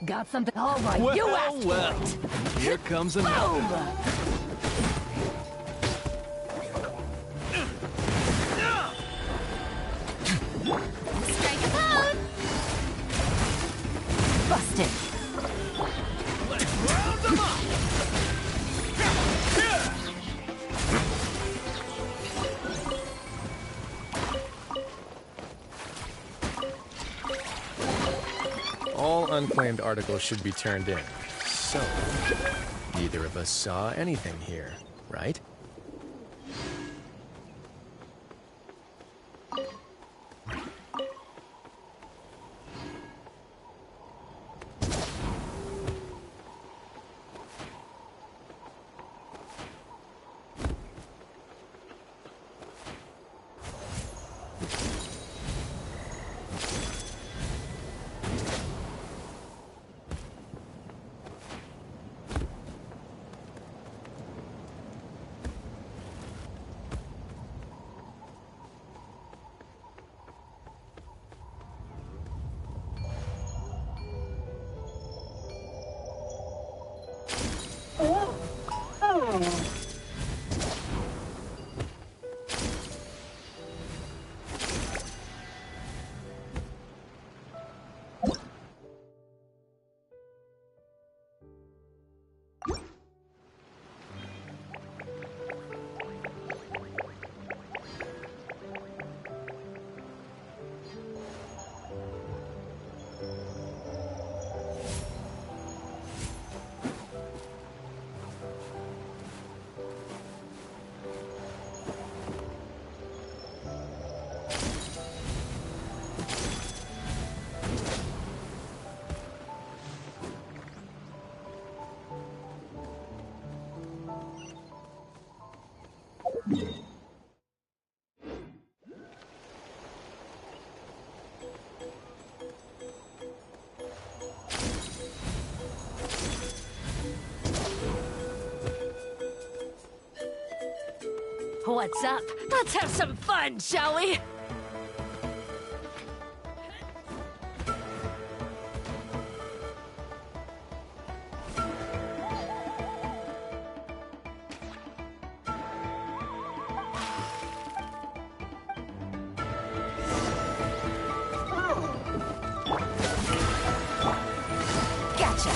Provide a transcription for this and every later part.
Got something? All right, Well, you asked well. for it. Here comes another. Boom! Strike a pose! Busted. Let's round them up. All unclaimed articles should be turned in. So, neither of us saw anything here, right? What's up? Let's have some fun, shall we? Gotcha.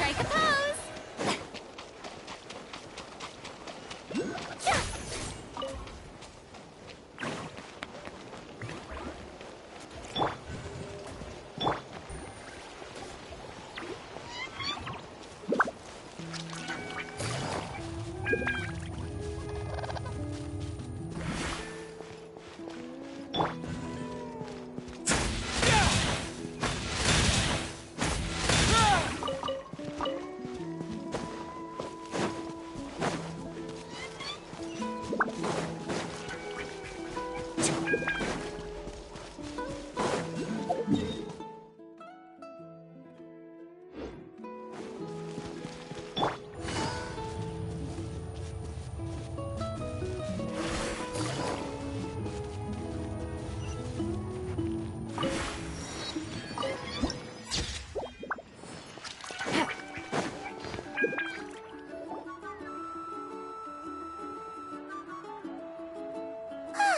Strike a pose.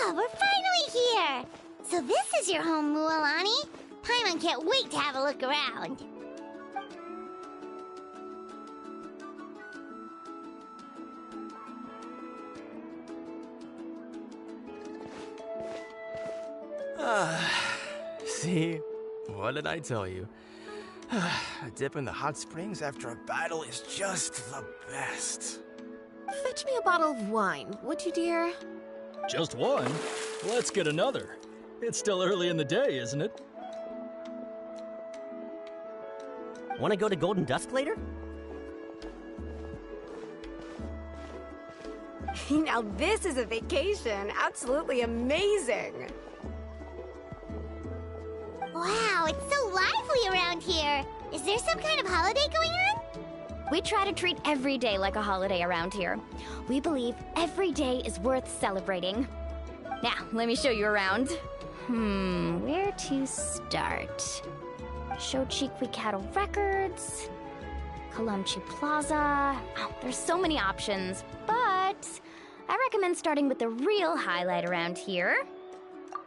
We're finally here! So this is your home, Mualani? Paimon can't wait to have a look around. See? What did I tell you? A dip in the hot springs after a battle is just the best. Fetch me a bottle of wine, would you, dear? Just one? Let's get another. It's still early in the day, isn't it? Want to go to Golden Dusk later? Now this is a vacation. Absolutely amazing. Wow, it's so lively around here. Is there some kind of holiday going on? We try to treat every day like a holiday around here. We believe every day is worth celebrating. Now, let me show you around. Where to start? Shochiqui Cattle Records, Kalumchi Plaza. Oh, there's so many options, but I recommend starting with the real highlight around here.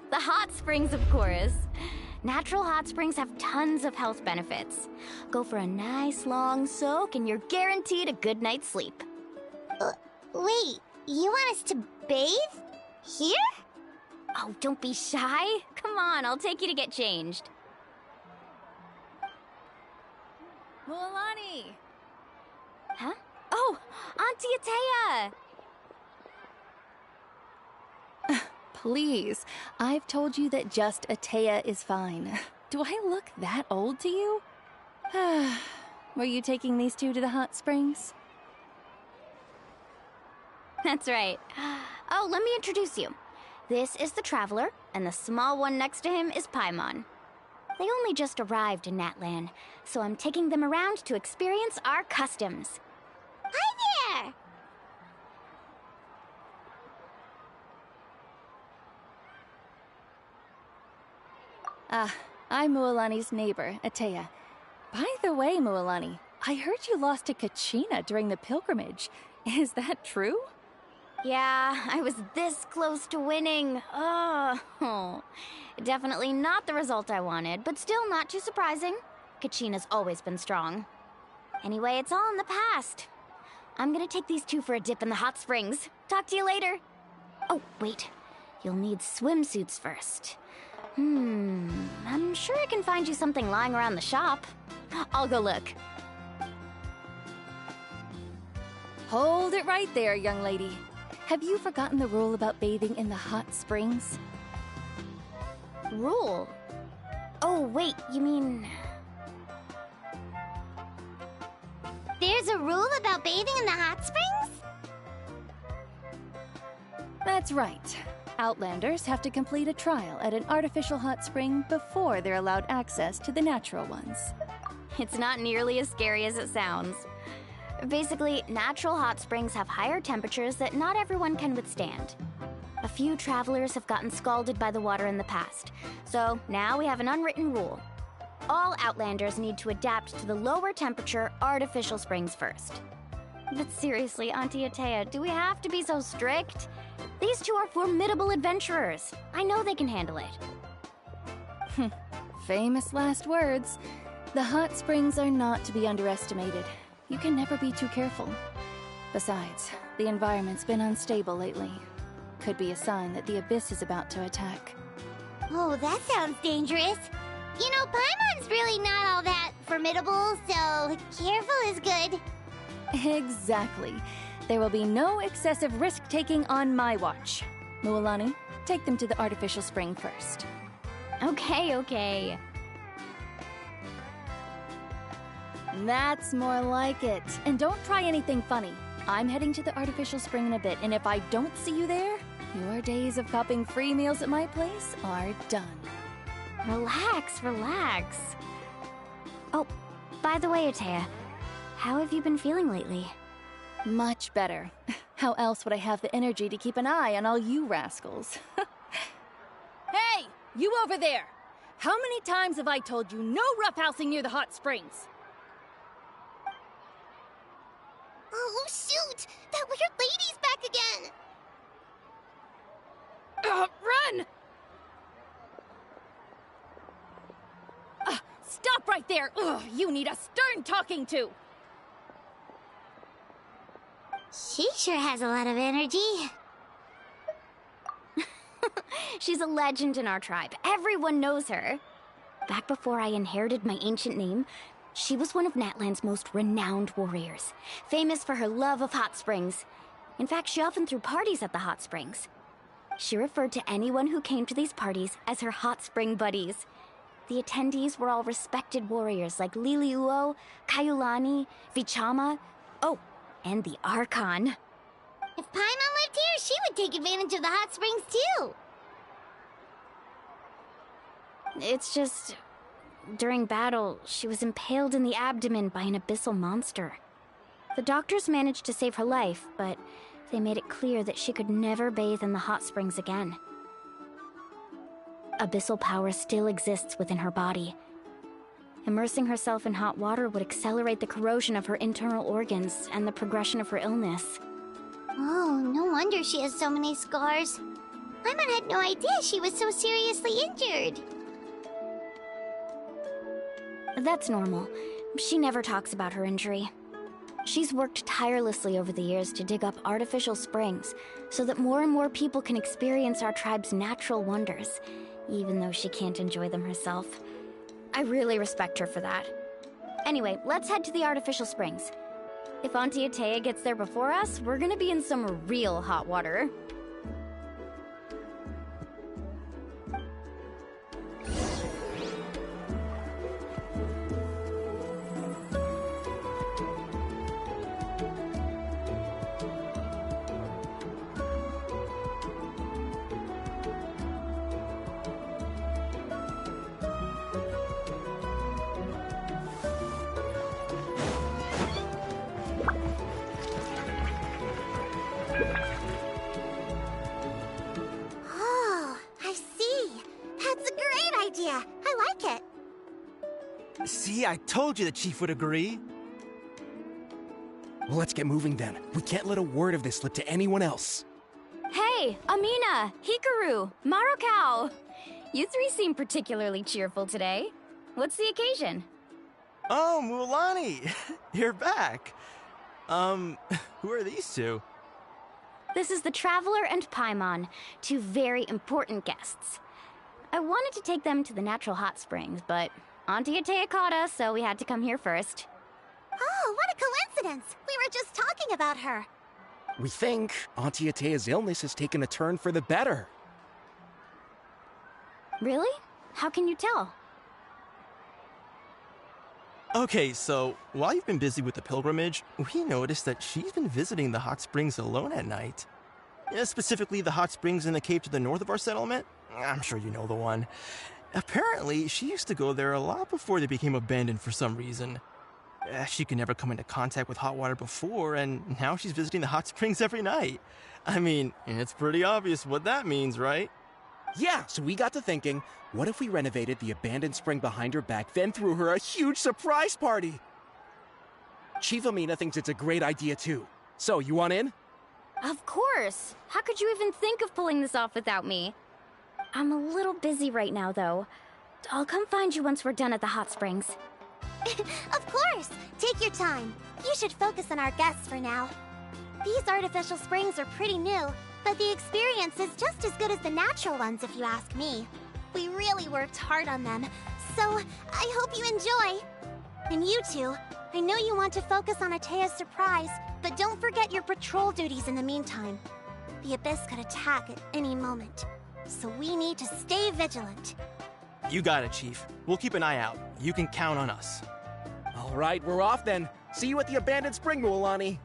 The hot springs, of course. Natural hot springs have tons of health benefits. Go for a nice long soak and you're guaranteed a good night's sleep. Wait, you want us to bathe? Here? Oh, don't be shy. Come on, I'll take you to get changed. Mualani! Huh? Oh, Auntie Atea! Please, I've told you that just Atea is fine. Do I look that old to you? Were you taking these two to the hot springs? That's right. Oh, let me introduce you. This is the Traveler, and the small one next to him is Paimon. They only just arrived in N-atlan, so I'm taking them around to experience our customs. Hi there! I'm Mualani's neighbor, Atea. By the way, Mualani, I heard you lost to Kachina during the pilgrimage. Is that true? Yeah, I was this close to winning. Oh, definitely not the result I wanted, but still not too surprising. Kachina's always been strong. Anyway, it's all in the past. I'm gonna take these two for a dip in the hot springs. Talk to you later. Oh, wait. You'll need swimsuits first. I'm sure I can find you something lying around the shop. I'll go look. Hold it right there, young lady. Have you forgotten the rule about bathing in the hot springs? Rule? Oh, wait, you mean... There's a rule about bathing in the hot springs? That's right. Outlanders have to complete a trial at an artificial hot spring before they're allowed access to the natural ones. It's not nearly as scary as it sounds. Basically, natural hot springs have higher temperatures that not everyone can withstand. A few travelers have gotten scalded by the water in the past, so now we have an unwritten rule. All Outlanders need to adapt to the lower temperature artificial springs first. But seriously, Auntie Atea, do we have to be so strict? These two are formidable adventurers. I know they can handle it. Famous last words. The hot springs are not to be underestimated. You can never be too careful. Besides, the environment's been unstable lately. Could be a sign that the abyss is about to attack. Oh, that sounds dangerous. You know, Paimon's really not all that formidable, so careful is good. Exactly. There will be no excessive risk-taking on my watch. Mualani, take them to the artificial spring first. Okay. That's more like it. And don't try anything funny. I'm heading to the artificial spring in a bit, and if I don't see you there, your days of copping free meals at my place are done. Relax. Oh, by the way, Atea, how have you been feeling lately? Much better. How else would I have the energy to keep an eye on all you rascals? Hey! You over there! How many times have I told you no roughhousing near the hot springs? Oh, shoot! That weird lady's back again! Run! Stop right there! Ugh, you need a stern talking to! She sure has a lot of energy. She's a legend in our tribe. Everyone knows her. Back before I inherited my ancient name, she was one of N-atlan's most renowned warriors, famous for her love of hot springs. In fact, she often threw parties at the hot springs. She referred to anyone who came to these parties as her hot spring buddies. The attendees were all respected warriors like Liliuo, Kaiulani, Vichama, and the Archon. If Paimon lived here, she would take advantage of the hot springs too. It's just... during battle, she was impaled in the abdomen by an abyssal monster. The doctors managed to save her life, but they made it clear that she could never bathe in the hot springs again. Abyssal power still exists within her body. Immersing herself in hot water would accelerate the corrosion of her internal organs and the progression of her illness. Oh, no wonder she has so many scars. Paimon had no idea she was so seriously injured. That's normal. She never talks about her injury. She's worked tirelessly over the years to dig up artificial springs so that more and more people can experience our tribe's natural wonders, even though she can't enjoy them herself. I really respect her for that. Anyway, let's head to the artificial springs. If Auntie Atea gets there before us, we're gonna be in some real hot water. See, I told you the chief would agree. Well, let's get moving then. We can't let a word of this slip to anyone else. Hey, Amina, Hikaru, Marukao. You three seem particularly cheerful today. What's the occasion? Oh, Mulani, you're back. Who are these two? This is the Traveler and Paimon, two very important guests. I wanted to take them to the natural hot springs, but Auntie Atea caught us, so we had to come here first. Oh, what a coincidence! We were just talking about her. We think Auntie Atea's illness has taken a turn for the better. Really? How can you tell? Okay, so while you've been busy with the pilgrimage, we noticed that she's been visiting the hot springs alone at night. Specifically, the hot springs in the cave to the north of our settlement. I'm sure you know the one. Apparently, she used to go there a lot before they became abandoned for some reason. She could never come into contact with hot water before, and now she's visiting the hot springs every night. I mean, it's pretty obvious what that means, right? Yeah, so we got to thinking, what if we renovated the abandoned spring behind her back, then threw her a huge surprise party? Chief Amina thinks it's a great idea too. So, you want in? Of course! How could you even think of pulling this off without me? I'm a little busy right now, though. I'll come find you once we're done at the hot springs. Of course! Take your time. You should focus on our guests for now. These artificial springs are pretty new, but the experience is just as good as the natural ones if you ask me. We really worked hard on them, so I hope you enjoy. And you two, I know you want to focus on Atea's surprise, but don't forget your patrol duties in the meantime. The Abyss could attack at any moment, so we need to stay vigilant. You got it, Chief. We'll keep an eye out. You can count on us. All right, we're off then. See you at the abandoned spring, Mulani.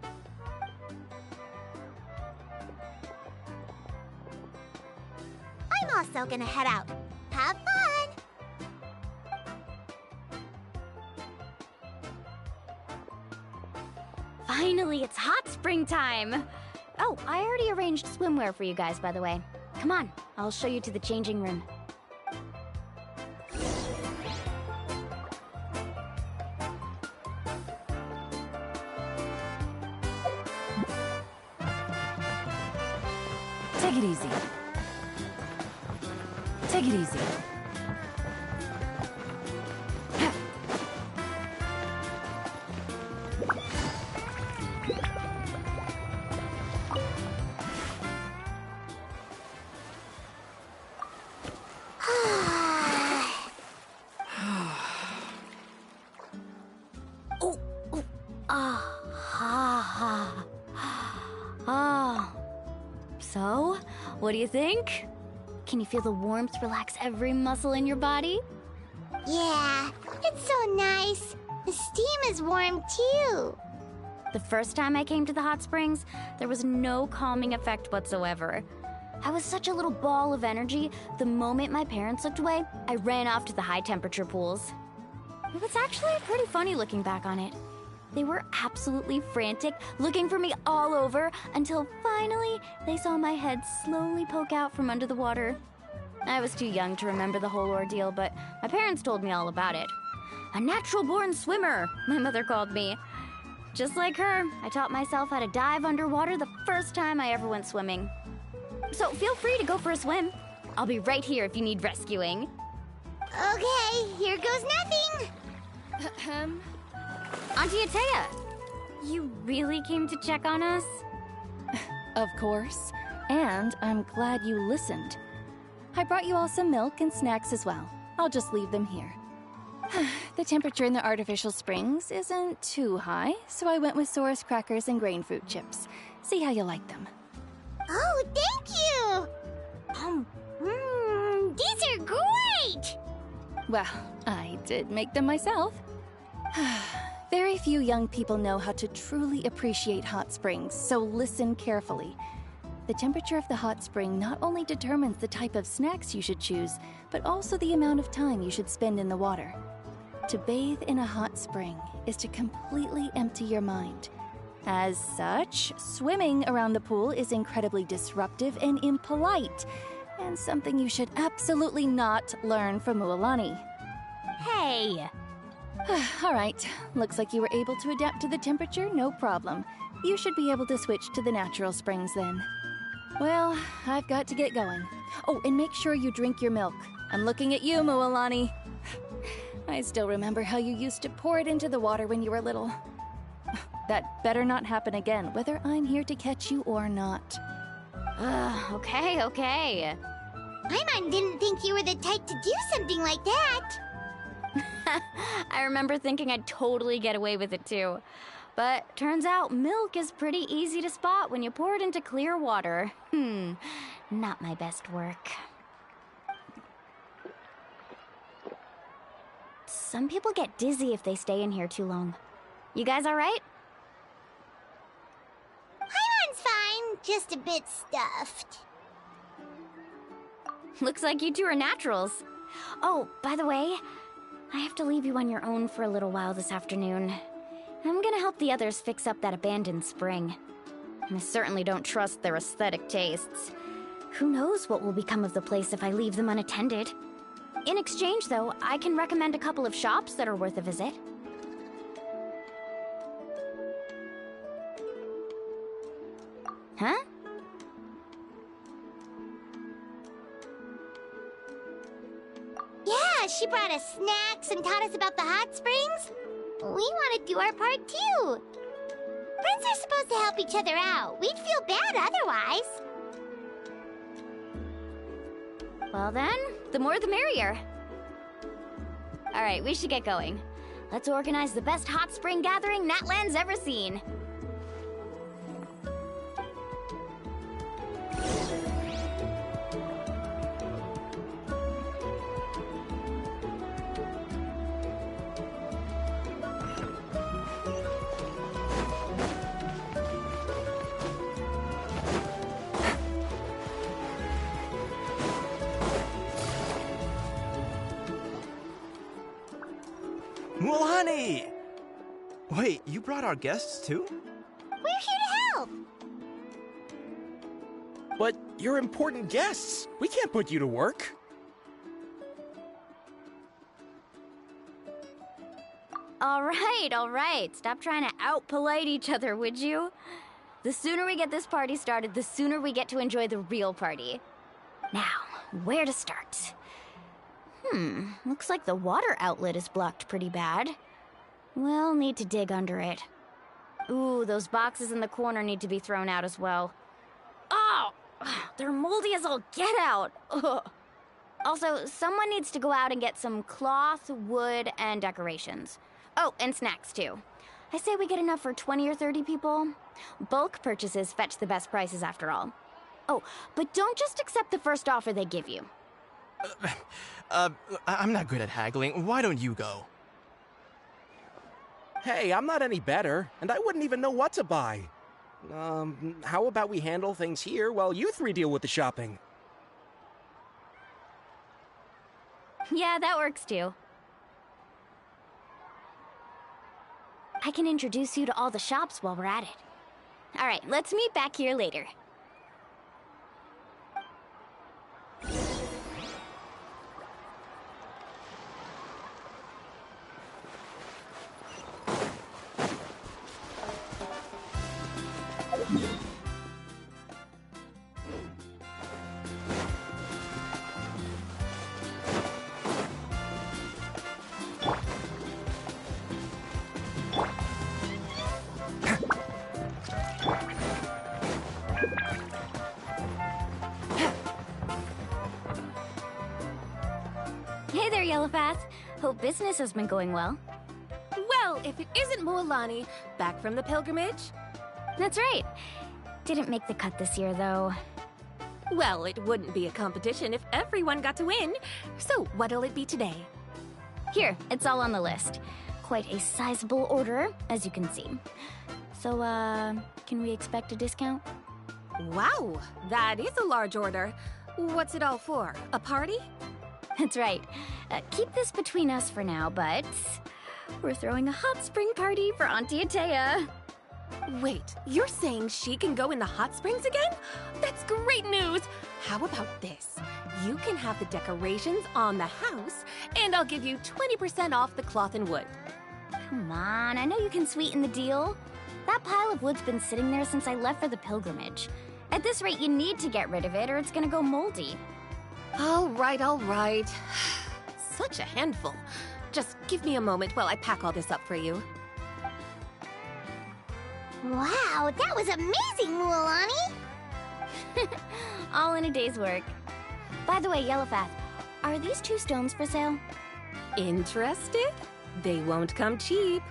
I'm also gonna head out. Have fun! Finally, it's hot spring time! Oh, I already arranged swimwear for you guys, by the way. Come on, I'll show you to the changing room. Take it easy. Take it easy. So, what do you think? Can you feel the warmth relax every muscle in your body? Yeah, it's so nice. The steam is warm too. The first time I came to the hot springs, there was no calming effect whatsoever. I was such a little ball of energy, the moment my parents looked away, I ran off to the high temperature pools. It was actually pretty funny looking back on it. They were absolutely frantic, looking for me all over, until finally they saw my head slowly poke out from under the water. I was too young to remember the whole ordeal, but my parents told me all about it. A natural-born swimmer, my mother called me. Just like her, I taught myself how to dive underwater the first time I ever went swimming. So feel free to go for a swim. I'll be right here if you need rescuing. Okay, here goes nothing. Auntie Atea, you really came to check on us? Of course. And I'm glad you listened. I brought you all some milk and snacks as well. I'll just leave them here. The temperature in the artificial springs isn't too high, so I went with Saurus crackers and grain fruit chips. See how you like them. Oh, thank you! These are great! Well, I did make them myself. Very few young people know how to truly appreciate hot springs, so listen carefully. The temperature of the hot spring not only determines the type of snacks you should choose, but also the amount of time you should spend in the water. To bathe in a hot spring is to completely empty your mind. As such, swimming around the pool is incredibly disruptive and impolite, and something you should absolutely not learn from Mualani. Hey! All right. Looks like you were able to adapt to the temperature, no problem. You should be able to switch to the natural springs then. Well, I've got to get going. Oh, and make sure you drink your milk. I'm looking at you, Mualani. I still remember how you used to pour it into the water when you were little. That better not happen again, whether I'm here to catch you or not. Okay. Paimon didn't think you were the type to do something like that. I remember thinking I'd totally get away with it too. But turns out milk is pretty easy to spot when you pour it into clear water. Not my best work. Some people get dizzy if they stay in here too long. You guys all right? Paimon's fine, just a bit stuffed. Looks like you two are naturals. Oh, by the way, I have to leave you on your own for a little while this afternoon. I'm gonna help the others fix up that abandoned spring. I certainly don't trust their aesthetic tastes. Who knows what will become of the place if I leave them unattended. In exchange, though, I can recommend a couple of shops that are worth a visit. Huh? Yeah, she brought us snacks and taught us about the hot springs. We want to do our part too. Friends are supposed to help each other out. We'd feel bad otherwise. Well then, the more the merrier. All right, we should get going. Let's organize the best hot spring gathering N-atlan's ever seen. Mualani! Wait, you brought our guests too? We're here to help. But you're important guests. We can't put you to work. All right. Stop trying to out-polite each other, would you? The sooner we get this party started, the sooner we get to enjoy the real party. Now, where to start? Looks like the water outlet is blocked pretty bad. We'll need to dig under it. Ooh, those boxes in the corner need to be thrown out as well. Oh! They're moldy as all get out! Ugh. Also, someone needs to go out and get some cloth, wood, and decorations. Oh, and snacks too. I say we get enough for 20 or 30 people. Bulk purchases fetch the best prices after all. Oh, but don't just accept the first offer they give you. I'm not good at haggling. Why don't you go? Hey, I'm not any better, and I wouldn't even know what to buy. How about we handle things here while you three deal with the shopping? Yeah, that works too. I can introduce you to all the shops while we're at it. All right, let's meet back here later. Hey there, Yellowpath. Hope business has been going well. Well, if it isn't Mualani, back from the pilgrimage? That's right. Didn't make the cut this year, though. Well, it wouldn't be a competition if everyone got to win. So, what'll it be today? Here, it's all on the list. Quite a sizable order, as you can see. So, can we expect a discount? Wow, that is a large order. What's it all for? A party? That's right. Keep this between us for now, but we're throwing a hot spring party for Auntie Atea. Wait, you're saying she can go in the hot springs again? That's great news! How about this? You can have the decorations on the house, and I'll give you 20% off the cloth and wood. Come on, I know you can sweeten the deal. That pile of wood's been sitting there since I left for the pilgrimage. At this rate, you need to get rid of it or it's gonna go moldy. All right, all right. Such a handful. Just give me a moment while I pack all this up for you. Wow, that was amazing, Mualani! All in a day's work. By the way, Yellowfath, are these 2 stones for sale? Interested? They won't come cheap.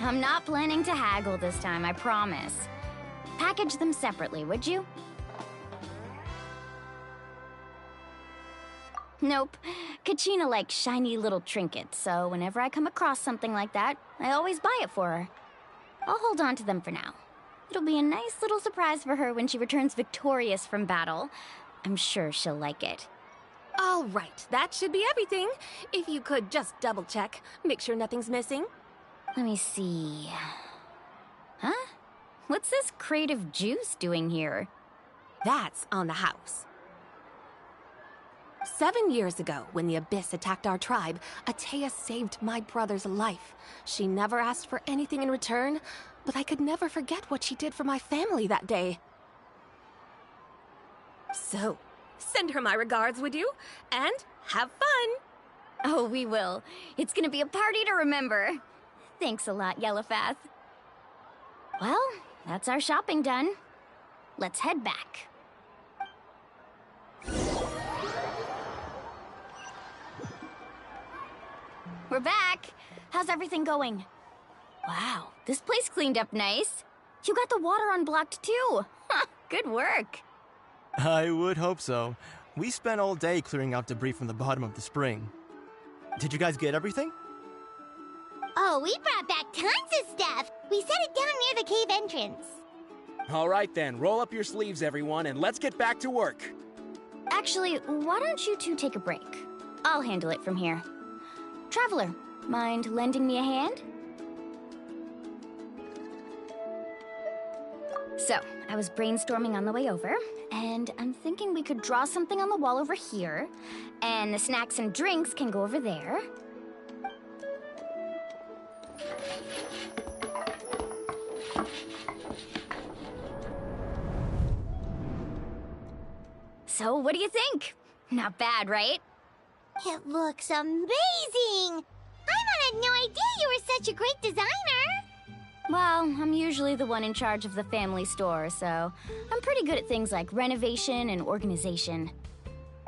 I'm not planning to haggle this time, I promise. Package them separately, would you? Nope. Kachina likes shiny little trinkets, so whenever I come across something like that, I always buy it for her. I'll hold on to them for now. It'll be a nice little surprise for her when she returns victorious from battle. I'm sure she'll like it. All right, that should be everything. If you could just double check, make sure nothing's missing. Let me see. Huh? What's this crate of juice doing here? That's on the house. 7 years ago, when the Abyss attacked our tribe, Atea saved my brother's life. She never asked for anything in return, but I could never forget what she did for my family that day. So, send her my regards, would you? And have fun! Oh, we will. It's gonna be a party to remember. Thanks a lot, Yellowfath. Well, that's our shopping done. Let's head back. We're back. How's everything going? Wow, this place cleaned up nice. You got the water unblocked too. Good work. I would hope so. We spent all day clearing out debris from the bottom of the spring. Did you guys get everything? Oh, we brought back tons of stuff! We set it down near the cave entrance. All right then, roll up your sleeves, everyone, and let's get back to work. Actually, why don't you two take a break? I'll handle it from here. Traveler, mind lending me a hand? So, I was brainstorming on the way over, and I'm thinking we could draw something on the wall over here, and the snacks and drinks can go over there. So, what do you think? Not bad, right? It looks amazing! Paimon had no idea you were such a great designer! Well, I'm usually the one in charge of the family store, so I'm pretty good at things like renovation and organization.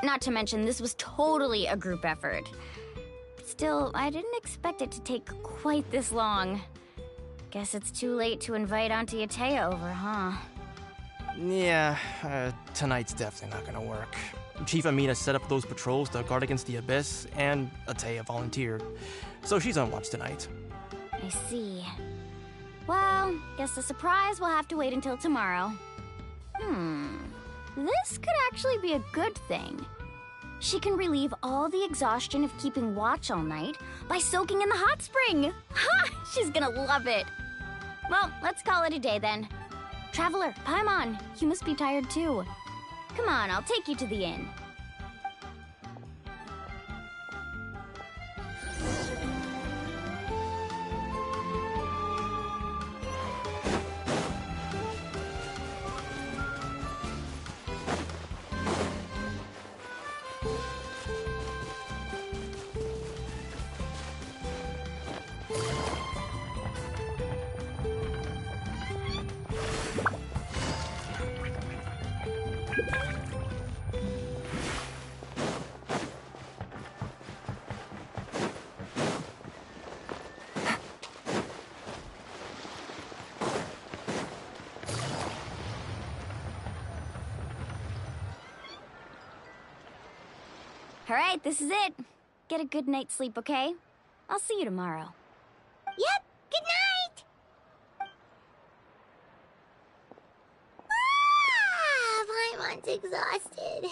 Not to mention, this was totally a group effort. Still, I didn't expect it to take quite this long. Guess it's too late to invite Auntie Atea over, huh? Yeah, tonight's definitely not gonna work. Chief Amina set up those patrols to guard against the Abyss, and Atea volunteered. So she's on watch tonight. I see. Well, guess the surprise will have to wait until tomorrow. This could actually be a good thing. She can relieve all the exhaustion of keeping watch all night by soaking in the hot spring. Ha! She's gonna love it. Well, let's call it a day then. Traveler, Paimon, you must be tired too. Come on, I'll take you to the inn. All right, this is it. Get a good night's sleep, okay? I'll see you tomorrow. Yep, good night! Paimon's exhausted.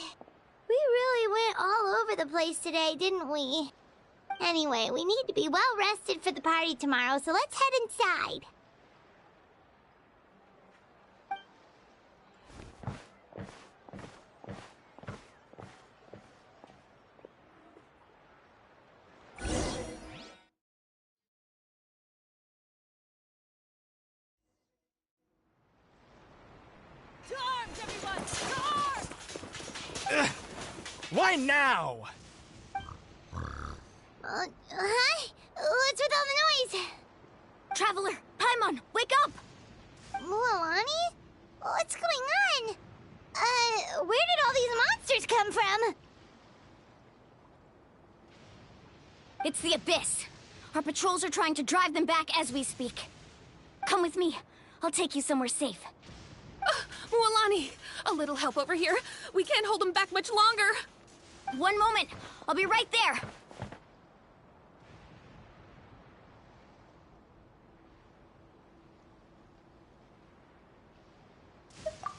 We really went all over the place today, didn't we? Anyway, we need to be well rested for the party tomorrow, so let's head inside. Why now? Huh? What's with all the noise? Traveler, Paimon, wake up! Mualani? What's going on? Where did all these monsters come from? It's the Abyss. Our patrols are trying to drive them back as we speak. Come with me. I'll take you somewhere safe. Mualani, a little help over here. We can't hold them back much longer. One moment. I'll be right there.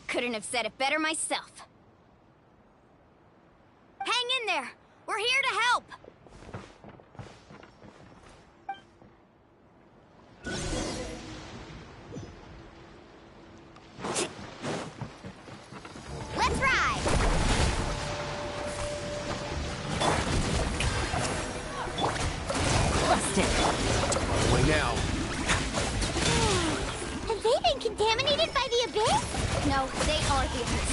Couldn't have said it better myself. Hang in there. We're here to help. Let's ride! Busted. Away now. Have they been contaminated by the Abyss? No, they are the Abyss.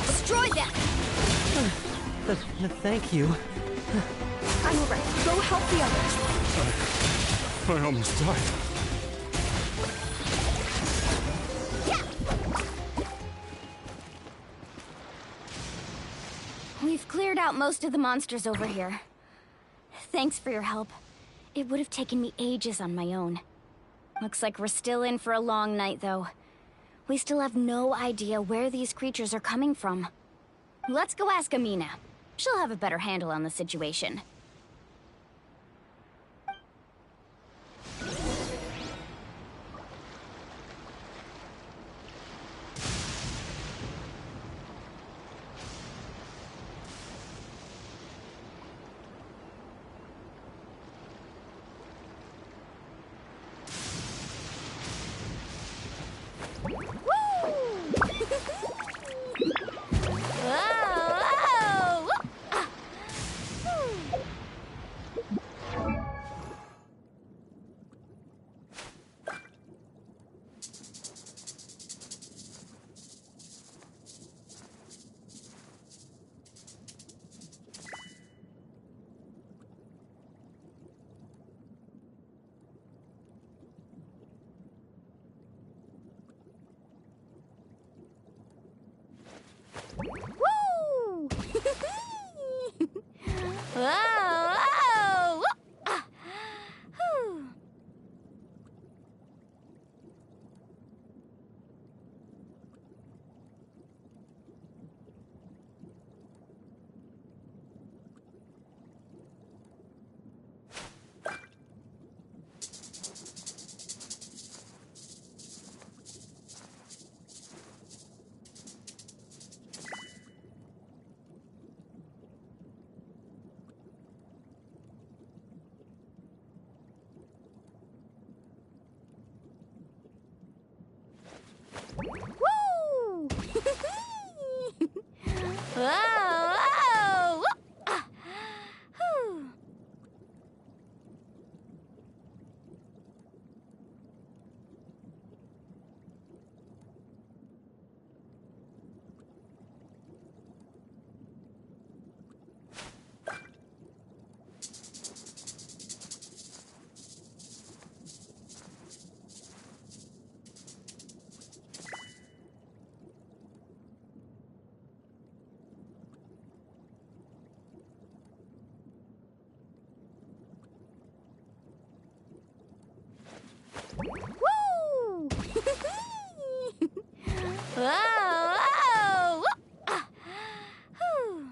Destroy them! Thank you. I'm alright. Go help the others. I almost died. We've cleared out most of the monsters over here. Thanks for your help. It would have taken me ages on my own. Looks like we're still in for a long night, though. We still have no idea where these creatures are coming from. Let's go ask Amina. She'll have a better handle on the situation. Woo! Whoa! Whoa! Ah. Whew. Woo! Whoa! Whoa! Ah. Whew. Woo! Whoa! Whoa! Ah. Whew.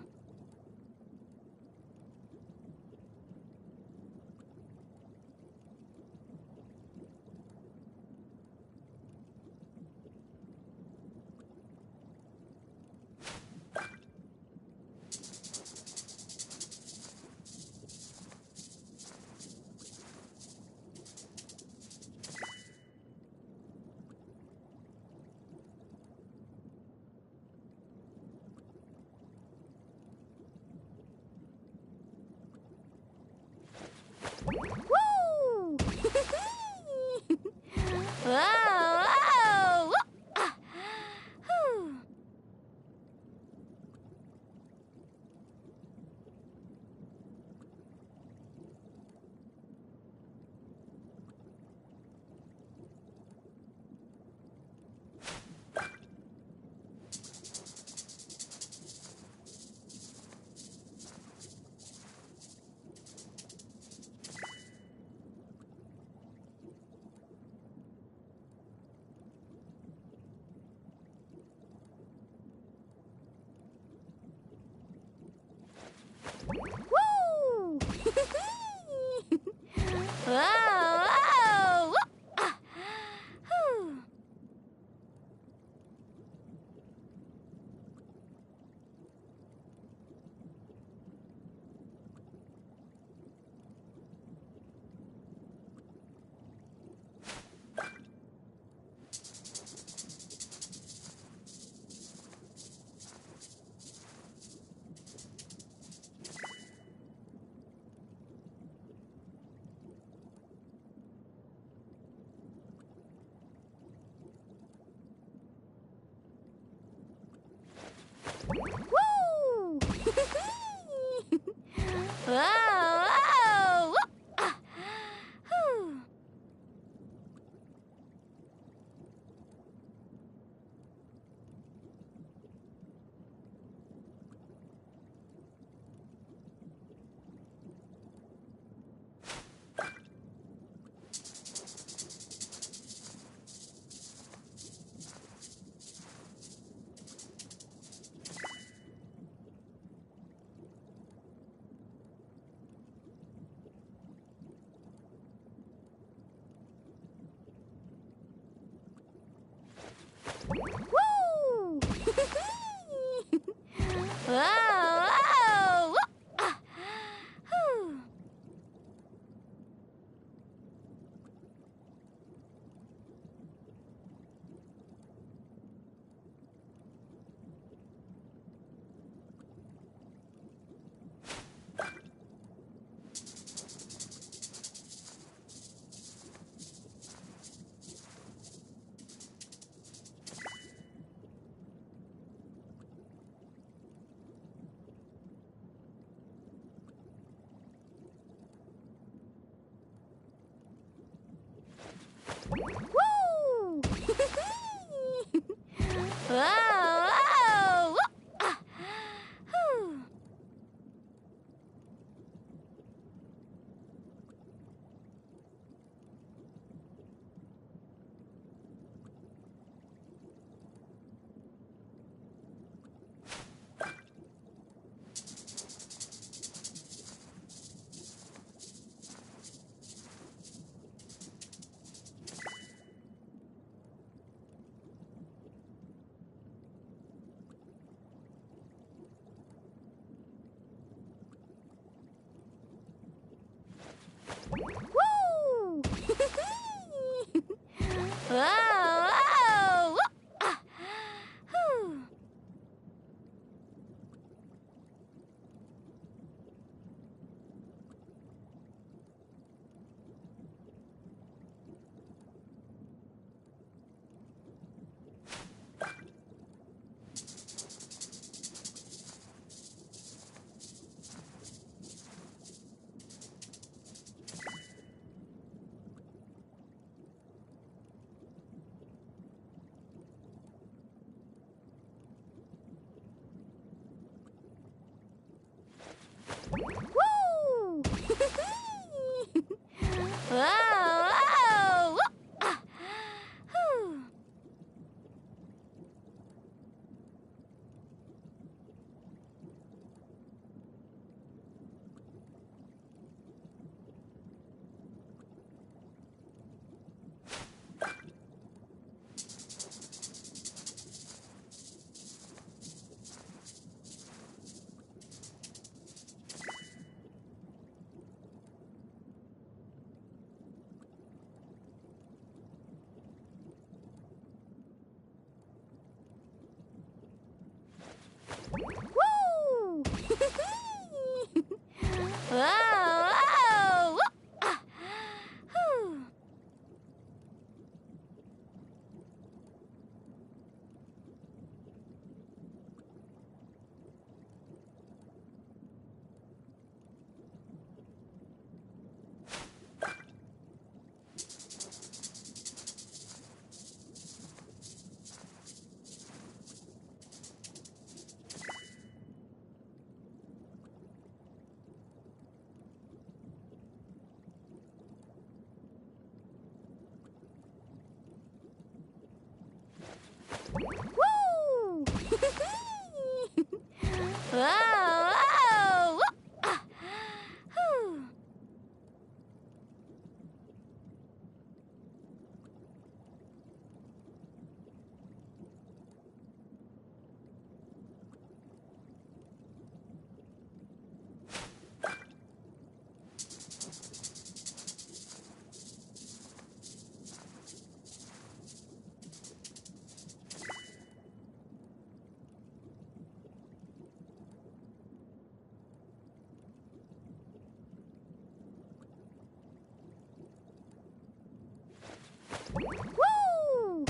Woo!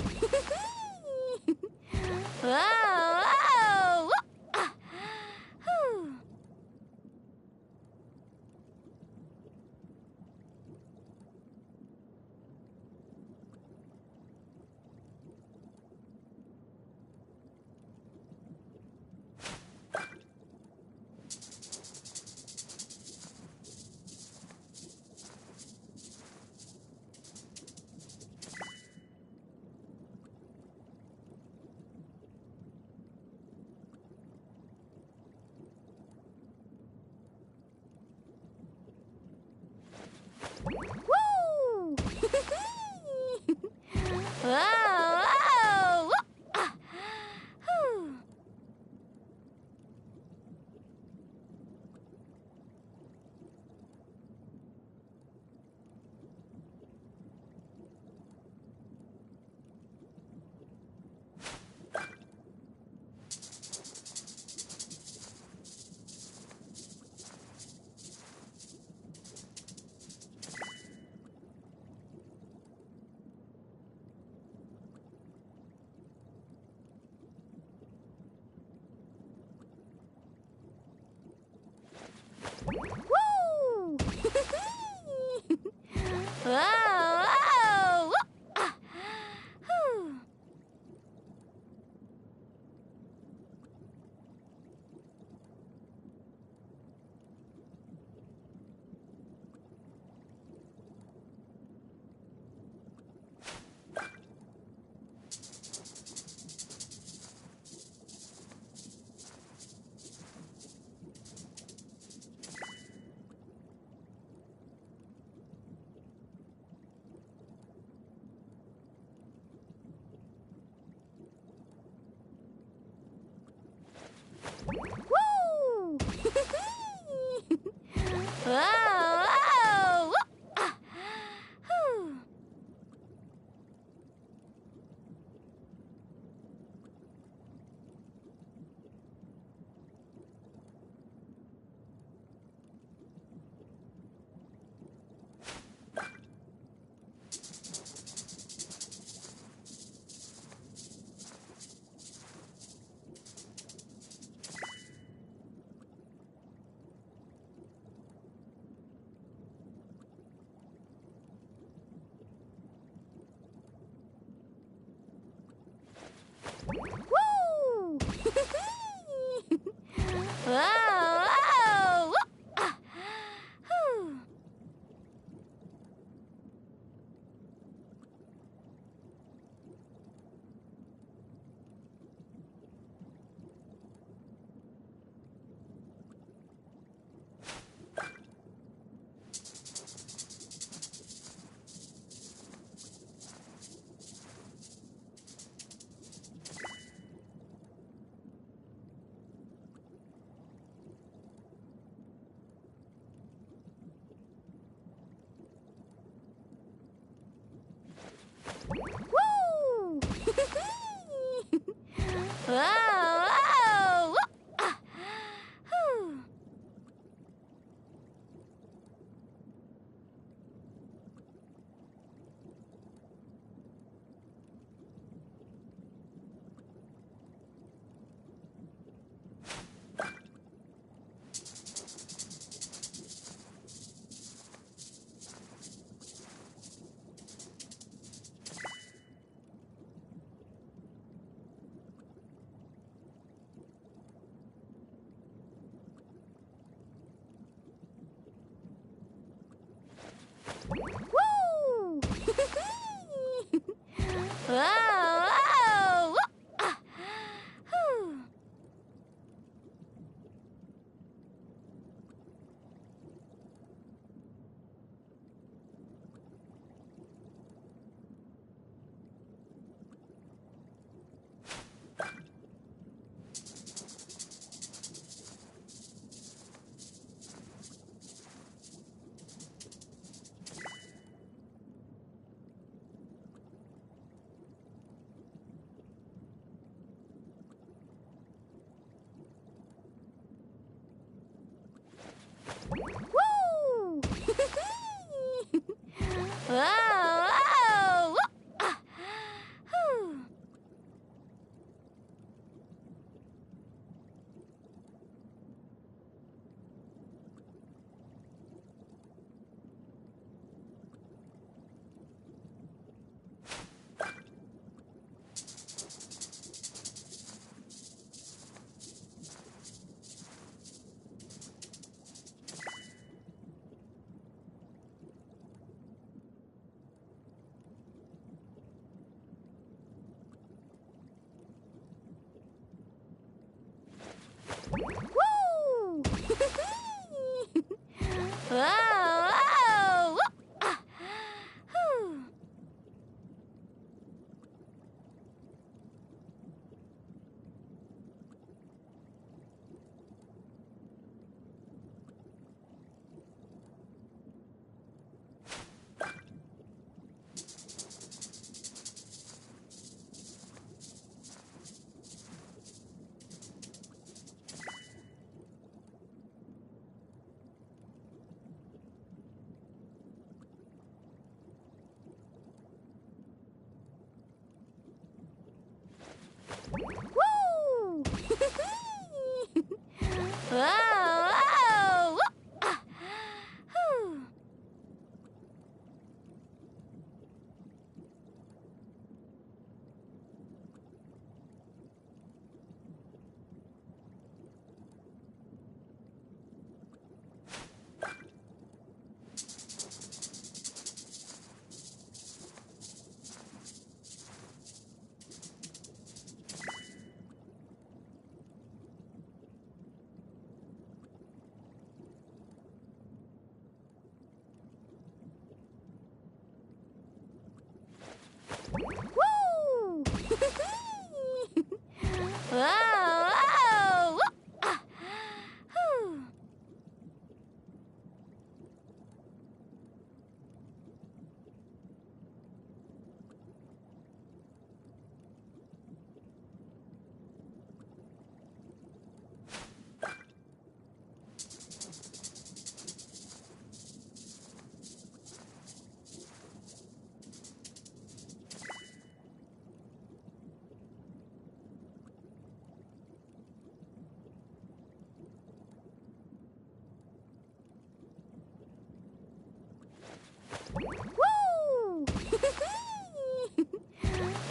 Whoa! Whoa! Ah. Whew. Woo! Whoa! Whoa! Ah. Whew. Woo! Whoa! Whoa! Ah. Whew. Woo! Whoa! Whoa! Ah. Whew. Woo! Whoa! Whoa! Ah. Whew. Woo! Whoa! Whoa! Ah. Whew. Woo! Whoa! Whoa! Ah. Whew. Woo! Whoa! Whoa! Ah. Whew. Woo!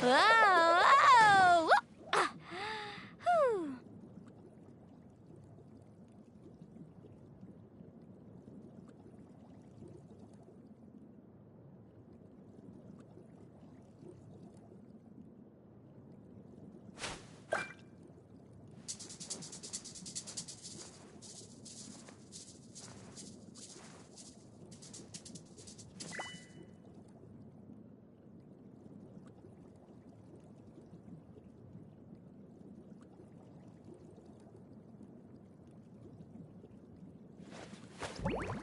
Whoa! Whoa! Ah. Whew.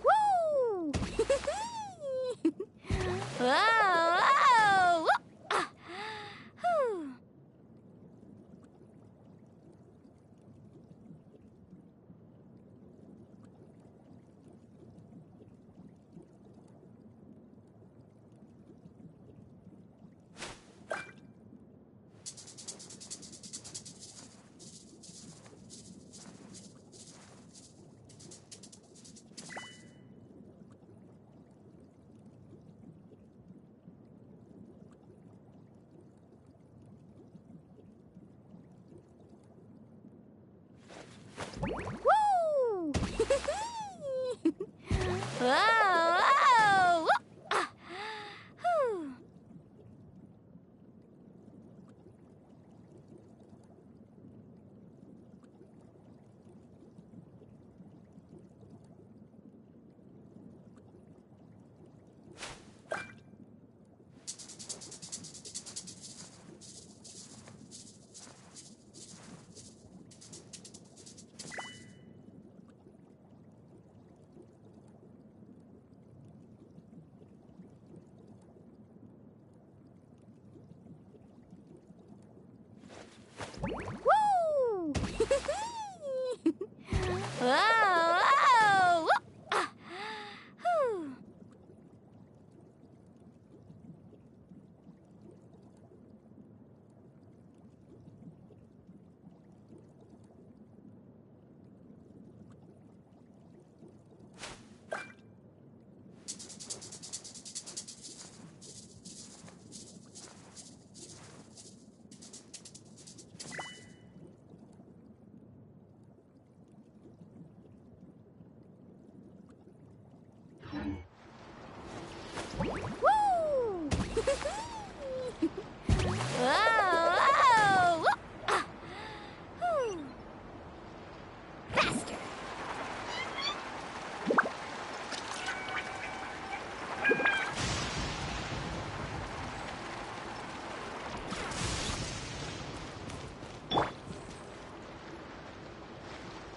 Woo! Whoa! Whoa! Ah. Whew. Woo! Whoa! Whoa! Ah. Whew. Woo! Whoa! Whoa! Ah. Whew. Woo! Whoa! Whoa! Ah. Whew. Woo! Whoa! Whoa! Ah. Whew. Faster!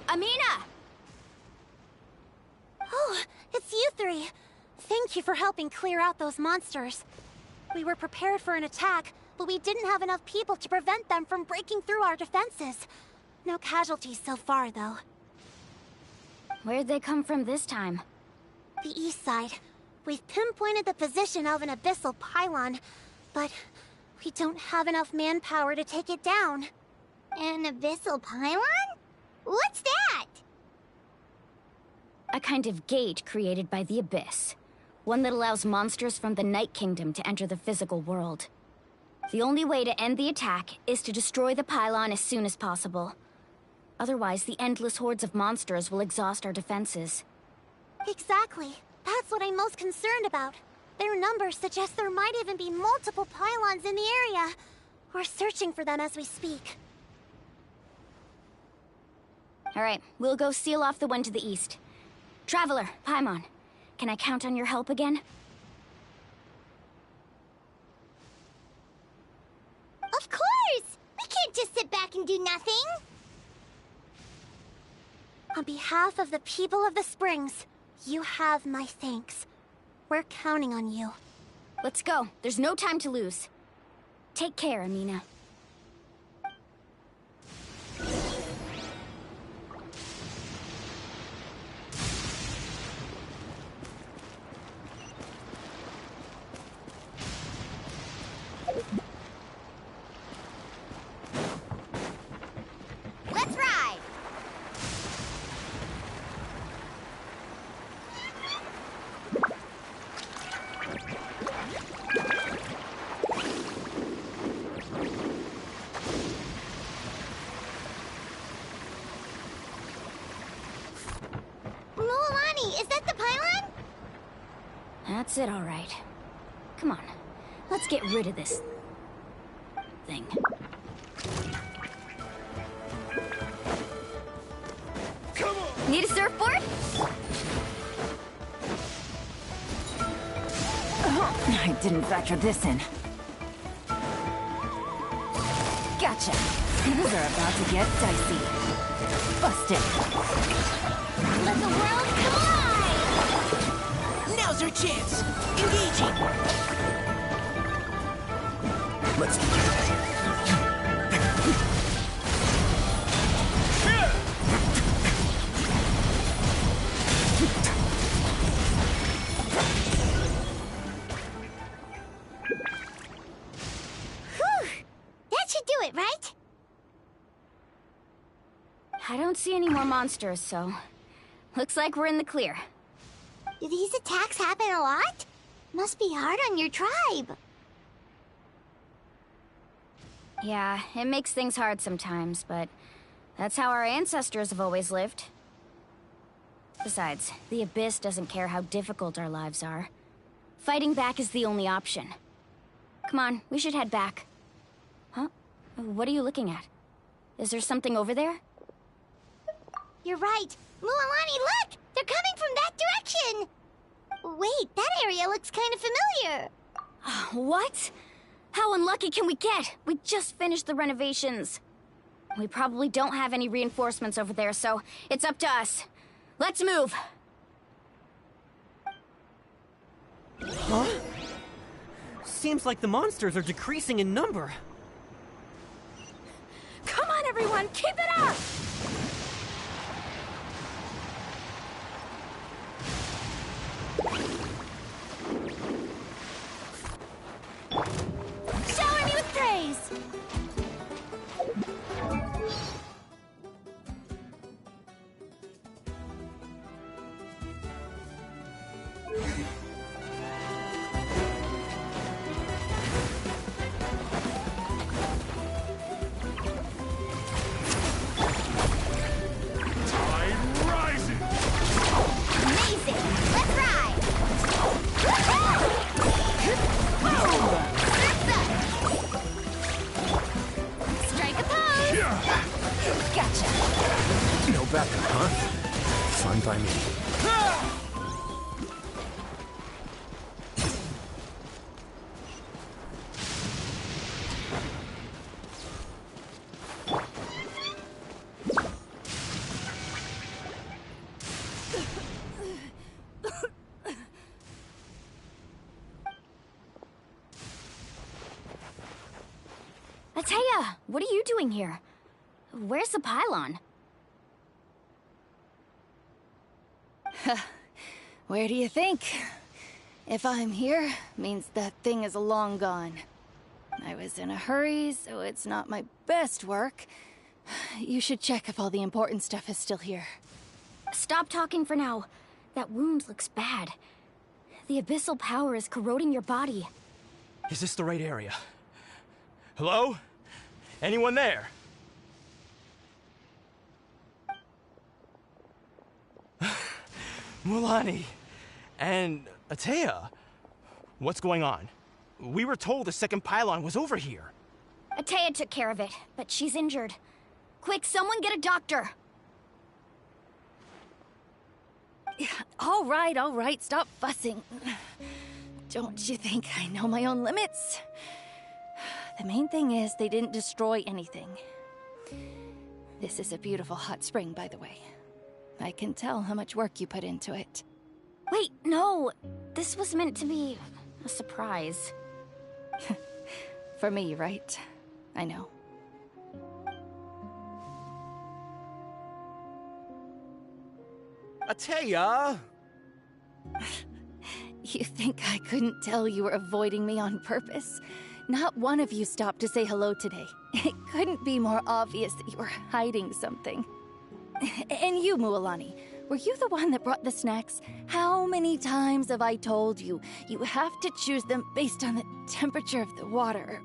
Amina! Oh, it's you three. Thank you for helping clear out those monsters. We were prepared for an attack, but we didn't have enough people to prevent them from breaking through our defenses. No casualties so far, though. Where'd they come from this time? The east side. We've pinpointed the position of an abyssal pylon, but we don't have enough manpower to take it down. An abyssal pylon? What's that? A kind of gate created by the Abyss. One that allows monsters from the Night Kingdom to enter the physical world. The only way to end the attack is to destroy the pylon as soon as possible. Otherwise, the endless hordes of monsters will exhaust our defenses. Exactly. That's what I'm most concerned about. Their numbers suggest there might even be multiple pylons in the area. We're searching for them as we speak. Alright, we'll go seal off the one to the east. Traveler, Paimon, can I count on your help again? Of course! We can't just sit back and do nothing! On behalf of the people of the Springs, you have my thanks. We're counting on you. Let's go. There's no time to lose. Take care, Amina. Let's ride! Mualani, is that the pylon? That's it, all right. Come on, let's get rid of this thing. Come on! Need a surfboard? Oh, I didn't factor this in. Gotcha. Things are about to get dicey. Busted. Let the world collide! Now's our chance! Engaging! Let's do it. Whew! That should do it, right? I don't see any more monsters, so... Looks like we're in the clear. Do these attacks happen a lot? Must be hard on your tribe. Yeah, it makes things hard sometimes, but... That's how our ancestors have always lived. Besides, the Abyss doesn't care how difficult our lives are. Fighting back is the only option. Come on, we should head back. Huh? What are you looking at? Is there something over there? You're right. Mualani, look! They're coming from that direction! Wait, that area looks kind of familiar. What? How unlucky can we get? We just finished the renovations. We probably don't have any reinforcements over there, so it's up to us. Let's move! Huh? Seems like the monsters are decreasing in number. Come on, everyone, keep it up! Shower me with praise! Amazing! Let's ride! Strike a pose! Gotcha. No backup, huh? Fine by me. Atea, what are you doing here? Where's the pylon? Where do you think? If I'm here, means that thing is long gone. I was in a hurry, so it's not my best work, You should check if all the important stuff is still here. Stop talking for now. That wound looks bad. The abyssal power is corroding your body. Is this the right area? Hello? Anyone there? Mulani and Atea, what's going on? We were told the second pylon was over here. Atea took care of it, but she's injured. Quick, someone get a doctor! All right, stop fussing. Don't you think I know my own limits? The main thing is they didn't destroy anything. This is a beautiful hot spring, by the way. I can tell how much work you put into it. Wait, no! This was meant to be a surprise. For me, right? I know. Atea! You think I couldn't tell you were avoiding me on purpose? Not one of you stopped to say hello today. It couldn't be more obvious that you were hiding something. And you, Mualani, were you the one that brought the snacks? How many times have I told you? You have to choose them based on the temperature of the water.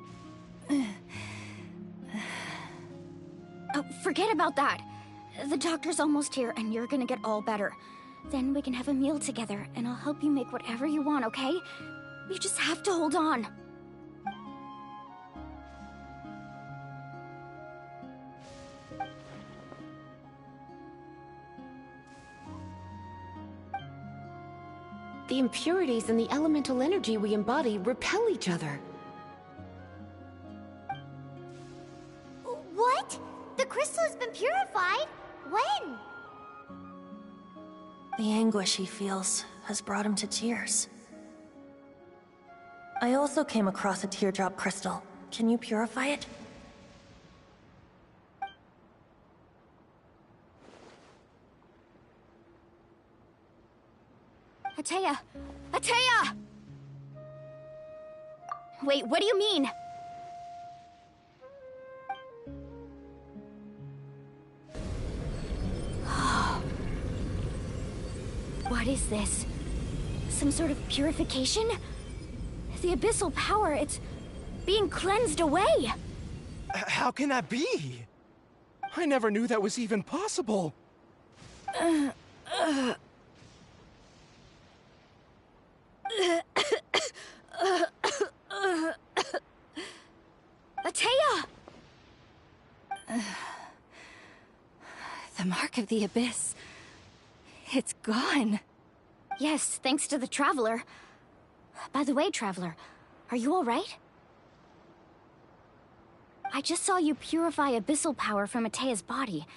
Oh, forget about that. The doctor's almost here, and you're gonna get all better. Then we can have a meal together, and I'll help you make whatever you want, okay? You just have to hold on. The impurities and the elemental energy we embody repel each other. What? The crystal has been purified? When? The anguish he feels has brought him to tears. I also came across a teardrop crystal. Can you purify it? Atea! Atea! Wait, what do you mean? What is this? Some sort of purification? The abyssal power, it's being cleansed away! How can that be? I never knew that was even possible. Atea! The mark of the abyss. It's gone. Yes, thanks to the Traveler. By the way, Traveler, are you alright? I just saw you purify abyssal power from Atea's body.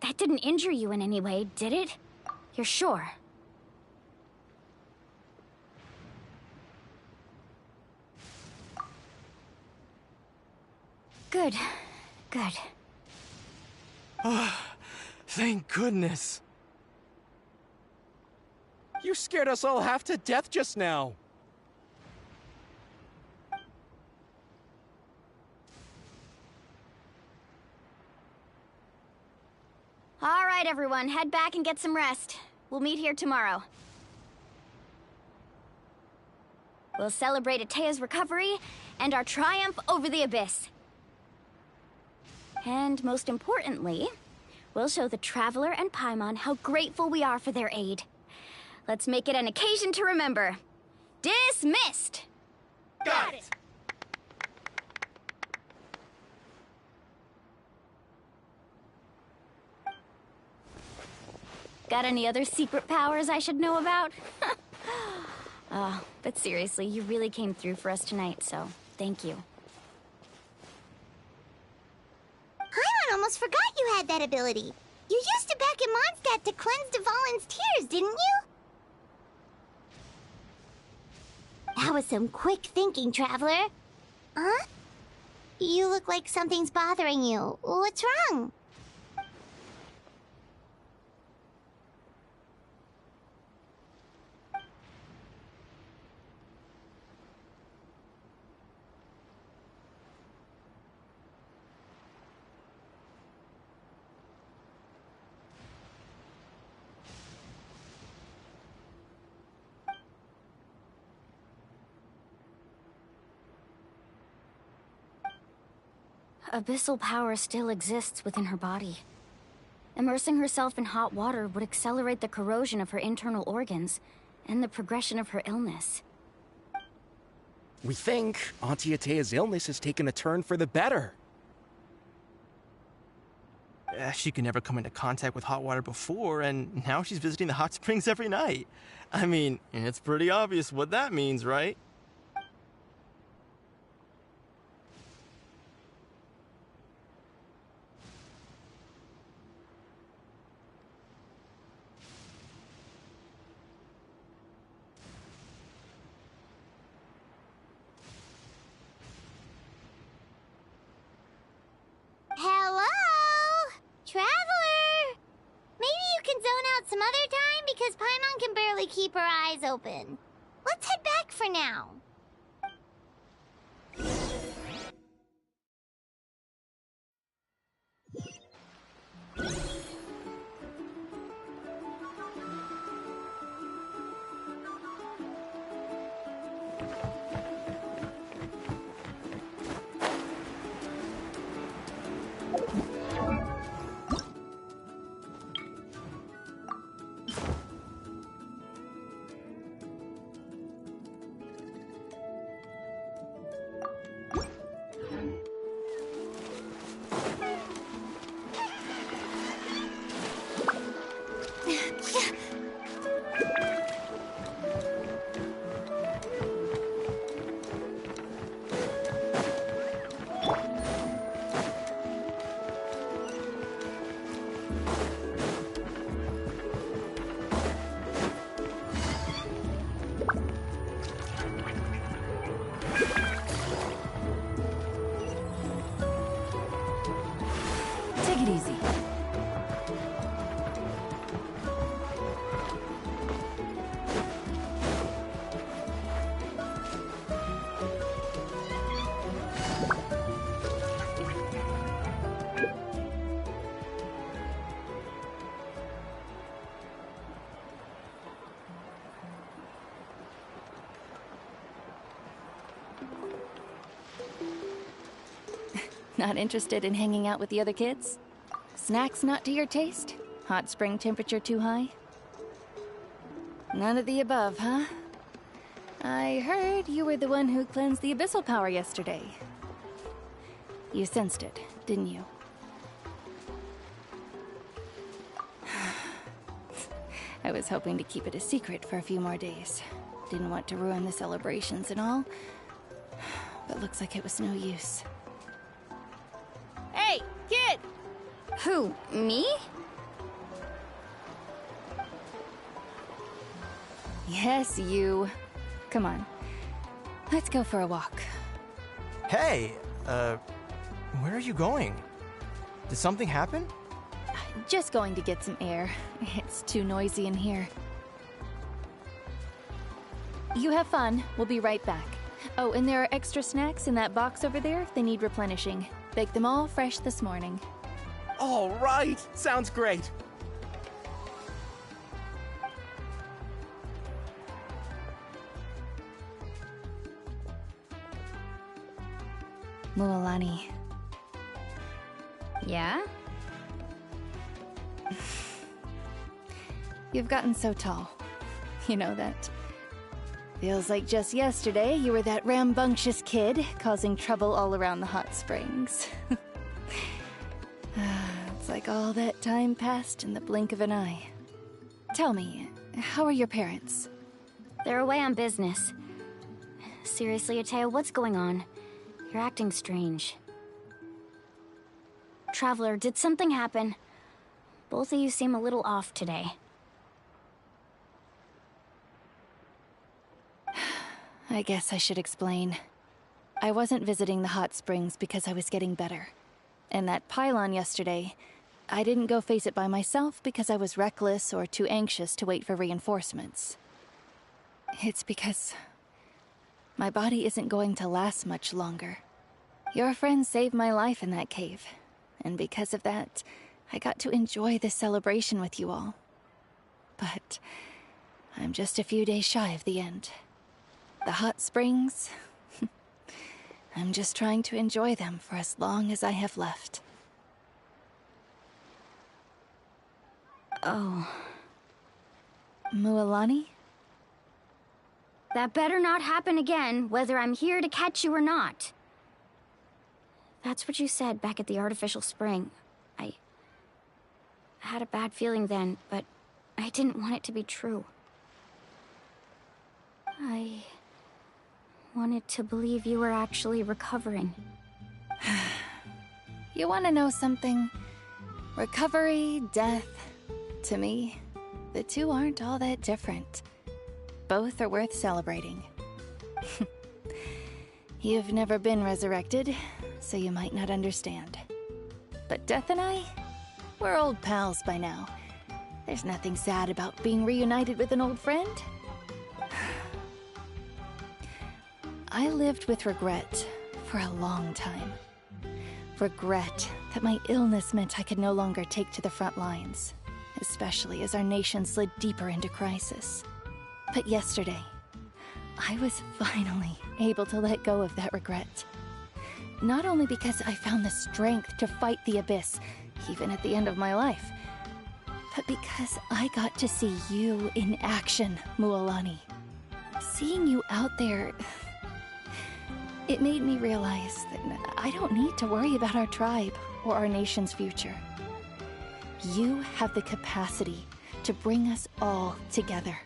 That didn't injure you in any way, did it? You're sure? Good. Good. Thank goodness. You scared us all half to death just now. All right, everyone, head back and get some rest. We'll meet here tomorrow. We'll celebrate Atea's recovery and our triumph over the abyss. And most importantly, we'll show the Traveler and Paimon how grateful we are for their aid. Let's make it an occasion to remember. Dismissed! Got it! Got any other secret powers I should know about? But seriously, you really came through for us tonight, so thank you. Paimon almost forgot you had that ability. You used it back in Mondstadt to cleanse Dvalin's tears, didn't you? That was some quick thinking, Traveler. Huh? You look like something's bothering you. What's wrong? abyssal power still exists within her body. Immersing herself in hot water would accelerate the corrosion of her internal organs and the progression of her illness. We think Auntie Atea's illness has taken a turn for the better. She could never come into contact with hot water before, and now she's visiting the hot springs every night. I mean, it's pretty obvious what that means, right? Hello? Traveler! Maybe you can zone out some other time because Paimon can barely keep her eyes open. Let's head back for now. Take it easy. Not interested in hanging out with the other kids? Snacks not to your taste? Hot spring temperature too high? None of the above, huh? I heard you were the one who cleansed the abyssal power yesterday. You sensed it, didn't you? I was hoping to keep it a secret for a few more days. Didn't want to ruin the celebrations and all. But looks like it was no use. Hey, kid! Who, me? Yes, you. Come on. Let's go for a walk. Hey, where are you going? Did something happen? Just going to get some air. It's too noisy in here. You have fun. We'll be right back. Oh, and there are extra snacks in that box over there. They need replenishing. Baked them all fresh this morning. All right, sounds great. Mualani. Yeah? You've gotten so tall. You know that. Feels like just yesterday you were that rambunctious kid causing trouble all around the hot springs. It's like all that time passed in the blink of an eye. Tell me, how are your parents? They're away on business. Seriously, Atea, what's going on? You're acting strange. Traveler, did something happen? Both of you seem a little off today. I guess I should explain. I wasn't visiting the hot springs because I was getting better. And that pylon yesterday, I didn't go face it by myself because I was reckless or too anxious to wait for reinforcements. It's because my body isn't going to last much longer. Your friend saved my life in that cave, and because of that, I got to enjoy this celebration with you all. But I'm just a few days shy of the end. The hot springs, I'm just trying to enjoy them for as long as I have left. Oh. Mualani? That better not happen again, whether I'm here to catch you or not. That's what you said back at the artificial spring. I had a bad feeling then, but I didn't want it to be true. I wanted to believe you were actually recovering. You want to know something? Recovery, death, to me, the two aren't all that different. Both are worth celebrating. You've never been resurrected, so you might not understand. But Death and I, we're old pals by now. There's nothing sad about being reunited with an old friend. I lived with regret for a long time. Regret that my illness meant I could no longer take to the front lines, especially as our nation slid deeper into crisis. But yesterday, I was finally able to let go of that regret. Not only because I found the strength to fight the abyss, even at the end of my life, but because I got to see you in action, Mualani. Seeing you out there, it made me realize that I don't need to worry about our tribe or our nation's future. You have the capacity to bring us all together.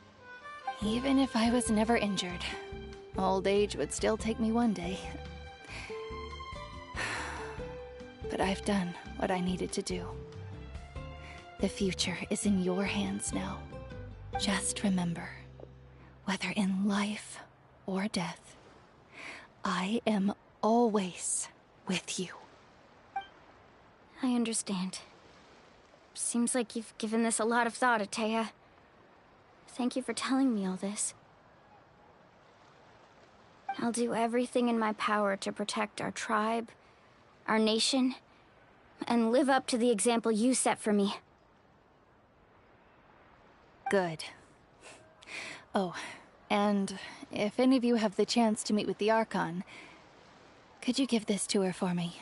Even if I was never injured, old age would still take me one day. But I've done what I needed to do. The future is in your hands now. Just remember, whether in life or death, I am always with you. I understand. Seems like you've given this a lot of thought, Atea. Thank you for telling me all this. I'll do everything in my power to protect our tribe, our nation, and live up to the example you set for me. Good. Oh, and if any of you have the chance to meet with the Archon, could you give this to her for me?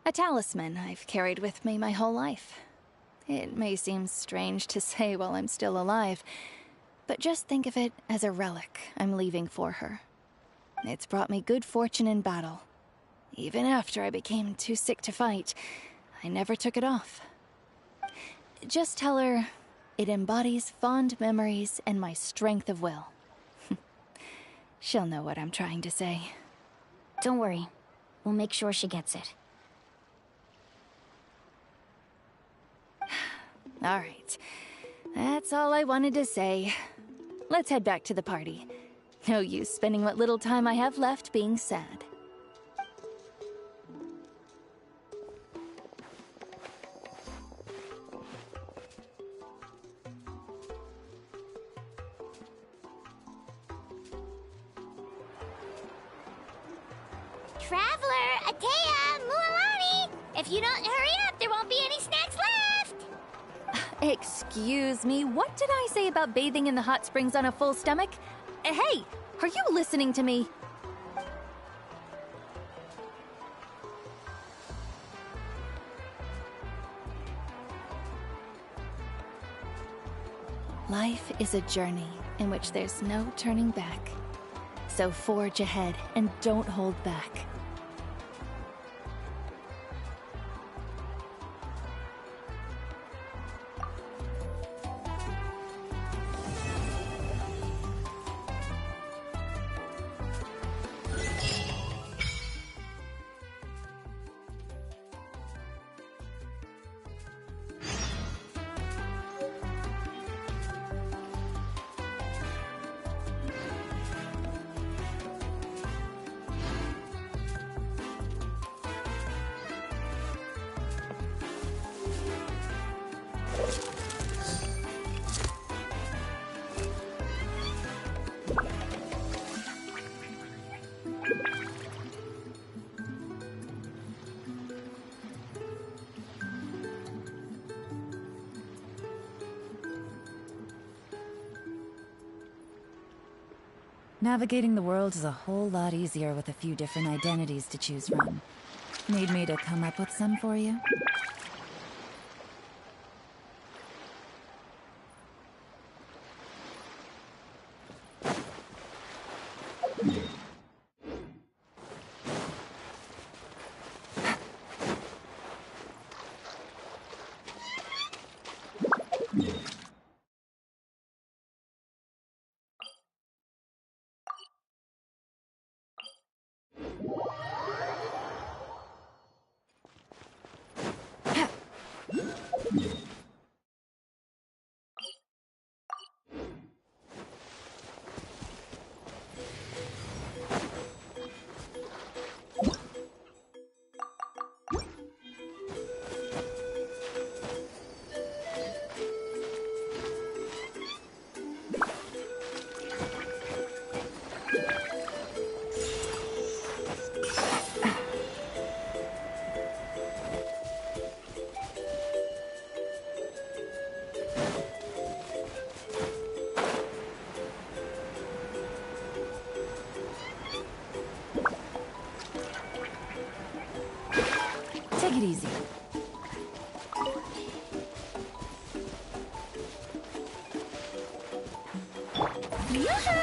A talisman I've carried with me my whole life. It may seem strange to say while I'm still alive, but just think of it as a relic I'm leaving for her. It's brought me good fortune in battle. Even after I became too sick to fight, I never took it off. Just tell her it embodies fond memories and my strength of will. She'll know what I'm trying to say. Don't worry. We'll make sure she gets it. All right. That's all I wanted to say. Let's head back to the party. No use spending what little time I have left being sad. Traveler, Atea, Mualani! If you don't hurry up, there won't be any snacks left! Excuse me, what did I say about bathing in the hot springs on a full stomach? Hey, are you listening to me? Life is a journey in which there's no turning back. So forge ahead and don't hold back. Navigating the world is a whole lot easier with a few different identities to choose from. Need me to come up with some for you? Take it easy. Yoo-hoo!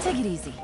Take it easy.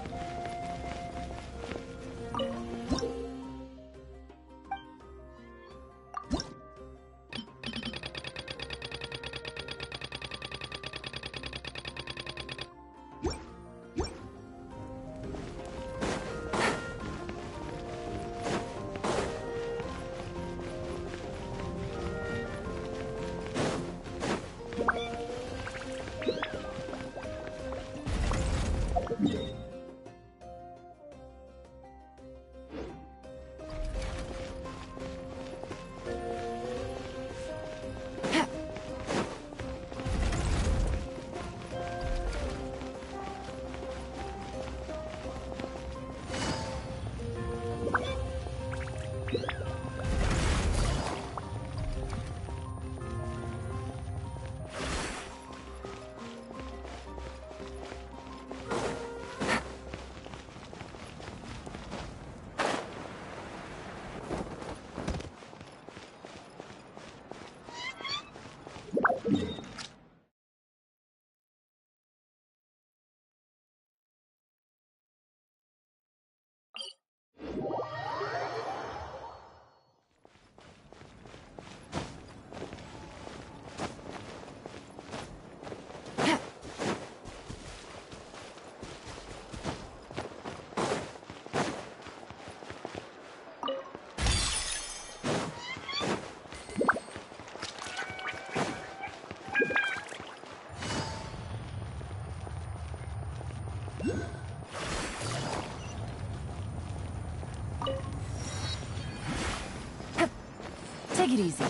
Take it easy.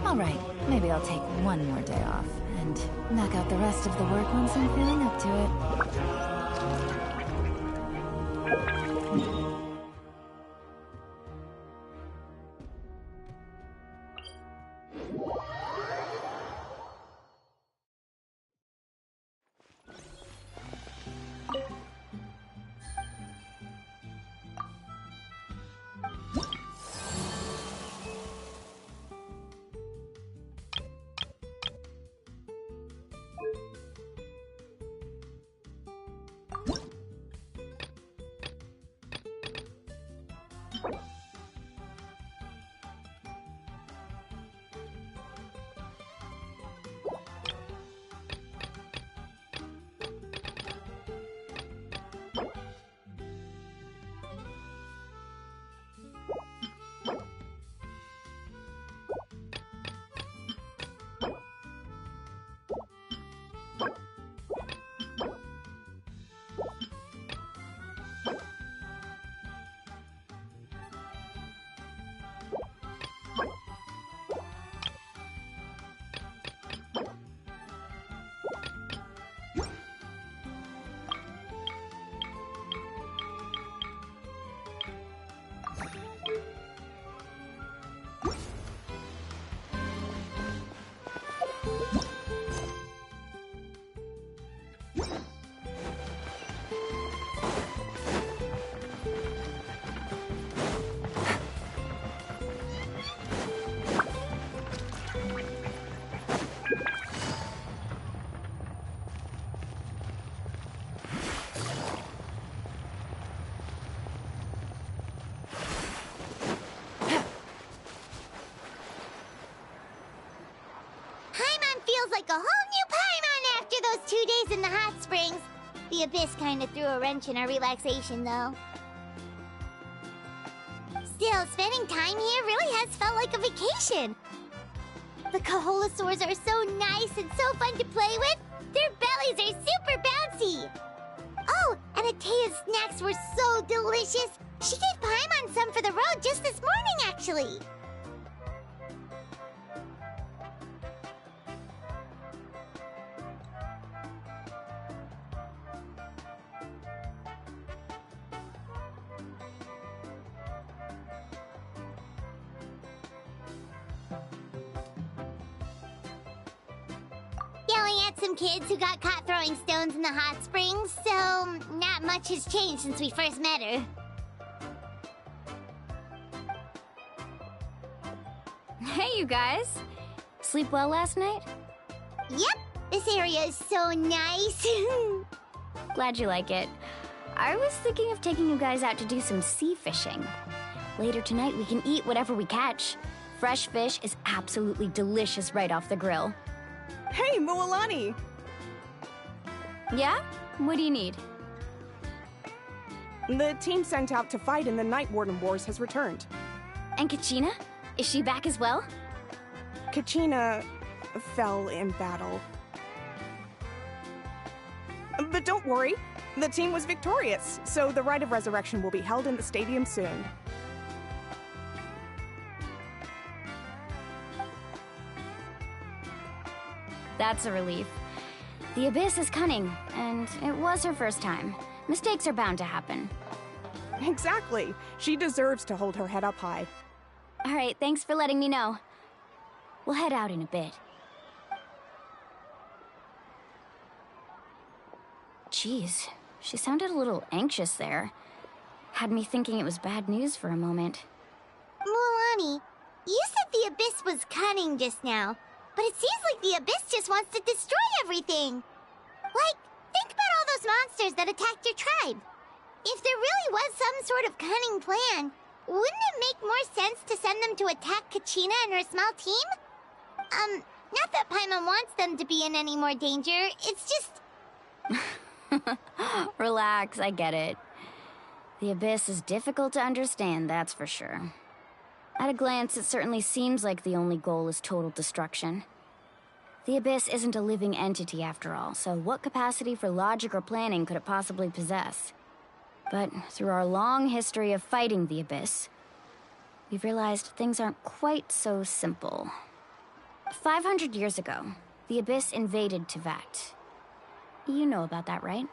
All right, maybe I'll take one more day off and knock out the rest of the work once I'm feeling up to it. Feels like a whole new Paimon after those 2 days in the hot springs. The Abyss kind of threw a wrench in our relaxation, though. Still, spending time here really has felt like a vacation. The Kaholosaurs are so nice and so fun to play with. Their bellies are super bouncy. Oh, and Atea's snacks were so delicious. She gave Paimon some for the road just this morning, actually. Yelling at some kids who got caught throwing stones in the hot springs, so not much has changed since we first met her. Hey, you guys. Sleep well last night? Yep, this area is so nice. Glad you like it. I was thinking of taking you guys out to do some sea fishing. Later tonight, we can eat whatever we catch. Fresh fish is absolutely delicious right off the grill. Hey, Mualani! Yeah? What do you need? The team sent out to fight in the Night Warden Wars has returned. And Kachina? Is she back as well? Kachina fell in battle. But don't worry, the team was victorious, so the Rite of Resurrection will be held in the stadium soon. That's a relief. The Abyss is cunning, and it was her first time. Mistakes are bound to happen. Exactly. She deserves to hold her head up high. All right, thanks for letting me know. We'll head out in a bit. Jeez, she sounded a little anxious there. Had me thinking it was bad news for a moment. Mualani, you said the Abyss was cunning just now, but it seems like the Abyss just wants to destroy everything. Like, think about all those monsters that attacked your tribe. If there really was some sort of cunning plan, wouldn't it make more sense to send them to attack Kachina and her small team? Not that Paimon wants them to be in any more danger, it's just... Relax, I get it. The Abyss is difficult to understand, that's for sure. At a glance, it certainly seems like the only goal is total destruction. The Abyss isn't a living entity after all, so what capacity for logic or planning could it possibly possess? But through our long history of fighting the Abyss, we've realized things aren't quite so simple. 500 years ago, the Abyss invaded Tevat. You know about that, right?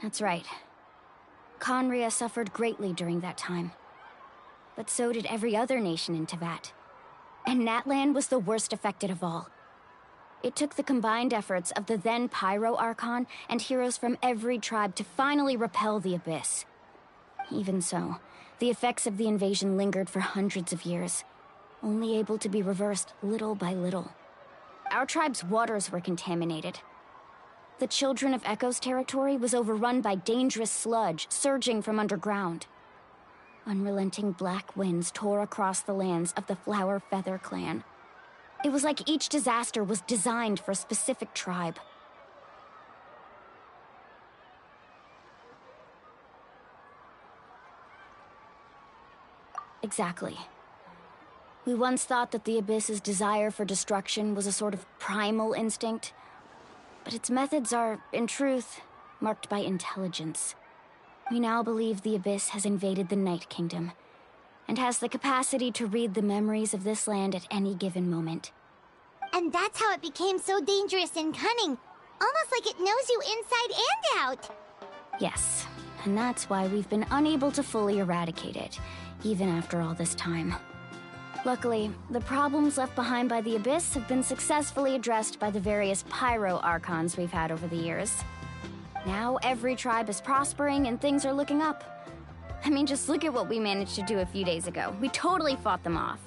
That's right. Conria suffered greatly during that time. But so did every other nation in Teyvat. And N-atlan was the worst affected of all. It took the combined efforts of the then Pyro Archon and heroes from every tribe to finally repel the Abyss. Even so, the effects of the invasion lingered for hundreds of years, only able to be reversed little by little. Our tribe's waters were contaminated. The Children of Echo's territory was overrun by dangerous sludge surging from underground. Unrelenting black winds tore across the lands of the Flower Feather clan. It was like each disaster was designed for a specific tribe. Exactly. We once thought that the Abyss's desire for destruction was a sort of primal instinct, but its methods are, in truth, marked by intelligence. We now believe the Abyss has invaded the Night Kingdom, and has the capacity to read the memories of this land at any given moment. And that's how it became so dangerous and cunning. Almost like it knows you inside and out. Yes, and that's why we've been unable to fully eradicate it, even after all this time. Luckily, the problems left behind by the Abyss have been successfully addressed by the various Pyro Archons we've had over the years. Now every tribe is prospering and things are looking up. I mean, just look at what we managed to do a few days ago. We totally fought them off.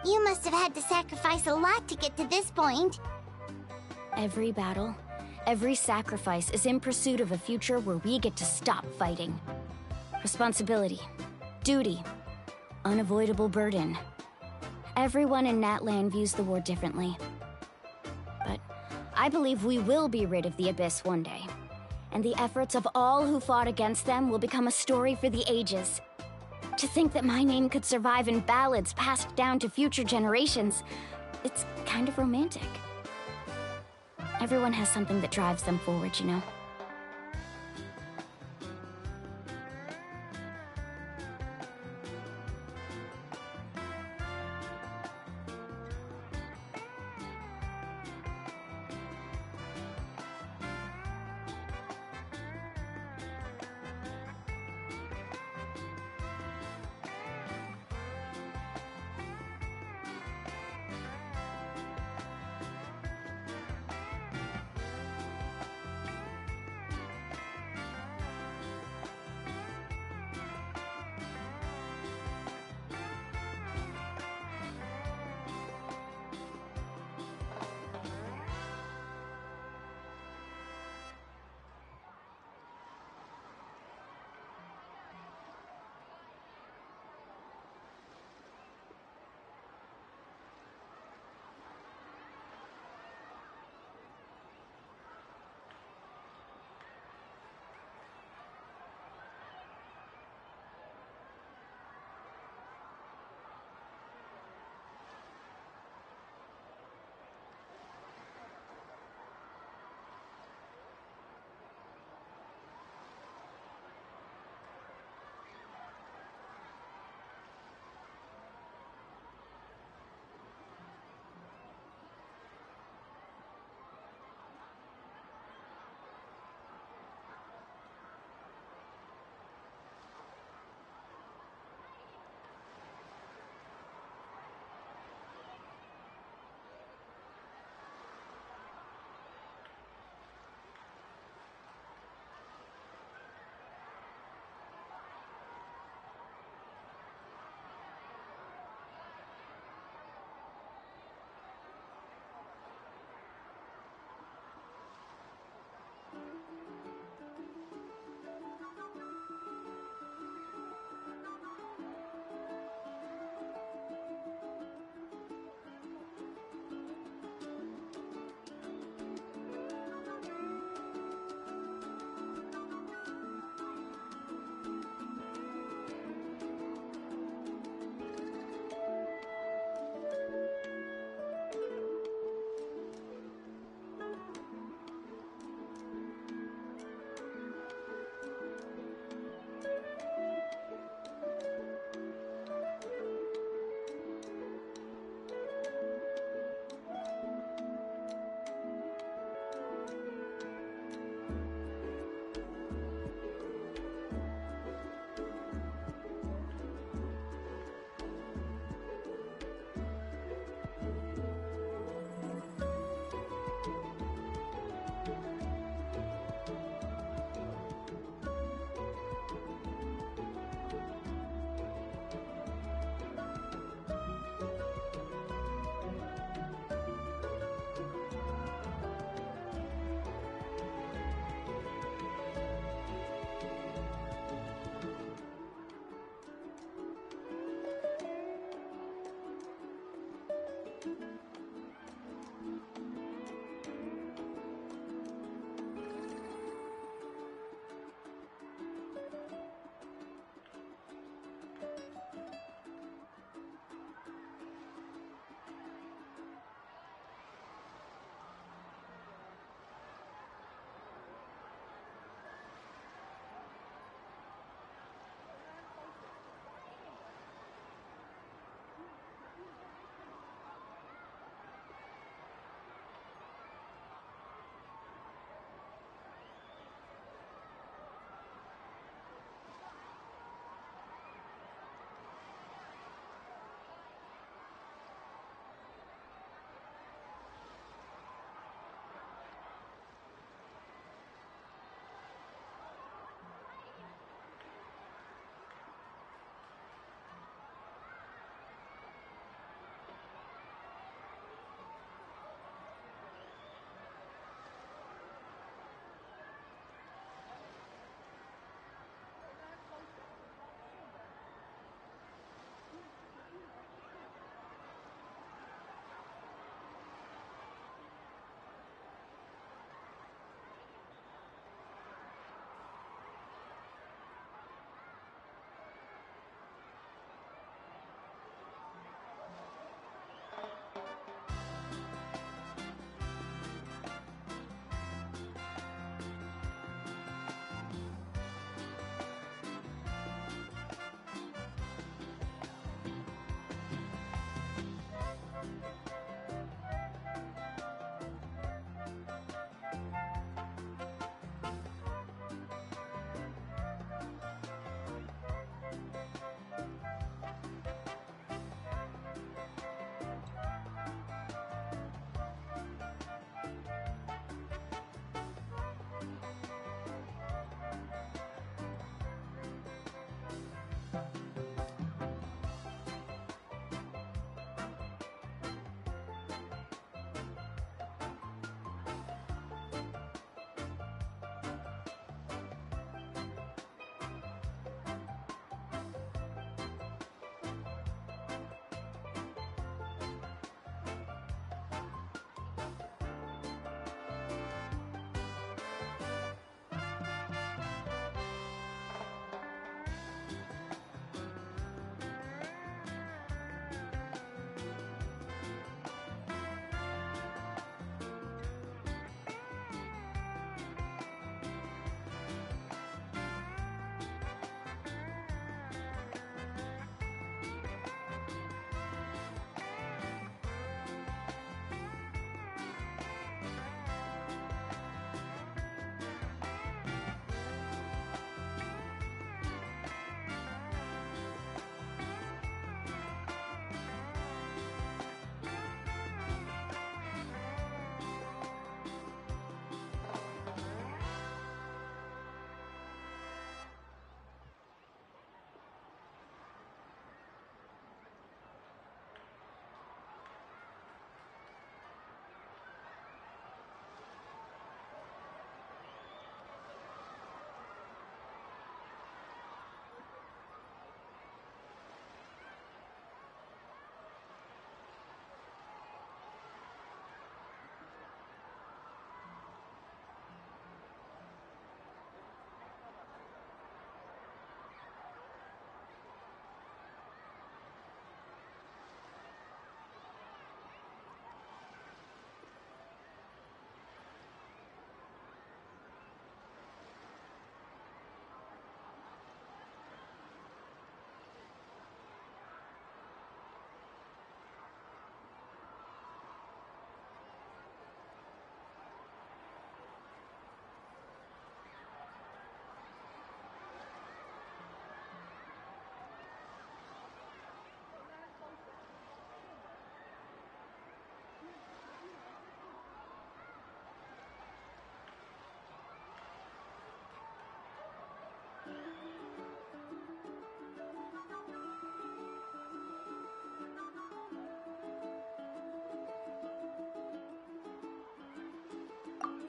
You must have had to sacrifice a lot to get to this point. Every battle, every sacrifice is in pursuit of a future where we get to stop fighting. Responsibility, duty, unavoidable burden. Everyone in N-atlan views the war differently. But I believe we will be rid of the Abyss one day. And the efforts of all who fought against them will become a story for the ages. To think that my name could survive in ballads passed down to future generations, it's kind of romantic. Everyone has something that drives them forward, you know?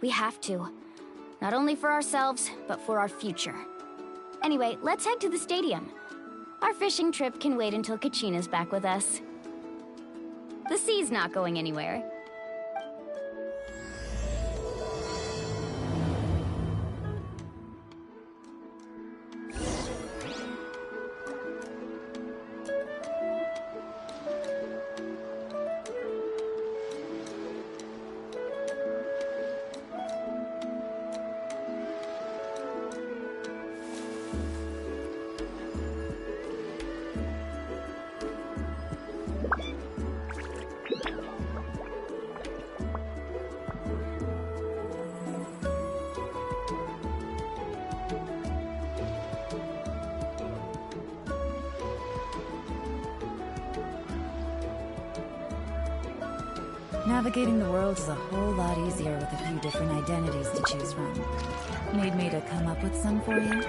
We have to. Not only for ourselves, but for our future. Anyway, let's head to the stadium. Our fishing trip can wait until Kachina's back with us. The sea's not going anywhere. Navigating the world is a whole lot easier with a few different identities to choose from. Need me to come up with some for you?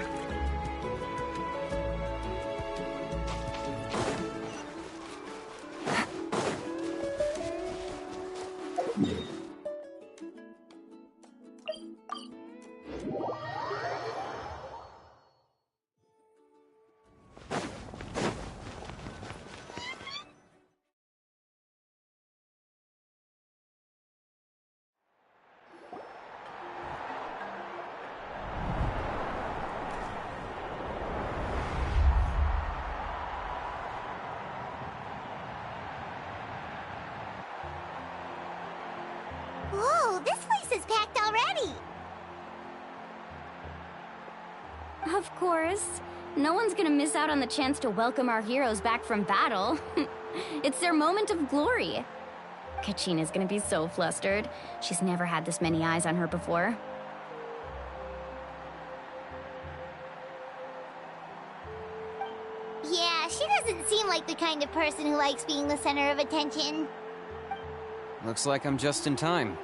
Whoa, this place is packed already! Of course. No one's gonna miss out on the chance to welcome our heroes back from battle. It's their moment of glory. Kachina's gonna be so flustered. She's never had this many eyes on her before. Yeah, she doesn't seem like the kind of person who likes being the center of attention. Looks like I'm just in time.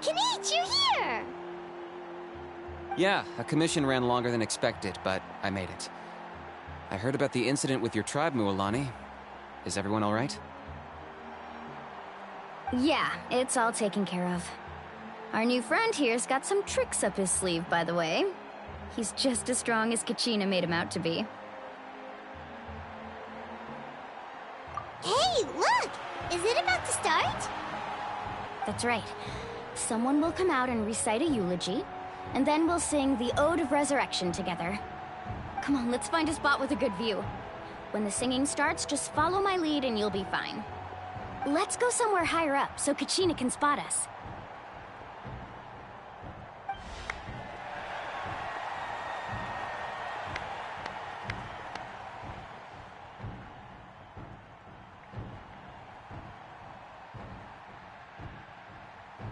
Kinich, you're here! Yeah, a commission ran longer than expected, but I made it. I heard about the incident with your tribe, Mualani. Is everyone all right? Yeah, it's all taken care of. Our new friend here's got some tricks up his sleeve, by the way. He's just as strong as Kachina made him out to be. Hey, look! Is it about to start? That's right. Someone will come out and recite a eulogy, and then we'll sing the Ode of Resurrection together. Come on, let's find a spot with a good view. When the singing starts, just follow my lead and you'll be fine. Let's go somewhere higher up so Kachina can spot us.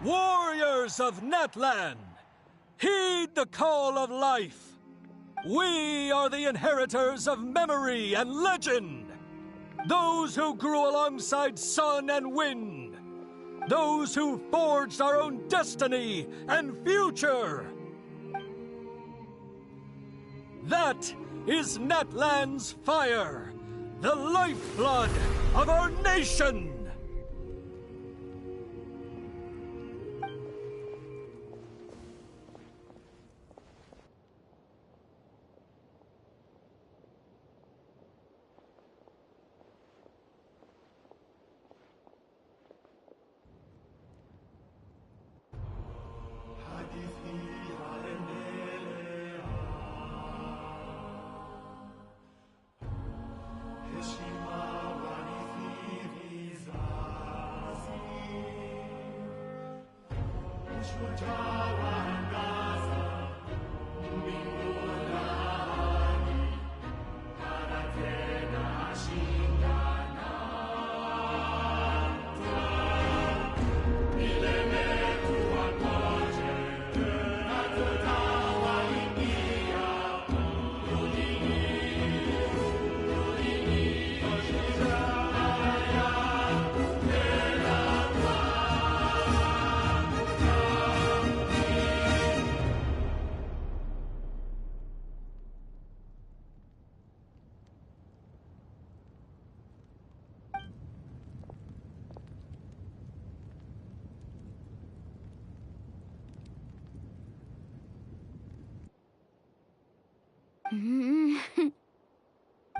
Warriors of N-atlan, heed the call of life. We are the inheritors of memory and legend. Those who grew alongside sun and wind. Those who forged our own destiny and future. That is N-atlan's fire, the lifeblood of our nation.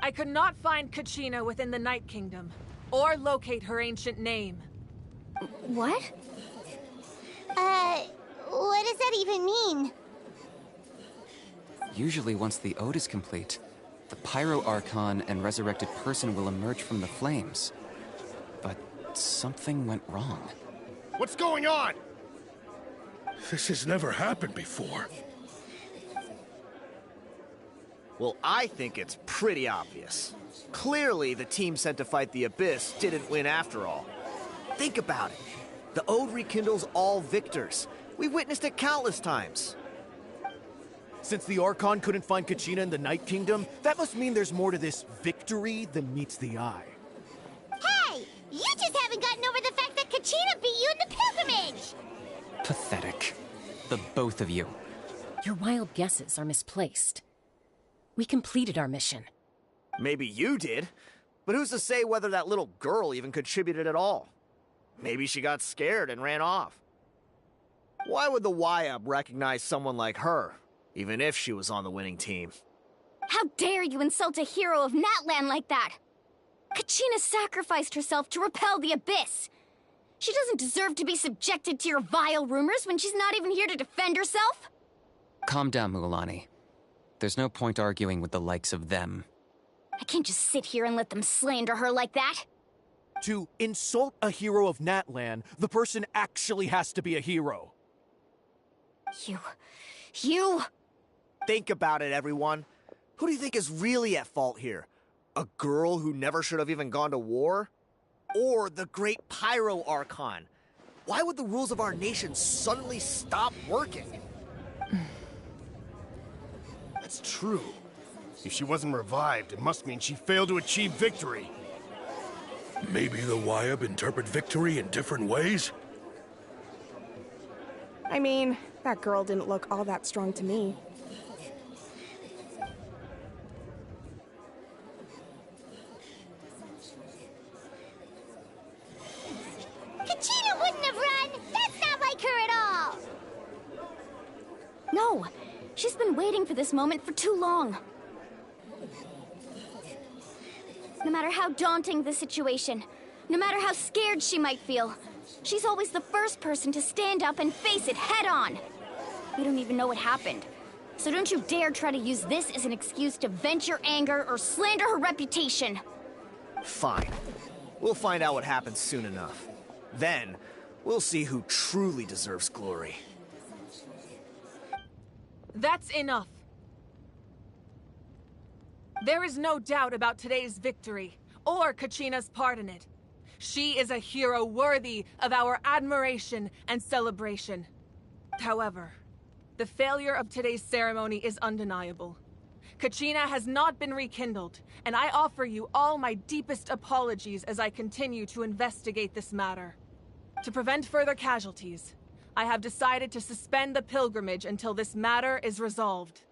I could not find Kachina within the Night Kingdom, or locate her ancient name. What? What does that even mean? Usually once the ode is complete, the Pyro Archon and resurrected person will emerge from the flames. But something went wrong. What's going on? This has never happened before. Well, I think it's pretty obvious. Clearly, the team sent to fight the Abyss didn't win after all. Think about it. The Ode rekindles all victors. We've witnessed it countless times. Since the Archon couldn't find Kachina in the Night Kingdom, that must mean there's more to this victory than meets the eye. Hey! You just haven't gotten over the fact that Kachina beat you in the pilgrimage! Pathetic. The both of you. Your wild guesses are misplaced. We completed our mission. Maybe you did, but who's to say whether that little girl even contributed at all? Maybe she got scared and ran off. Why would the YUB recognize someone like her, even if she was on the winning team? How dare you insult a hero of N-atlan like that? Kachina sacrificed herself to repel the Abyss. She doesn't deserve to be subjected to your vile rumors when she's not even here to defend herself. Calm down, Mualani. There's no point arguing with the likes of them. I can't just sit here and let them slander her like that. To insult a hero of N-atlan, the person actually has to be a hero. You... Think about it, everyone. Who do you think is really at fault here? A girl who never should have even gone to war? Or the great Pyro Archon? Why would the rules of our nation suddenly stop working? That's true. If she wasn't revived, it must mean she failed to achieve victory. Maybe the YUB interpret victory in different ways? I mean, that girl didn't look all that strong to me. Kachina wouldn't have run! That's not like her at all! No, she's been waiting for this moment for too long. No matter how daunting the situation, no matter how scared she might feel, she's always the first person to stand up and face it head on. We don't even know what happened, so don't you dare try to use this as an excuse to vent your anger or slander her reputation. Fine. We'll find out what happens soon enough. Then, we'll see who truly deserves glory. That's enough. There is no doubt about today's victory, or Kachina's part in it. She is a hero worthy of our admiration and celebration. However, the failure of today's ceremony is undeniable. Kachina has not been rekindled, and I offer you all my deepest apologies as I continue to investigate this matter. To prevent further casualties, I have decided to suspend the pilgrimage until this matter is resolved.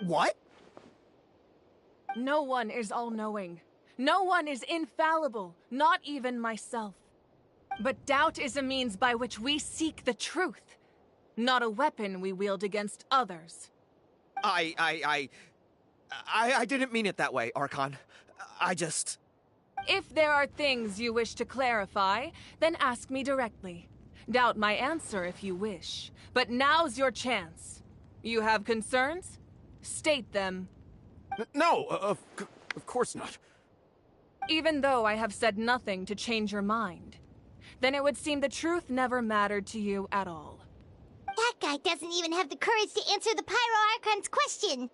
What? No one is all-knowing. No one is infallible, not even myself. But doubt is a means by which we seek the truth, not a weapon we wield against others. I didn't mean it that way, Archon. I just... If there are things you wish to clarify, then ask me directly. Doubt my answer if you wish. But now's your chance. You have concerns? State them. No, of course not. Even though I have said nothing to change your mind, then it would seem the truth never mattered to you at all. That guy doesn't even have the courage to answer the Pyro Archon's question.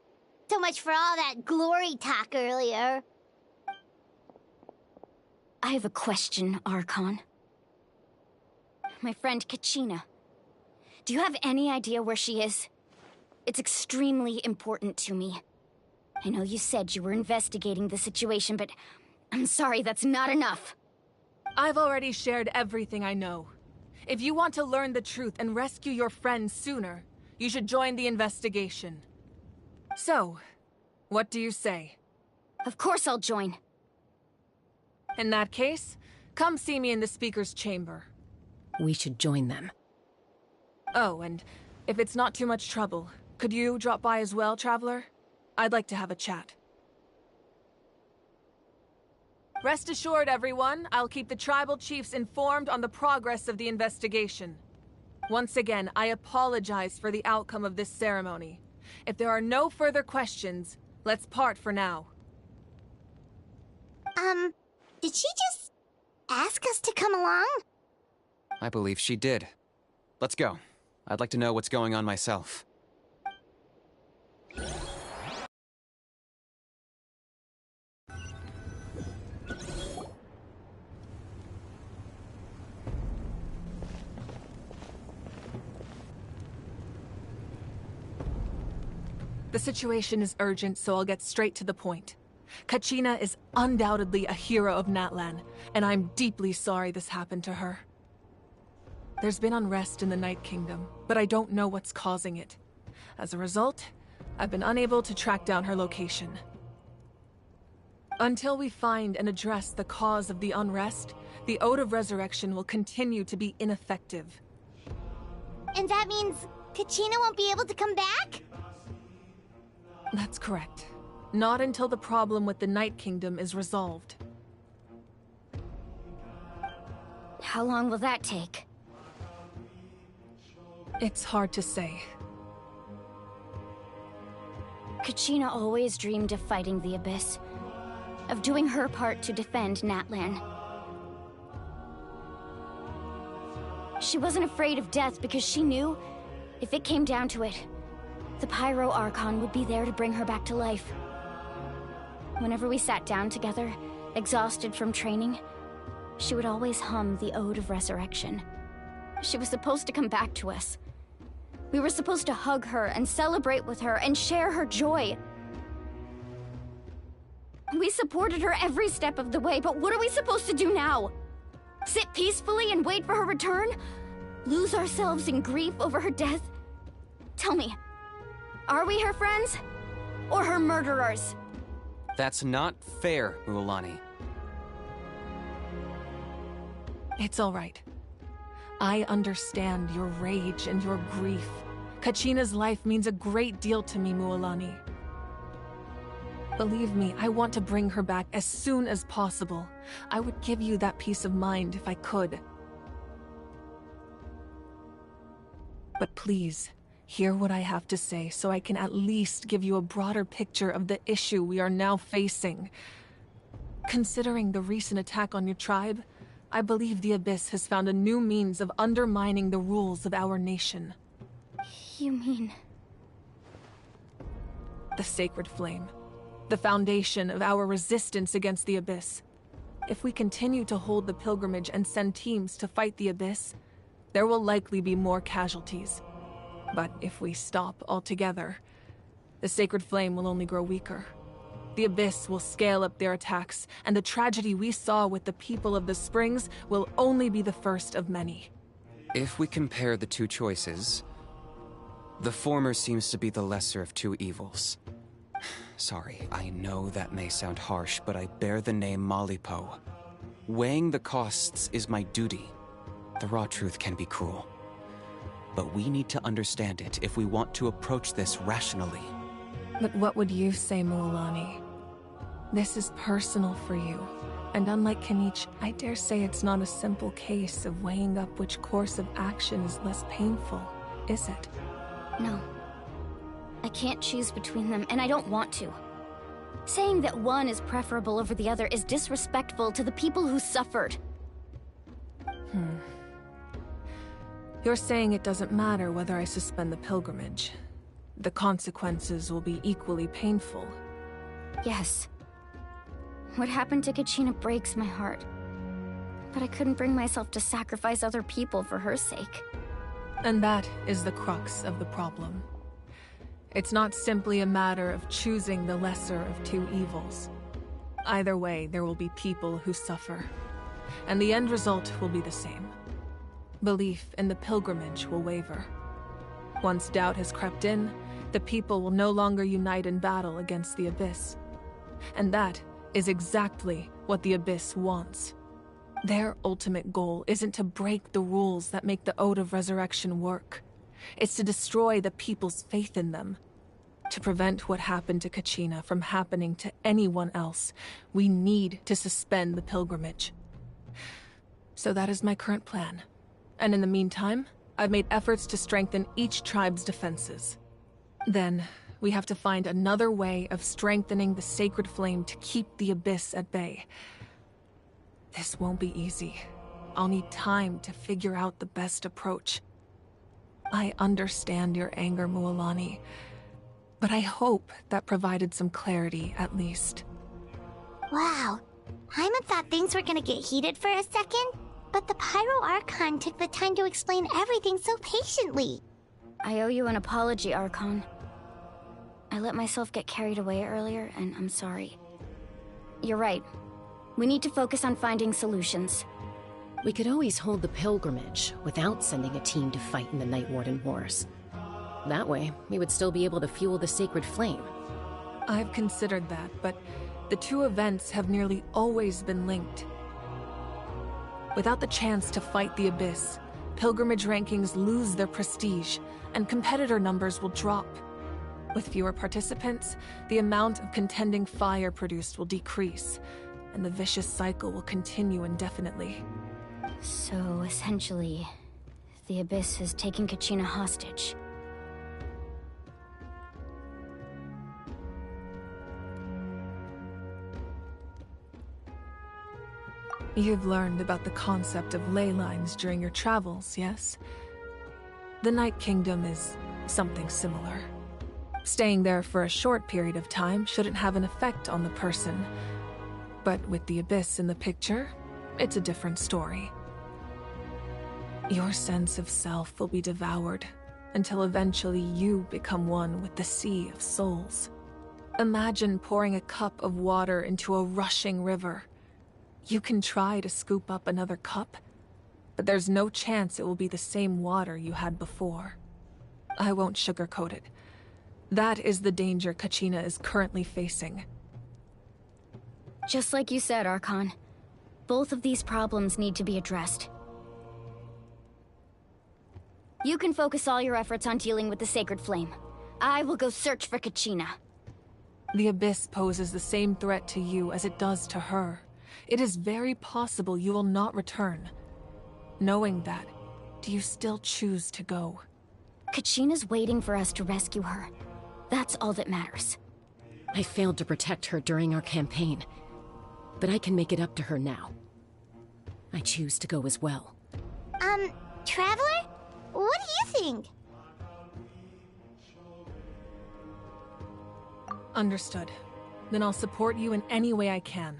So much for all that glory talk earlier. I have a question, Archon. My friend Kachina. Do you have any idea where she is? It's extremely important to me. I know you said you were investigating the situation, but I'm sorry, that's not enough. I've already shared everything I know. If you want to learn the truth and rescue your friend sooner, you should join the investigation. So, what do you say? Of course I'll join. In that case, come see me in the speaker's chamber. We should join them. Oh, and if it's not too much trouble, could you drop by as well, Traveler? I'd like to have a chat. Rest assured, everyone, I'll keep the tribal chiefs informed on the progress of the investigation. Once again, I apologize for the outcome of this ceremony. If there are no further questions, let's part for now. Did she just ask us to come along? I believe she did. Let's go. I'd like to know what's going on myself. The situation is urgent, so I'll get straight to the point. Kachina is undoubtedly a hero of N-atlan, and I'm deeply sorry this happened to her. There's been unrest in the Night Kingdom, but I don't know what's causing it. As a result, I've been unable to track down her location. Until we find and address the cause of the unrest, the Ode of Resurrection will continue to be ineffective. And that means Kachina won't be able to come back? That's correct. Not until the problem with the Night Kingdom is resolved. How long will that take? It's hard to say. Kachina always dreamed of fighting the Abyss, of doing her part to defend N-atlan. She wasn't afraid of death because she knew, if it came down to it, the Pyro Archon would be there to bring her back to life. Whenever we sat down together, exhausted from training, she would always hum the Ode of Resurrection. She was supposed to come back to us. We were supposed to hug her and celebrate with her and share her joy. We supported her every step of the way, but what are we supposed to do now? Sit peacefully and wait for her return? Lose ourselves in grief over her death? Tell me, are we her friends? Or her murderers? That's not fair, Mualani. It's all right. I understand your rage and your grief. Kachina's life means a great deal to me, Mualani. Believe me, I want to bring her back as soon as possible. I would give you that peace of mind if I could. But please, hear what I have to say so I can at least give you a broader picture of the issue we are now facing. Considering the recent attack on your tribe, I believe the Abyss has found a new means of undermining the rules of our nation. You mean... The Sacred Flame. The foundation of our resistance against the Abyss. If we continue to hold the pilgrimage and send teams to fight the Abyss, there will likely be more casualties. But if we stop altogether, the Sacred Flame will only grow weaker. The Abyss will scale up their attacks, and the tragedy we saw with the people of the Springs will only be the first of many. If we compare the two choices, the former seems to be the lesser of two evils. Sorry, I know that may sound harsh, but I bear the name Malipo. Weighing the costs is my duty. The raw truth can be cruel. But we need to understand it if we want to approach this rationally. But what would you say, Mualani? This is personal for you. And unlike Kanich, I dare say it's not a simple case of weighing up which course of action is less painful, is it? No. I can't choose between them, and I don't want to. Saying that one is preferable over the other is disrespectful to the people who suffered. You're saying it doesn't matter whether I suspend the pilgrimage. The consequences will be equally painful. Yes. What happened to Kachina breaks my heart. But I couldn't bring myself to sacrifice other people for her sake. And that is the crux of the problem. It's not simply a matter of choosing the lesser of two evils. Either way, there will be people who suffer. And the end result will be the same. Belief in the pilgrimage will waver. Once doubt has crept in, the people will no longer unite in battle against the Abyss. And that is exactly what the Abyss wants. Their ultimate goal isn't to break the rules that make the Ode of Resurrection work. It's to destroy the people's faith in them. To prevent what happened to Kachina from happening to anyone else, we need to suspend the pilgrimage. So that is my current plan. And in the meantime, I've made efforts to strengthen each tribe's defenses. Then, we have to find another way of strengthening the sacred flame to keep the Abyss at bay. This won't be easy. I'll need time to figure out the best approach. I understand your anger, Mualani, but I hope that provided some clarity, at least. Wow. Paimon thought things were gonna get heated for a second, but the Pyro Archon took the time to explain everything so patiently. I owe you an apology, Archon. I let myself get carried away earlier, and I'm sorry. You're right. We need to focus on finding solutions. We could always hold the pilgrimage without sending a team to fight in the Night Warden Wars. That way, we would still be able to fuel the sacred flame. I've considered that, but the two events have nearly always been linked. Without the chance to fight the Abyss, pilgrimage rankings lose their prestige, and competitor numbers will drop. With fewer participants, the amount of contending fire produced will decrease, and the vicious cycle will continue indefinitely. So, essentially, the Abyss has taken Kachina hostage. You've learned about the concept of ley lines during your travels, yes? The Night Kingdom is something similar. Staying there for a short period of time shouldn't have an effect on the person. But with the Abyss in the picture, it's a different story. Your sense of self will be devoured until eventually you become one with the Sea of Souls. Imagine pouring a cup of water into a rushing river. You can try to scoop up another cup, but there's no chance it will be the same water you had before. I won't sugarcoat it. That is the danger Kachina is currently facing. Just like you said, Archon. Both of these problems need to be addressed. You can focus all your efforts on dealing with the Sacred Flame. I will go search for Kachina. The Abyss poses the same threat to you as it does to her. It is very possible you will not return. Knowing that, do you still choose to go? Kachina's waiting for us to rescue her. That's all that matters. I failed to protect her during our campaign, but I can make it up to her now. I choose to go as well. Traveler? What do you think? Understood. Then I'll support you in any way I can.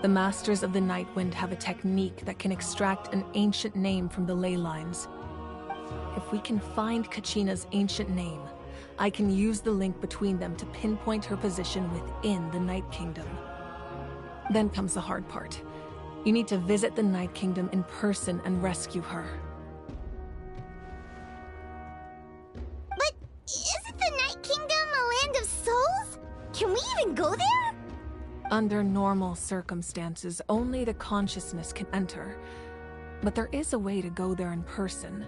The Masters of the Nightwind have a technique that can extract an ancient name from the ley lines. If we can find Kachina's ancient name, I can use the link between them to pinpoint her position within the Night Kingdom. Then comes the hard part. You need to visit the Night Kingdom in person and rescue her. But isn't the Night Kingdom a land of souls? Can we even go there? Under normal circumstances, only the consciousness can enter. But there is a way to go there in person.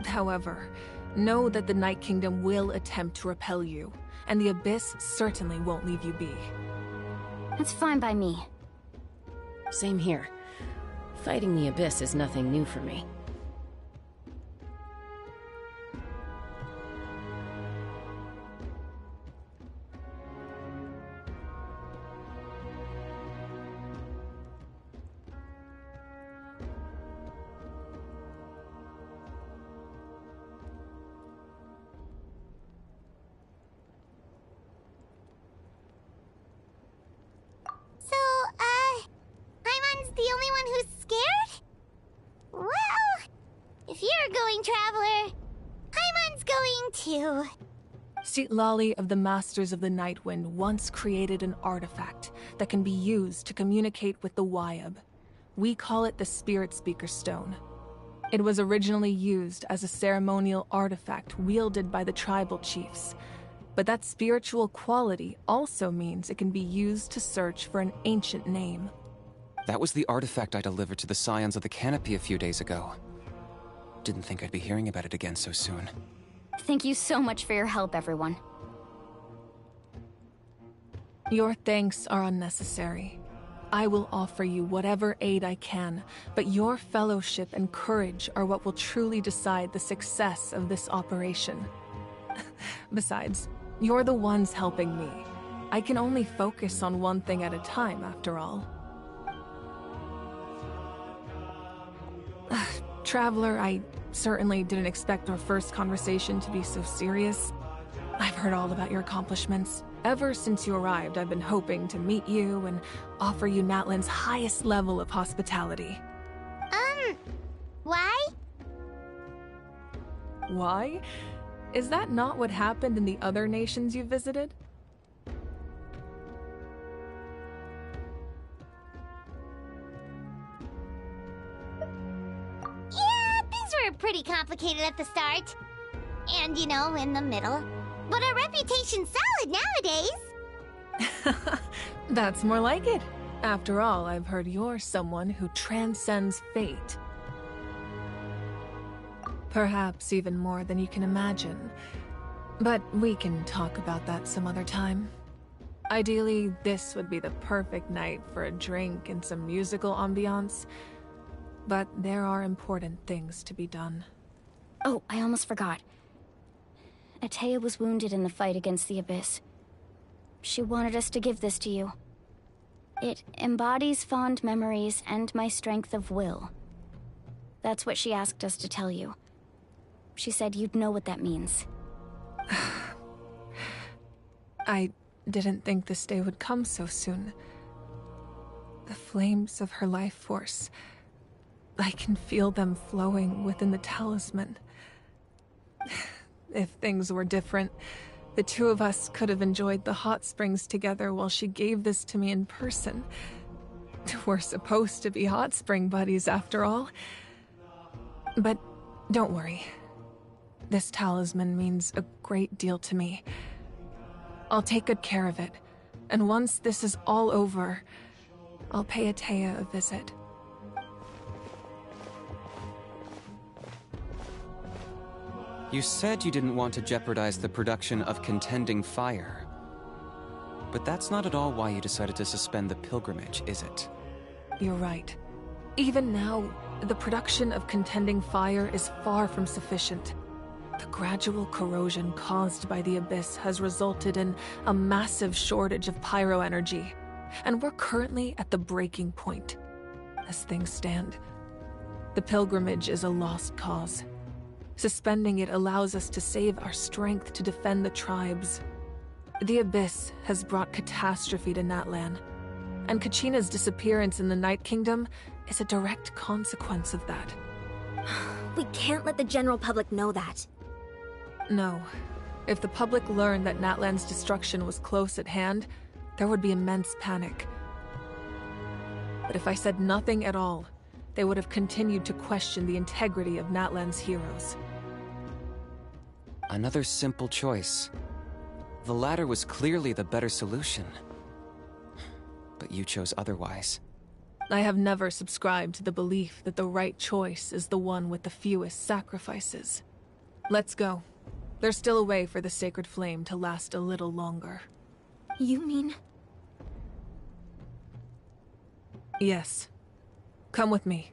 However, know that the Night Kingdom will attempt to repel you, and the Abyss certainly won't leave you be. That's fine by me. Same here. Fighting the Abyss is nothing new for me. Paimon's the only one who's scared? Well, if you're going, Traveler, Paimon's going too. Citlali of the Masters of the Nightwind once created an artifact that can be used to communicate with the Wyab. We call it the Spirit Speaker Stone. It was originally used as a ceremonial artifact wielded by the tribal chiefs, but that spiritual quality also means it can be used to search for an ancient name. That was the artifact I delivered to the Scions of the Canopy a few days ago. Didn't think I'd be hearing about it again so soon. Thank you so much for your help, everyone. Your thanks are unnecessary. I will offer you whatever aid I can, but your fellowship and courage are what will truly decide the success of this operation. Besides, you're the ones helping me. I can only focus on one thing at a time, after all. Traveler, I certainly didn't expect our first conversation to be so serious. I've heard all about your accomplishments. Ever since you arrived, I've been hoping to meet you and offer you N-atlan's highest level of hospitality. Why? Why? Is that not what happened in the other nations you visited? Yeah, things were pretty complicated at the start. And, you know, in the middle. But our reputation's solid nowadays. That's more like it. After all, I've heard you're someone who transcends fate. Perhaps even more than you can imagine. But we can talk about that some other time. Ideally, this would be the perfect night for a drink and some musical ambiance. But there are important things to be done. Oh, I almost forgot. Atea was wounded in the fight against the Abyss. She wanted us to give this to you. It embodies fond memories and my strength of will. That's what she asked us to tell you. She said you'd know what that means. I didn't think this day would come so soon. The flames of her life force. I can feel them flowing within the talisman. If things were different, the two of us could have enjoyed the hot springs together while she gave this to me in person. We're supposed to be hot spring buddies after all. But don't worry. This talisman means a great deal to me. I'll take good care of it, and once this is all over, I'll pay Atea a visit. You said you didn't want to jeopardize the production of Contending Fire. But that's not at all why you decided to suspend the pilgrimage, is it? You're right. Even now, the production of Contending Fire is far from sufficient. The gradual corrosion caused by the Abyss has resulted in a massive shortage of pyro energy, and we're currently at the breaking point. As things stand, the pilgrimage is a lost cause. Suspending it allows us to save our strength to defend the tribes. The Abyss has brought catastrophe to N-atlan, and Kachina's disappearance in the Night Kingdom is a direct consequence of that. We can't let the general public know that. No. If the public learned that N-atlan's destruction was close at hand, there would be immense panic. But if I said nothing at all, they would have continued to question the integrity of N-atlan's heroes. Another simple choice. The latter was clearly the better solution. But you chose otherwise. I have never subscribed to the belief that the right choice is the one with the fewest sacrifices. Let's go. There's still a way for the sacred flame to last a little longer. You mean? Yes. Come with me.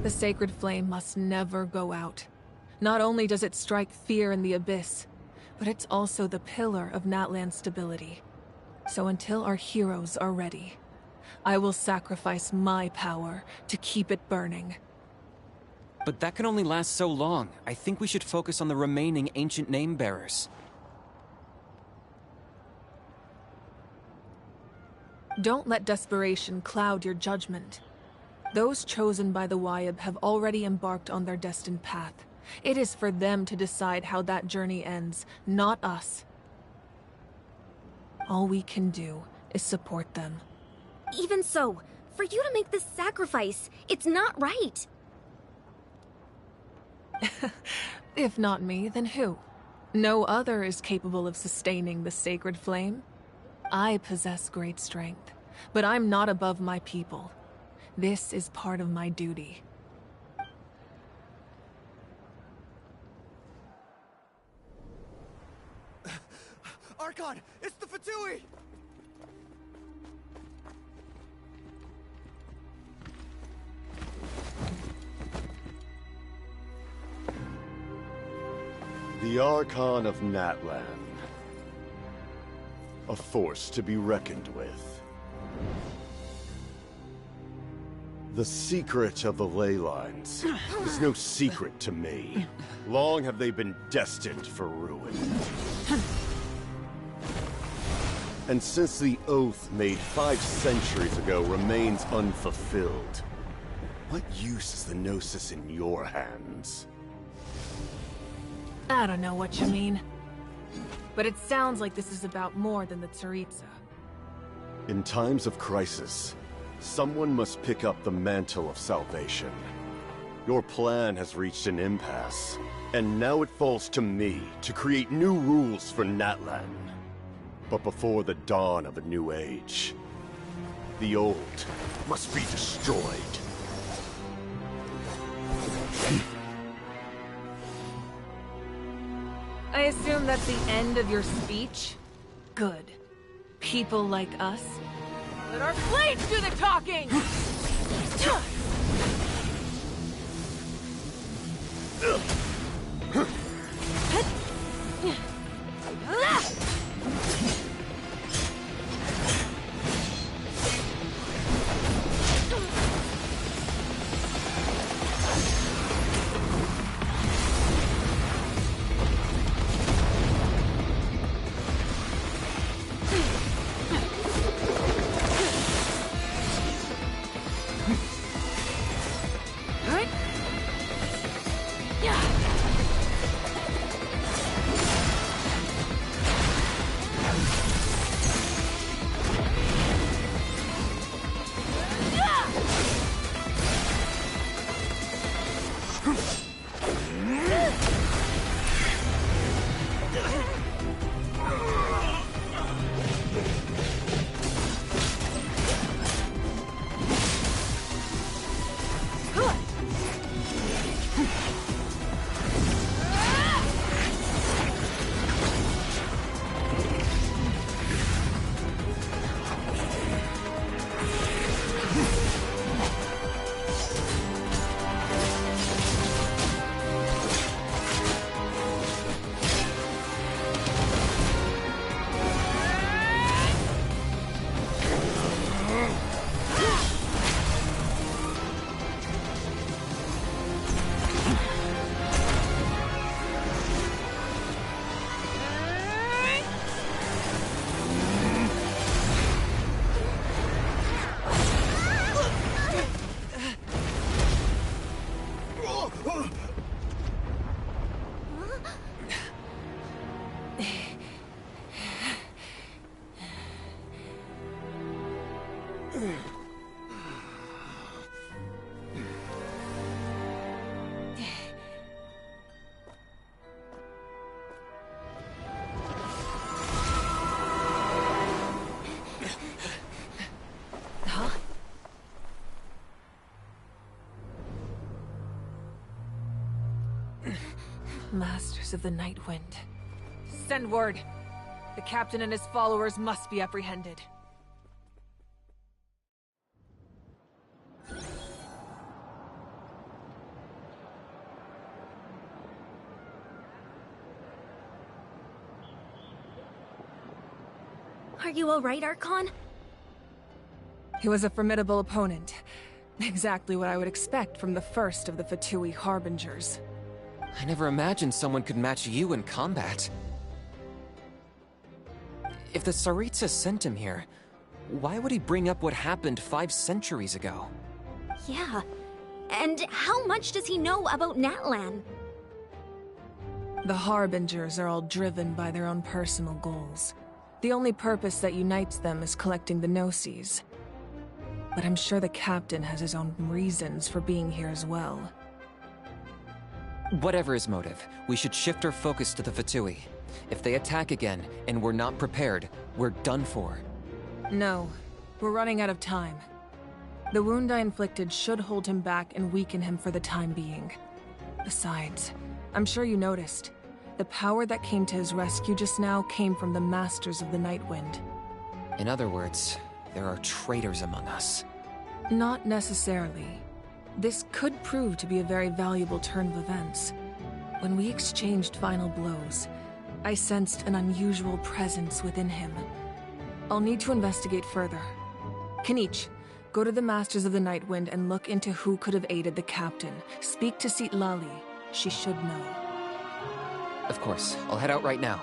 The sacred flame must never go out. Not only does it strike fear in the Abyss, but it's also the pillar of N-atlan's stability. So until our heroes are ready, I will sacrifice my power to keep it burning. But that can only last so long. I think we should focus on the remaining ancient name-bearers. Don't let desperation cloud your judgment. Those chosen by the Wayab have already embarked on their destined path. It is for them to decide how that journey ends, not us. All we can do is support them. Even so, for you to make this sacrifice, it's not right. If not me, then who? No other is capable of sustaining the sacred flame. I possess great strength, but I'm not above my people. This is part of my duty. Archon, it's the Fatui! The Archon of N-atlan. A force to be reckoned with. The secret of the ley lines is no secret to me. Long have they been destined for ruin. And since the oath made 5 centuries ago remains unfulfilled, what use is the Gnosis in your hands? I don't know what you mean. But it sounds like this is about more than the Tsaritsa. In times of crisis, someone must pick up the mantle of salvation. Your plan has reached an impasse, and now it falls to me to create new rules for N-atlan. But before the dawn of a new age, the old must be destroyed. I assume that's the end of your speech? Good. People like us? Let our blades do the talking! Masters of the Night Wind. Send word. The captain and his followers must be apprehended. Are you alright, Archon? He was a formidable opponent. Exactly what I would expect from the first of the Fatui Harbingers. I never imagined someone could match you in combat. If the Tsaritsa sent him here, why would he bring up what happened 5 centuries ago? Yeah. And how much does he know about N-atlan? The Harbingers are all driven by their own personal goals. The only purpose that unites them is collecting the Gnosis. But I'm sure the captain has his own reasons for being here as well. Whatever his motive, we should shift our focus to the Fatui. If they attack again, and we're not prepared, we're done for. No, we're running out of time. The wound I inflicted should hold him back and weaken him for the time being. Besides, I'm sure you noticed, the power that came to his rescue just now came from the Masters of the Nightwind. In other words, there are traitors among us. Not necessarily. This could prove to be a very valuable turn of events. When we exchanged final blows, I sensed an unusual presence within him. I'll need to investigate further. Kenichi, go to the Masters of the Nightwind and look into who could have aided the captain. Speak to Lali. She should know. Of course, I'll head out right now.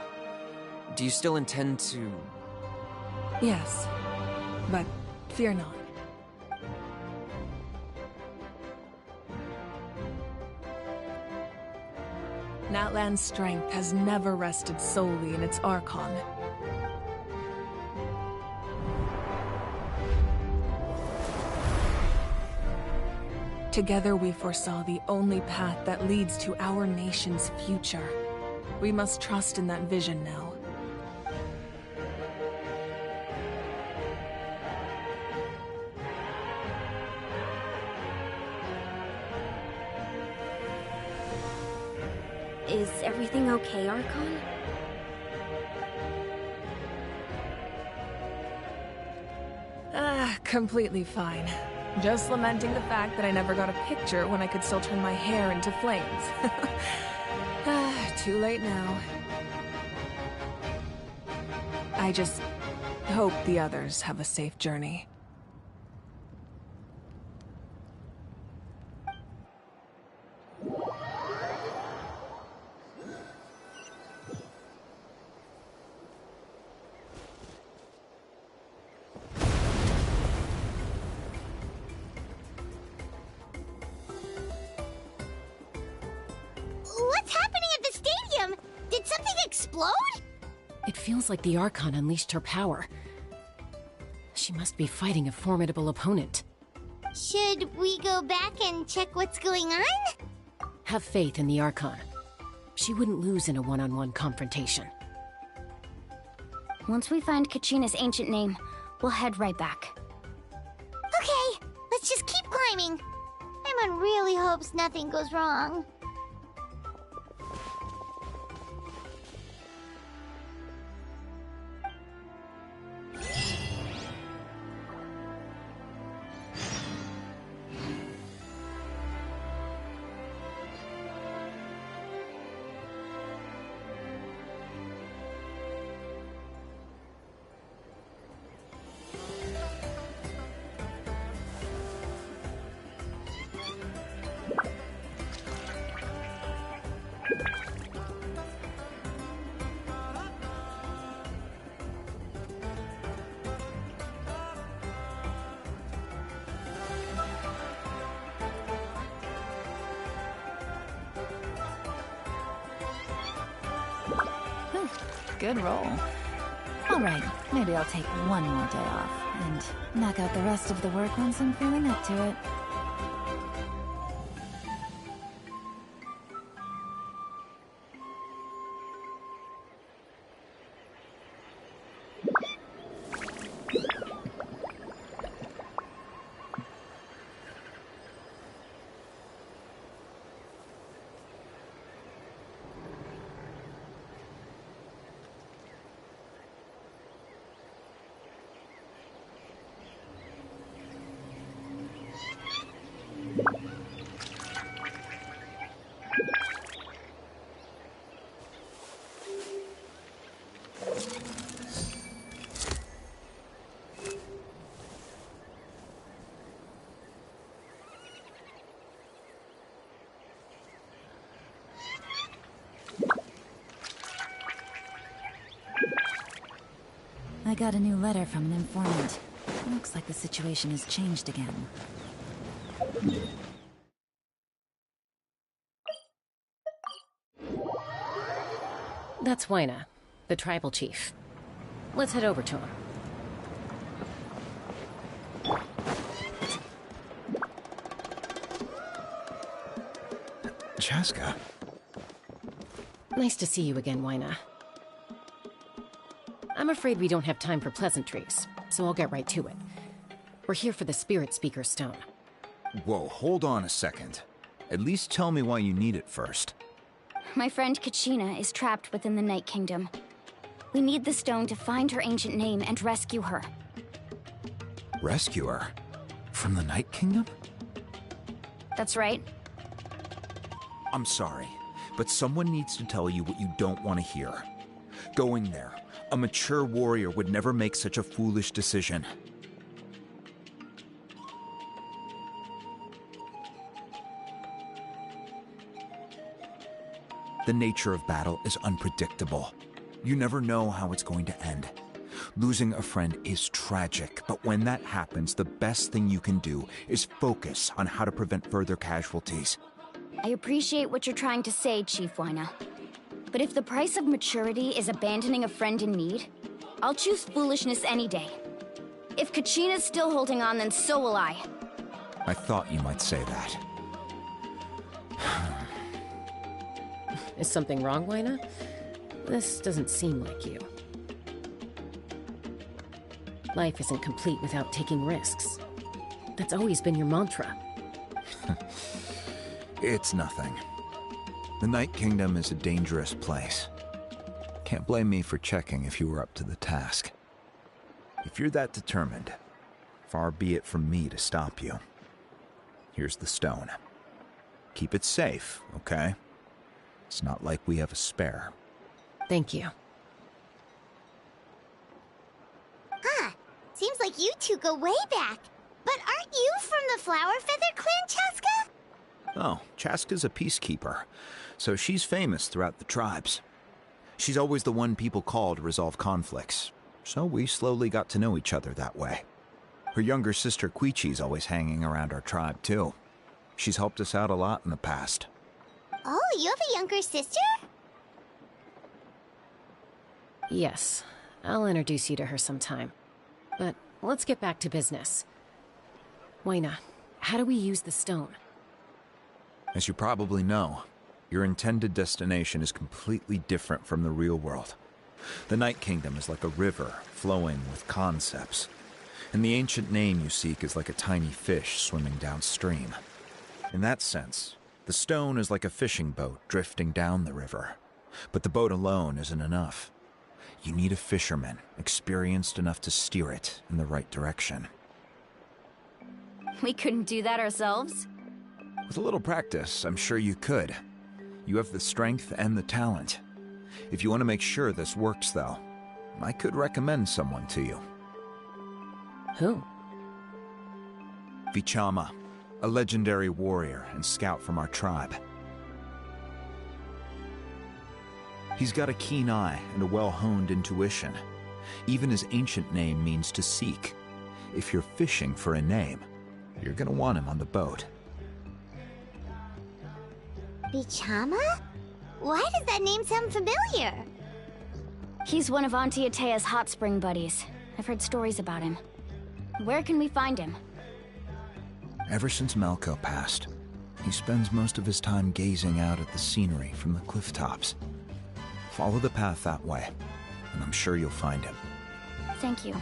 Do you still intend to... Yes, but fear not. N-atlan's strength has never rested solely in its Archon. Together we foresaw the only path that leads to our nation's future. We must trust in that vision now. Is everything okay, Archon? Completely fine. Just lamenting the fact that I never got a picture when I could still turn my hair into flames. Too late now. I just hope the others have a safe journey. What's happening at the stadium? Did something explode? It feels like the Archon unleashed her power. She must be fighting a formidable opponent. Should we go back and check what's going on? Have faith in the Archon. She wouldn't lose in a one-on-one confrontation. Once we find Kachina's ancient name, we'll head right back. Okay, let's just keep climbing. Everyone really hopes nothing goes wrong. Good roll. All right, maybe I'll take one more day off and knock out the rest of the work once I'm feeling up to it. I got a new letter from an informant. Looks like the situation has changed again. That's Waina, the tribal chief. Let's head over to him. Chaska. Nice to see you again, Wyna. I'm afraid we don't have time for pleasantries, so I'll get right to it. We're here for the Spirit Speaker Stone. Whoa, hold on a second. At least tell me why you need it first. My friend Kachina is trapped within the Night Kingdom. We need the stone to find her ancient name and rescue her. Rescue her? From the Night Kingdom? That's right. I'm sorry, but someone needs to tell you what you don't want to hear. Going there, a mature warrior would never make such a foolish decision. The nature of battle is unpredictable. You never know how it's going to end. Losing a friend is tragic, but when that happens, the best thing you can do is focus on how to prevent further casualties. I appreciate what you're trying to say, Chief Wyna. But if the price of maturity is abandoning a friend in need, I'll choose foolishness any day. If Kachina's still holding on, then so will I. I thought you might say that. Is something wrong, Wyna? This doesn't seem like you. Life isn't complete without taking risks. That's always been your mantra. It's nothing. The Night Kingdom is a dangerous place. Can't blame me for checking if you were up to the task. If you're that determined, far be it from me to stop you. Here's the stone. Keep it safe, okay? It's not like we have a spare. Thank you. Huh. Seems like you two go way back. But aren't you from the Flower Feather Clan, Chaska? Oh, Chaska's a peacekeeper, so she's famous throughout the tribes. She's always the one people call to resolve conflicts, so we slowly got to know each other that way. Her younger sister Quichi's always hanging around our tribe, too. She's helped us out a lot in the past. Oh, you have a younger sister? Yes, I'll introduce you to her sometime. But let's get back to business. Wyna, how do we use the stone? As you probably know, your intended destination is completely different from the real world. The Night Kingdom is like a river flowing with concepts, and the ancient name you seek is like a tiny fish swimming downstream. In that sense, the stone is like a fishing boat drifting down the river, but the boat alone isn't enough. You need a fisherman experienced enough to steer it in the right direction. We couldn't do that ourselves? With a little practice, I'm sure you could. You have the strength and the talent. If you want to make sure this works, though, I could recommend someone to you. Who? Vichama, a legendary warrior and scout from our tribe. He's got a keen eye and a well-honed intuition. Even his ancient name means to seek. If you're fishing for a name, you're gonna want him on the boat. Vichama? Why does that name sound familiar? He's one of Auntie Atea's hot spring buddies. I've heard stories about him. Where can we find him? Ever since Malco passed, he spends most of his time gazing out at the scenery from the cliff tops. Follow the path that way, and I'm sure you'll find him. Thank you.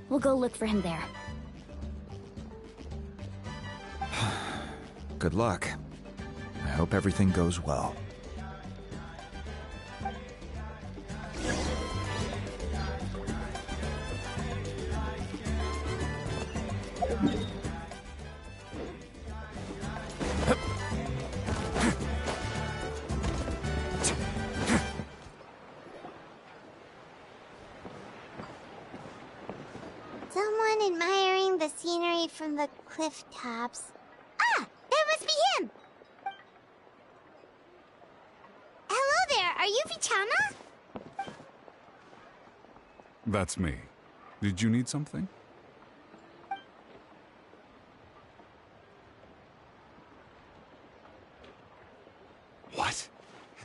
We'll go look for him there. Good luck. I hope everything goes well. Someone admiring the scenery from the cliff tops. Ah! That must be him! Hello there, are you Vichama? That's me. Did you need something? What?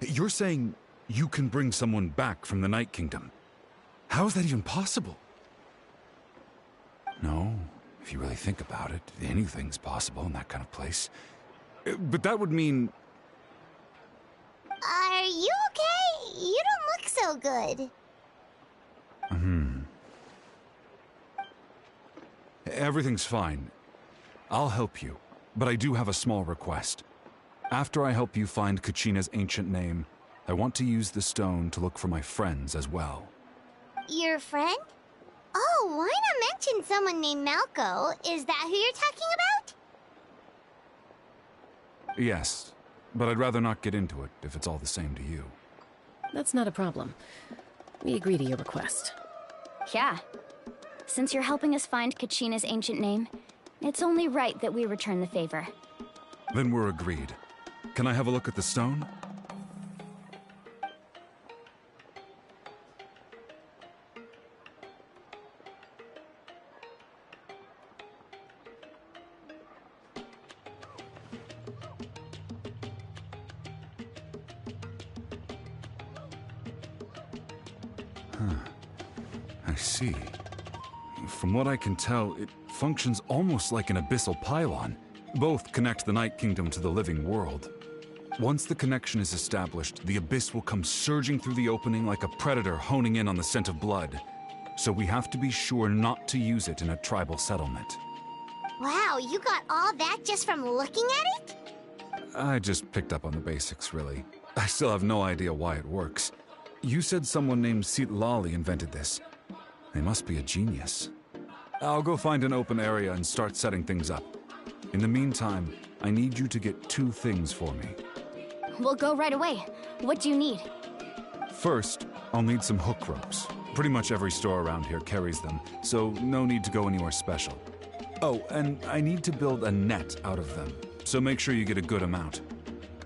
You're saying you can bring someone back from the Night Kingdom? How is that even possible? No, if you really think about it, anything's possible in that kind of place. But that would mean... so good. Everything's fine. I'll help you, but I do have a small request. After I help you find Kachina's ancient name, I want to use the stone to look for my friends as well. Your friend? Oh, why not mention someone named Malco? Is that who you're talking about? Yes, but I'd rather not get into it if it's all the same to you. That's not a problem. We agree to your request. Yeah. Since you're helping us find Kachina's ancient name, it's only right that we return the favor. Then we're agreed. Can I have a look at the stone? I see. From what I can tell, it functions almost like an abyssal pylon. Both connect the Night Kingdom to the living world. Once the connection is established, the abyss will come surging through the opening like a predator honing in on the scent of blood. So we have to be sure not to use it in a tribal settlement. Wow, you got all that just from looking at it? I just picked up on the basics, really. I still have no idea why it works. You said someone named Lali invented this. They must be a genius. I'll go find an open area and start setting things up. In the meantime, I need you to get 2 things for me. We'll go right away. What do you need? First, I'll need some hook ropes. Pretty much every store around here carries them, so no need to go anywhere special. Oh, and I need to build a net out of them, so make sure you get a good amount.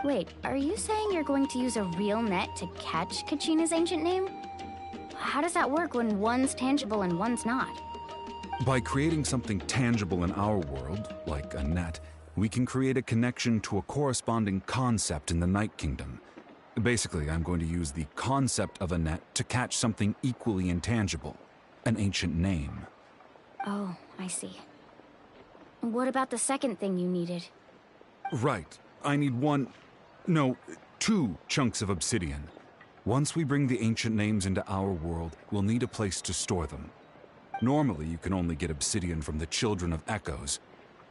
Wait, are you saying you're going to use a real net to catch Kachina's ancient name? How does that work when one's tangible and one's not? By creating something tangible in our world, like a net, we can create a connection to a corresponding concept in the Night Kingdom. Basically, I'm going to use the concept of a net to catch something equally intangible, an ancient name. Oh, I see. What about the second thing you needed? Right. I need 2 chunks of obsidian. Once we bring the ancient names into our world, we'll need a place to store them. Normally, you can only get obsidian from the Children of Echoes,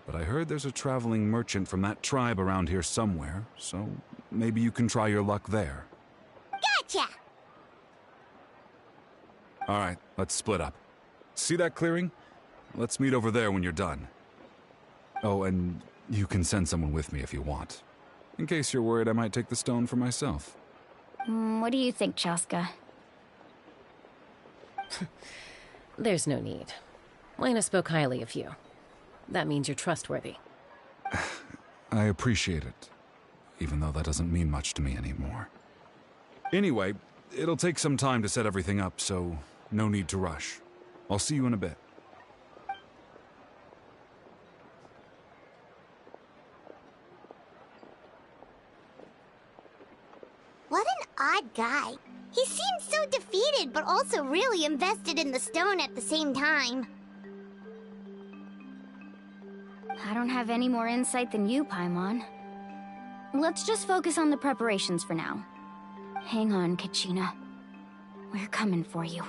but I heard there's a traveling merchant from that tribe around here somewhere, so maybe you can try your luck there. Gotcha! All right, let's split up. See that clearing? Let's meet over there when you're done. Oh, and you can send someone with me if you want. In case you're worried I might take the stone for myself. What do you think, Chaska? There's no need. Lena spoke highly of you. That means you're trustworthy. I appreciate it, even though that doesn't mean much to me anymore. Anyway, it'll take some time to set everything up, so no need to rush. I'll see you in a bit. What an odd guy. He seems so defeated, but also really invested in the stone at the same time. I don't have any more insight than you, Paimon. Let's just focus on the preparations for now. Hang on, Kachina. We're coming for you.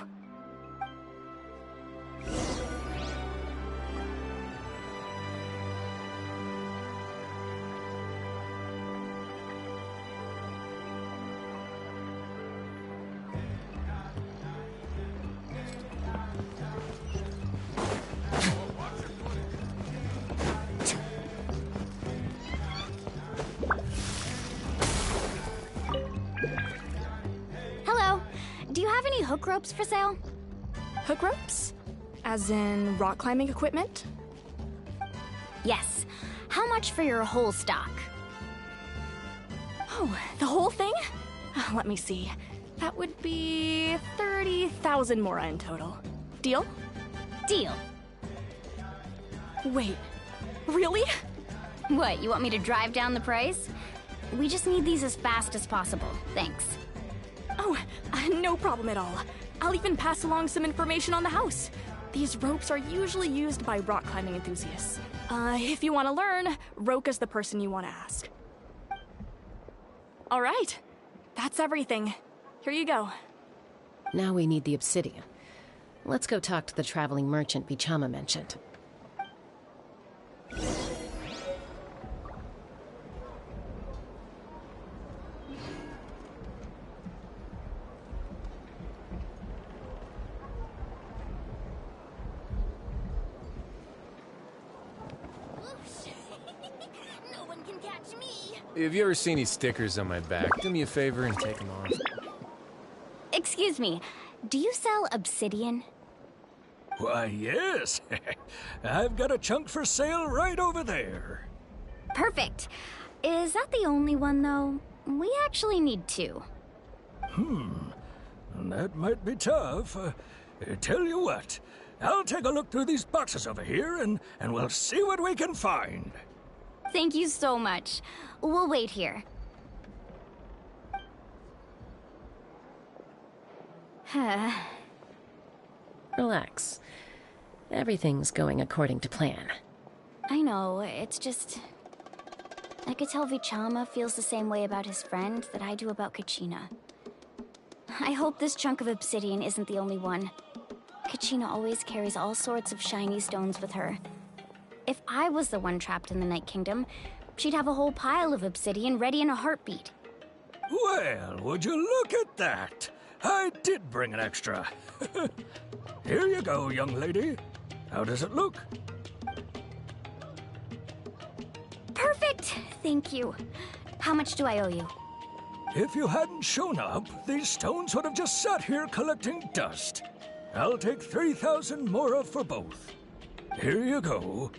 Hook ropes for sale? Hook ropes? As in rock climbing equipment? Yes. How much for your whole stock? Oh, the whole thing? Let me see. That would be 30,000 mora in total. Deal? Deal. Wait, really? What, you want me to drive down the price? We just need these as fast as possible. Thanks. Oh, no problem at all. I'll even pass along some information on the house. These ropes are usually used by rock climbing enthusiasts. If you want to learn, Roka's the person you want to ask. All right, that's everything. Here you go. Now we need the obsidian. Let's go talk to the traveling merchant Bichama mentioned. No one can catch me. If you ever see any stickers on my back, do me a favor and take them off. Excuse me, do you sell obsidian? Why, yes. I've got a chunk for sale right over there. Perfect. Is that the only one, though? We actually need two. That might be tough. Tell you what, I'll take a look through these boxes over here, and we'll see what we can find. Thank you so much. We'll wait here. Relax. Everything's going according to plan. I know, it's just... I could tell Vichama feels the same way about his friend that I do about Kachina. I hope this chunk of obsidian isn't the only one. Kachina always carries all sorts of shiny stones with her. If I was the one trapped in the Night Kingdom, she'd have a whole pile of obsidian ready in a heartbeat. Well, would you look at that? I did bring an extra. Here you go, young lady. How does it look? Perfect! Thank you. How much do I owe you? If you hadn't shown up, these stones would have just sat here collecting dust. I'll take 3,000 mora for both. Here you go.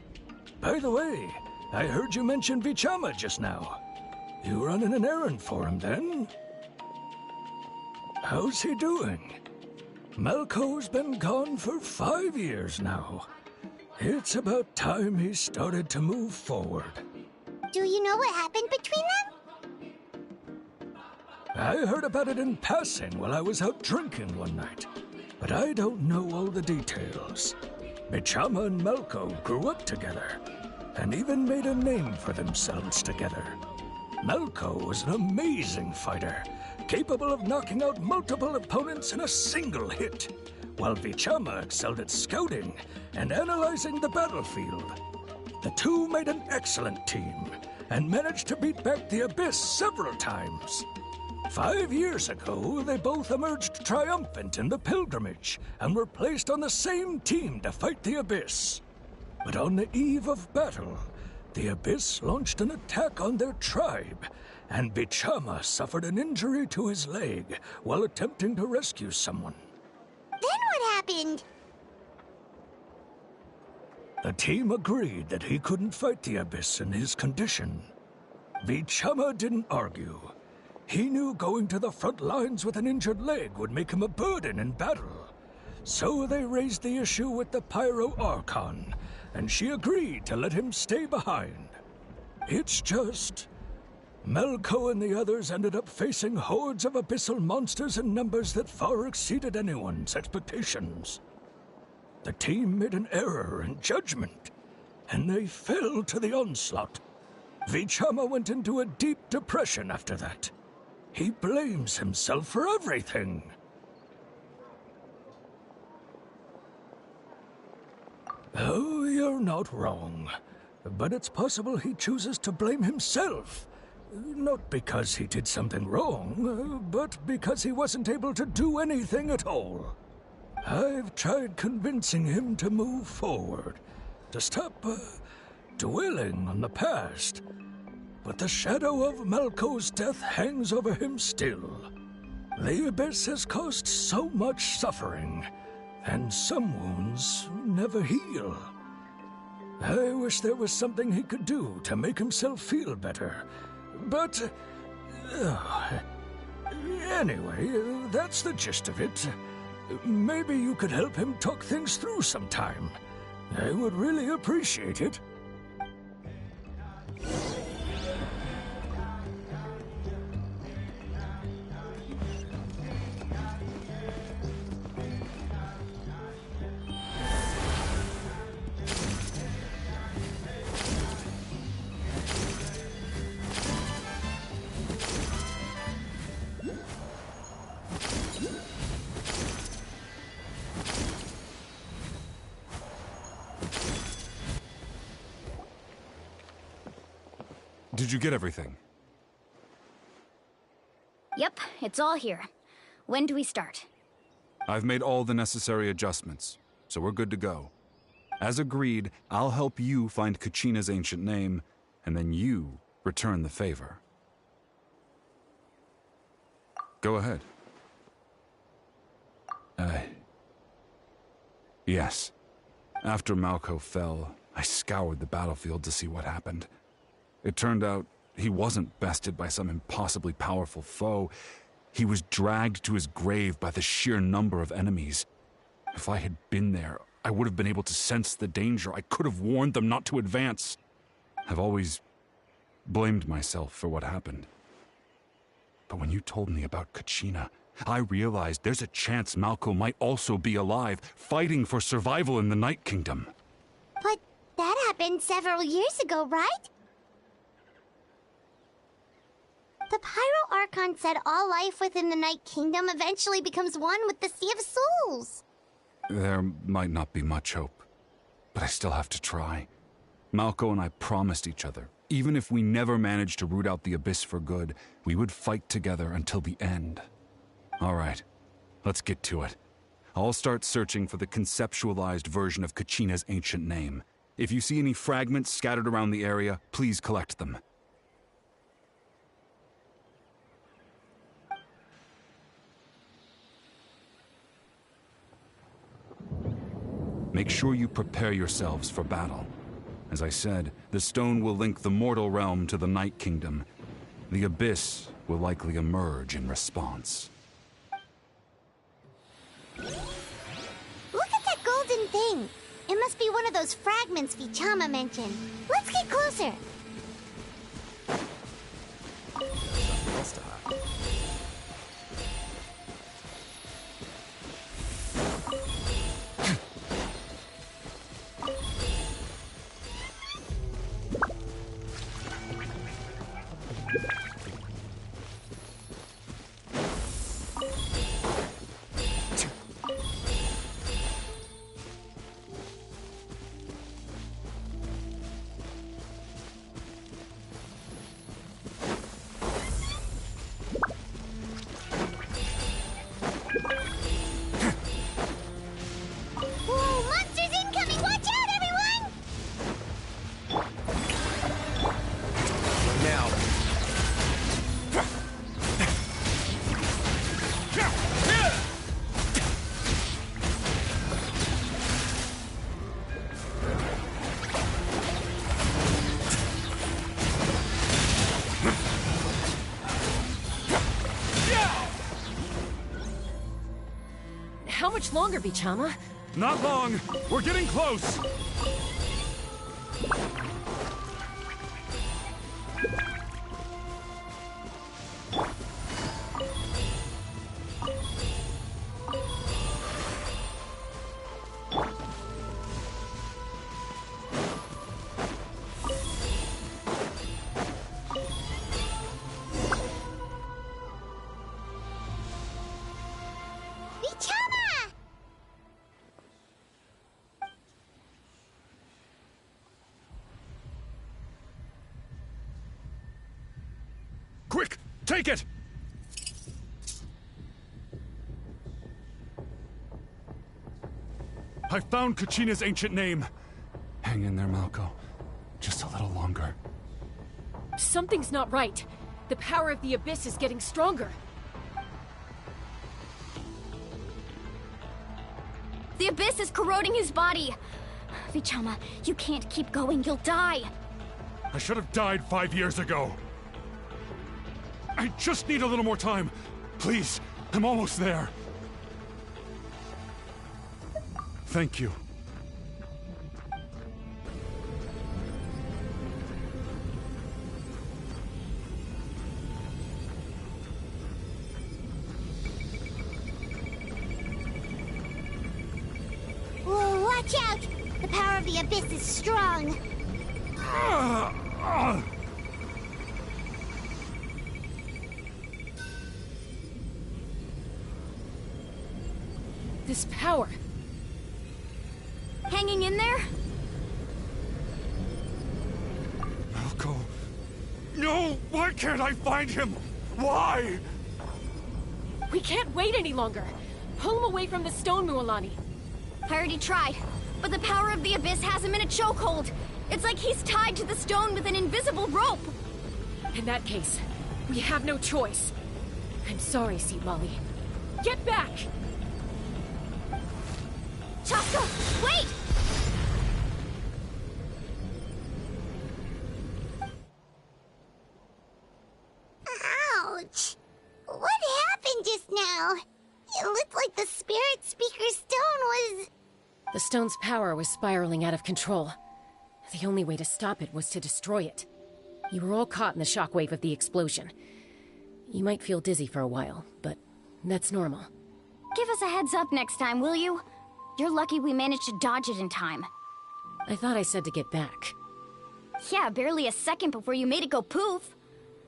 By the way, I heard you mention Vichama just now. You running an errand for him, then? How's he doing? Malco's been gone for 5 years now. It's about time he started to move forward. Do you know what happened between them? I heard about it in passing while I was out drinking one night, but I don't know all the details. Bichama and Malco grew up together, and even made a name for themselves together. Malco was an amazing fighter, capable of knocking out multiple opponents in a single hit, while Vichama excelled at scouting and analyzing the battlefield. The two made an excellent team, and managed to beat back the Abyss several times. 5 years ago, they both emerged triumphant in the pilgrimage, and were placed on the same team to fight the Abyss. But on the eve of battle, the Abyss launched an attack on their tribe, and Bichama suffered an injury to his leg while attempting to rescue someone. Then what happened? The team agreed that he couldn't fight the Abyss in his condition. Vichama didn't argue. He knew going to the front lines with an injured leg would make him a burden in battle. So they raised the issue with the Pyro Archon, and she agreed to let him stay behind. It's just... Malco and the others ended up facing hordes of abyssal monsters in numbers that far exceeded anyone's expectations. The team made an error in judgment, and they fell to the onslaught. Vichama went into a deep depression after that. He blames himself for everything. Oh, you're not wrong. But it's possible he chooses to blame himself. Not because he did something wrong, but because he wasn't able to do anything at all. I've tried convincing him to move forward, to stop dwelling on the past. But the shadow of Malco's death hangs over him still. The Abyss has caused so much suffering, and some wounds never heal. I wish there was something he could do to make himself feel better. But... anyway, that's the gist of it. Maybe you could help him talk things through sometime. I would really appreciate it. Did you get everything? Yep, it's all here. When do we start? I've made all the necessary adjustments, so we're good to go. As agreed, I'll help you find Kachina's ancient name, and then you return the favor. Go ahead. Yes. After Malco fell, I scoured the battlefield to see what happened. It turned out he wasn't bested by some impossibly powerful foe. He was dragged to his grave by the sheer number of enemies. If I had been there, I would have been able to sense the danger. I could have warned them not to advance. I've always blamed myself for what happened. But when you told me about Kachina, I realized there's a chance Malco might also be alive, fighting for survival in the Night Kingdom. But that happened several years ago, right? The Pyro Archon said all life within the Night Kingdom eventually becomes one with the Sea of Souls. There might not be much hope, but I still have to try. Malco and I promised each other, even if we never managed to root out the Abyss for good, we would fight together until the end. All right, let's get to it. I'll start searching for the conceptualized version of Kachina's ancient name. If you see any fragments scattered around the area, please collect them. Make sure you prepare yourselves for battle. As I said, the stone will link the mortal realm to the Night Kingdom. The Abyss will likely emerge in response. Look at that golden thing. It must be one of those fragments Vichama mentioned. Let's get closer. How much longer, Vichama? Not long. We're getting close. Quick! Take it! I found Kachina's ancient name. Hang in there, Malco. Just a little longer. Something's not right. The power of the Abyss is getting stronger. The Abyss is corroding his body. Vichama, you can't keep going. You'll die. I should have died 5 years ago. I just need a little more time. Please, I'm almost there. Thank you. Whoa, watch out! The power of the Abyss is strong. This power. Hanging in there? Malco. No! Why can't I find him? Why? We can't wait any longer. Pull him away from the stone, Mualani. I already tried, but the power of the Abyss has him in a chokehold. It's like he's tied to the stone with an invisible rope. In that case, we have no choice. I'm sorry, Seat Molly. Get back! Chaska, wait! Ouch! What happened just now? It looked like the Spirit Speaker's stone was... The stone's power was spiraling out of control. The only way to stop it was to destroy it. You were all caught in the shockwave of the explosion. You might feel dizzy for a while, but that's normal. Give us a heads up next time, will you? You're lucky we managed to dodge it in time. I thought I said to get back. Yeah, barely a second before you made it go poof.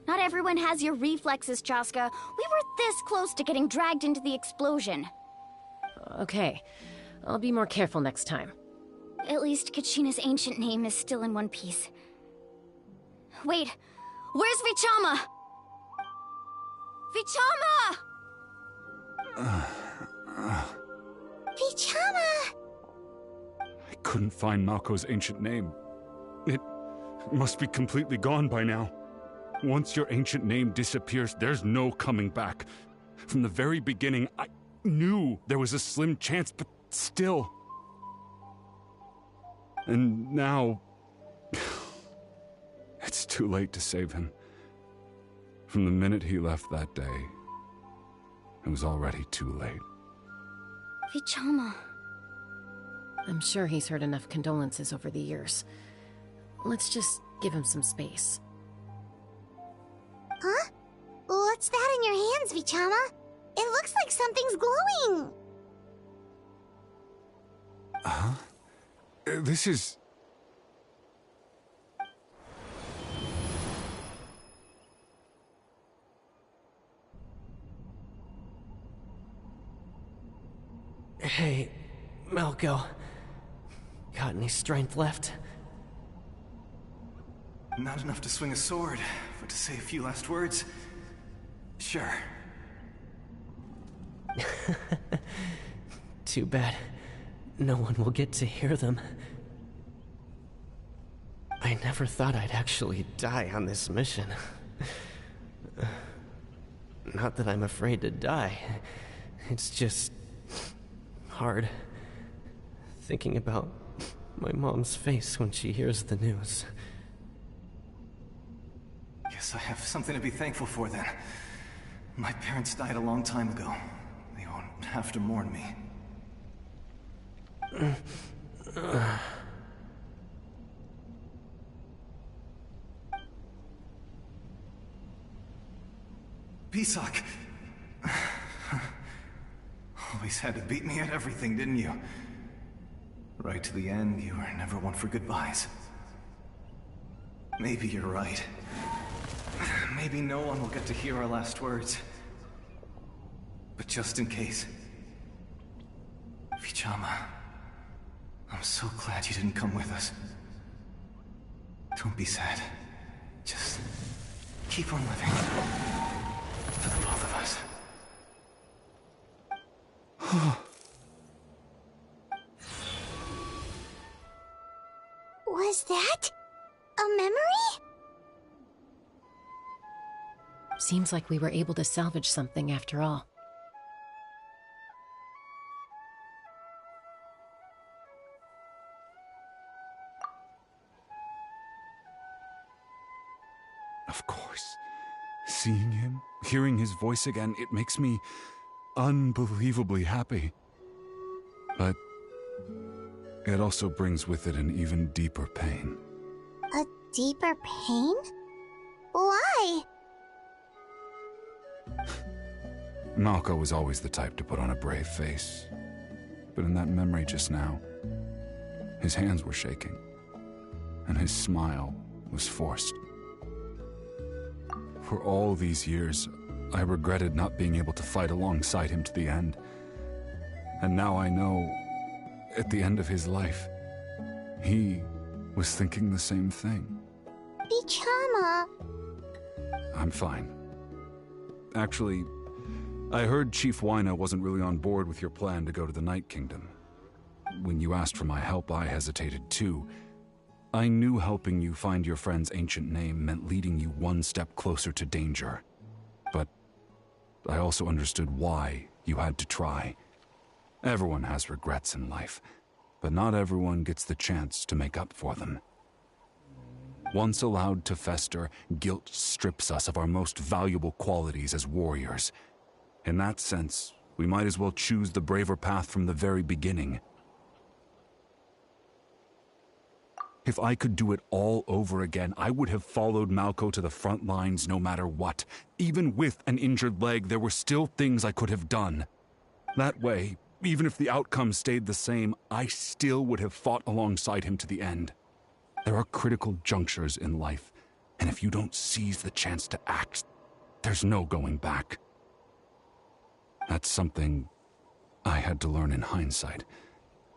Not everyone has your reflexes, Chaska. We were this close to getting dragged into the explosion. Okay, I'll be more careful next time. At least Kachina's ancient name is still in one piece. Wait, where's Vichama? Vichama! Vichama! I couldn't find Malko's ancient name. It must be completely gone by now. Once your ancient name disappears, there's no coming back. From the very beginning, I knew there was a slim chance, but still. And now... it's too late to save him. From the minute he left that day, it was already too late. Vichama. I'm sure he's heard enough condolences over the years. Let's just give him some space. Huh? What's that in your hands, Vichama? It looks like something's glowing! Huh? This is... Hey, Malko. Got any strength left? Not enough to swing a sword, but to say a few last words? Sure. Too bad. No one will get to hear them. I never thought I'd actually die on this mission. Not that I'm afraid to die. It's just... hard. Thinking about my mom's face when she hears the news. Guess I have something to be thankful for then. My parents died a long time ago. They won't have to mourn me. Pisak! Always had to beat me at everything, didn't you? Right to the end, you were never one for goodbyes. Maybe you're right. Maybe no one will get to hear our last words. But just in case... Vichama, I'm so glad you didn't come with us. Don't be sad. Just keep on living. For the both of us. Was that... a memory? Seems like we were able to salvage something after all. Of course. Seeing him, hearing his voice again, it makes me unbelievably happy. But it also brings with it an even deeper pain. A deeper pain? Why? Malko was always the type to put on a brave face. But in that memory just now, his hands were shaking, and his smile was forced. For all these years, I regretted not being able to fight alongside him to the end. And now I know, at the end of his life, he was thinking the same thing. Vichama. I'm fine. Actually, I heard Chief Wyna wasn't really on board with your plan to go to the Night Kingdom. When you asked for my help, I hesitated too. I knew helping you find your friend's ancient name meant leading you one step closer to danger. But I also understood why you had to try. Everyone has regrets in life, but not everyone gets the chance to make up for them. Once allowed to fester, guilt strips us of our most valuable qualities as warriors. In that sense, we might as well choose the braver path from the very beginning. If I could do it all over again, I would have followed Malco to the front lines no matter what. Even with an injured leg, there were still things I could have done. That way, even if the outcome stayed the same, I still would have fought alongside him to the end. There are critical junctures in life, and if you don't seize the chance to act, there's no going back. That's something I had to learn in hindsight,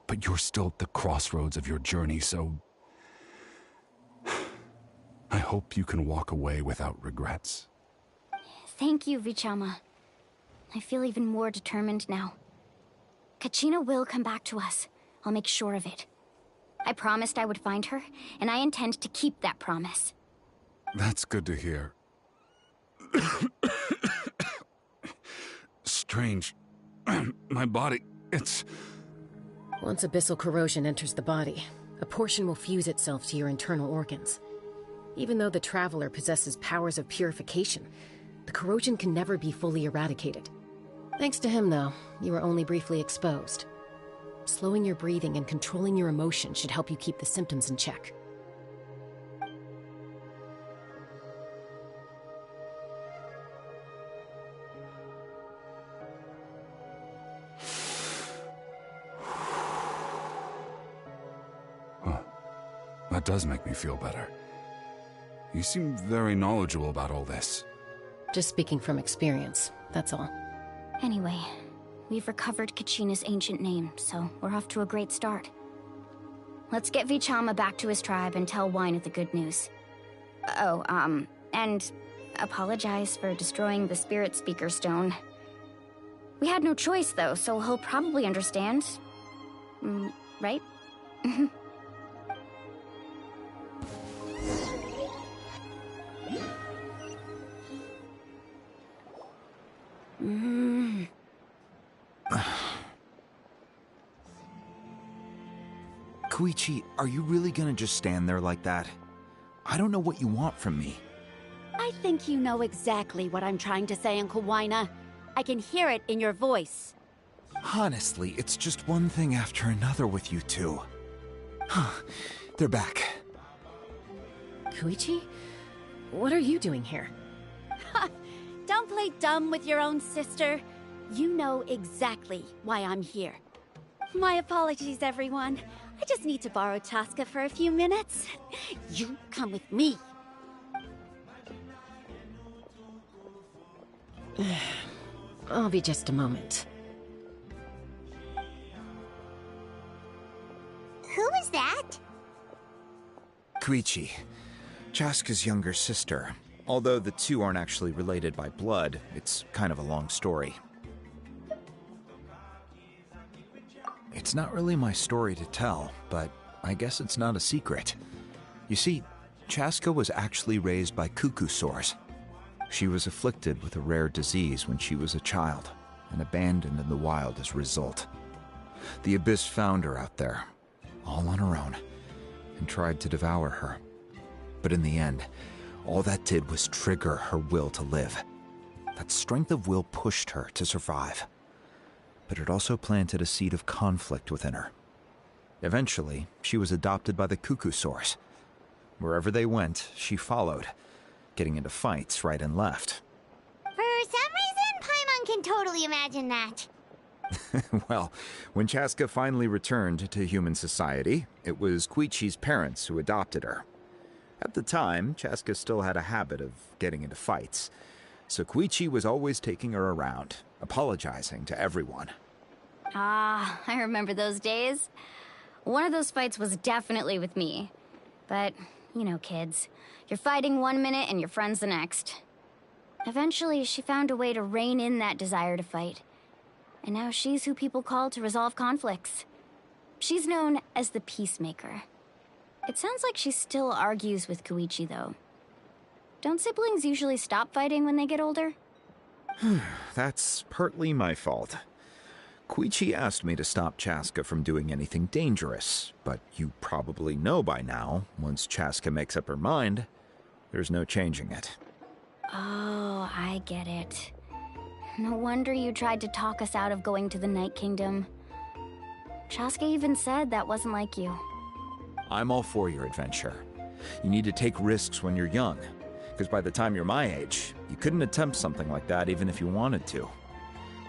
but you're still at the crossroads of your journey, so I hope you can walk away without regrets. Thank you, Vichama. I feel even more determined now. Kachina will come back to us. I'll make sure of it. I promised I would find her, and I intend to keep that promise. That's good to hear. Strange. My body, it's... Once abyssal corrosion enters the body, a portion will fuse itself to your internal organs. Even though the Traveler possesses powers of purification, the corrosion can never be fully eradicated. Thanks to him, though, you were only briefly exposed. Slowing your breathing and controlling your emotions should help you keep the symptoms in check. Huh. That does make me feel better. You seem very knowledgeable about all this. Just speaking from experience, that's all. Anyway, we've recovered Kachina's ancient name, so we're off to a great start. Let's get Vichama back to his tribe and tell Wyna the good news. Oh, and apologize for destroying the Spirit Speaker Stone. We had no choice, though, so he'll probably understand. Right? Koichi, are you really gonna just stand there like that? I don't know what you want from me. I think you know exactly what I'm trying to say, Uncle Wyna. I can hear it in your voice. Honestly, it's just one thing after another with you two. They're back. Koichi? What are you doing here? Don't play dumb with your own sister. You know exactly why I'm here. My apologies, everyone. I just need to borrow Chaska for a few minutes. You come with me. I'll be just a moment. Who was that? Koichi, Chaska's younger sister. Although the two aren't actually related by blood, it's kind of a long story. It's not really my story to tell, but I guess it's not a secret. You see, Chaska was actually raised by cuckoo sores. She was afflicted with a rare disease when she was a child, and abandoned in the wild as a result. The Abyss found her out there, all on her own, and tried to devour her. But in the end, all that did was trigger her will to live. That strength of will pushed her to survive. But it also planted a seed of conflict within her. Eventually, she was adopted by the cuckoo sores. Wherever they went, she followed, getting into fights right and left. For some reason, Paimon can totally imagine that. Well, when Chaska finally returned to human society, it was Koichi's parents who adopted her. At the time, Chaska still had a habit of getting into fights, so Koichi was always taking her around, apologizing to everyone. Ah, I remember those days. One of those fights was definitely with me. But, you know, kids. You're fighting one minute and your friend's the next. Eventually, she found a way to rein in that desire to fight. And now she's who people call to resolve conflicts. She's known as the Peacemaker. It sounds like she still argues with Koichi, though. Don't siblings usually stop fighting when they get older? That's partly my fault. Koichi asked me to stop Chaska from doing anything dangerous, but you probably know by now, once Chaska makes up her mind, there's no changing it. Oh, I get it. No wonder you tried to talk us out of going to the Night Kingdom. Chaska even said that wasn't like you. I'm all for your adventure. You need to take risks when you're young, because by the time you're my age, you couldn't attempt something like that even if you wanted to.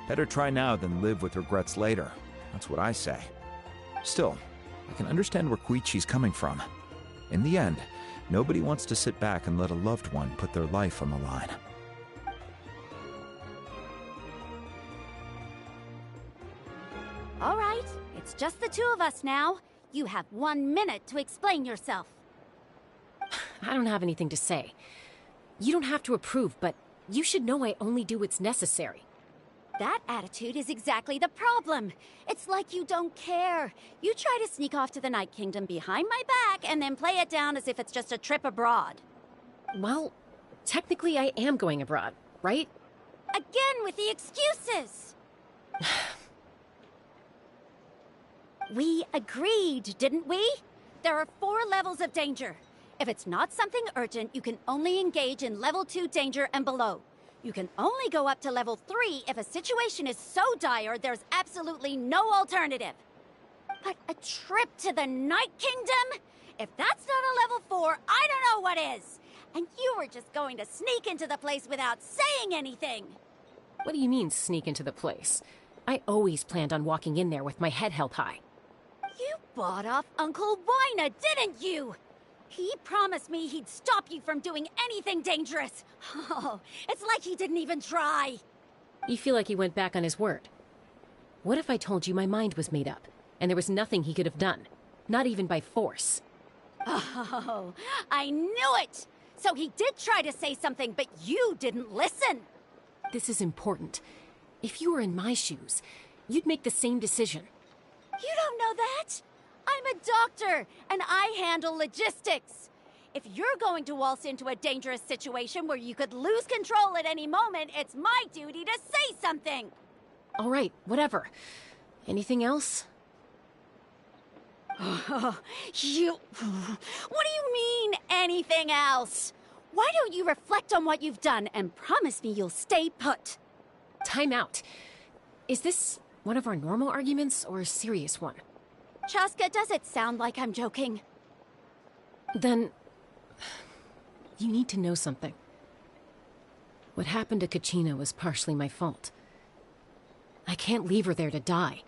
Better try now than live with regrets later. That's what I say. Still, I can understand where Koichi's coming from. In the end, nobody wants to sit back and let a loved one put their life on the line. All right, it's just the two of us now. You have 1 minute to explain yourself. I don't have anything to say. You don't have to approve, but you should know I only do what's necessary. That attitude is exactly the problem. It's like you don't care. You try to sneak off to the Night Kingdom behind my back and then play it down as if it's just a trip abroad. Well, technically I am going abroad, right? Again with the excuses! We agreed, didn't we? There are 4 levels of danger. If it's not something urgent, you can only engage in level 2 danger and below. You can only go up to level 3 if a situation is so dire there's absolutely no alternative. But a trip to the Night Kingdom? If that's not a level 4, I don't know what is. And you were just going to sneak into the place without saying anything. What do you mean, sneak into the place? I always planned on walking in there with my head held high. You bought off Uncle Wina, didn't you? He promised me he'd stop you from doing anything dangerous. Oh, it's like he didn't even try. You feel like he went back on his word. What if I told you my mind was made up, and there was nothing he could have done? Not even by force. Oh, I knew it! So he did try to say something, but you didn't listen. This is important. If you were in my shoes, you'd make the same decision. You don't know that? I'm a doctor, and I handle logistics. If you're going to waltz into a dangerous situation where you could lose control at any moment, it's my duty to say something. All right, whatever. Anything else? What do you mean, anything else? Why don't you reflect on what you've done and promise me you'll stay put? Time out. Is this one of our normal arguments or a serious one? Chaska, does it sound like I'm joking? Then, you need to know something. What happened to Kachina was partially my fault. I can't leave her there to die.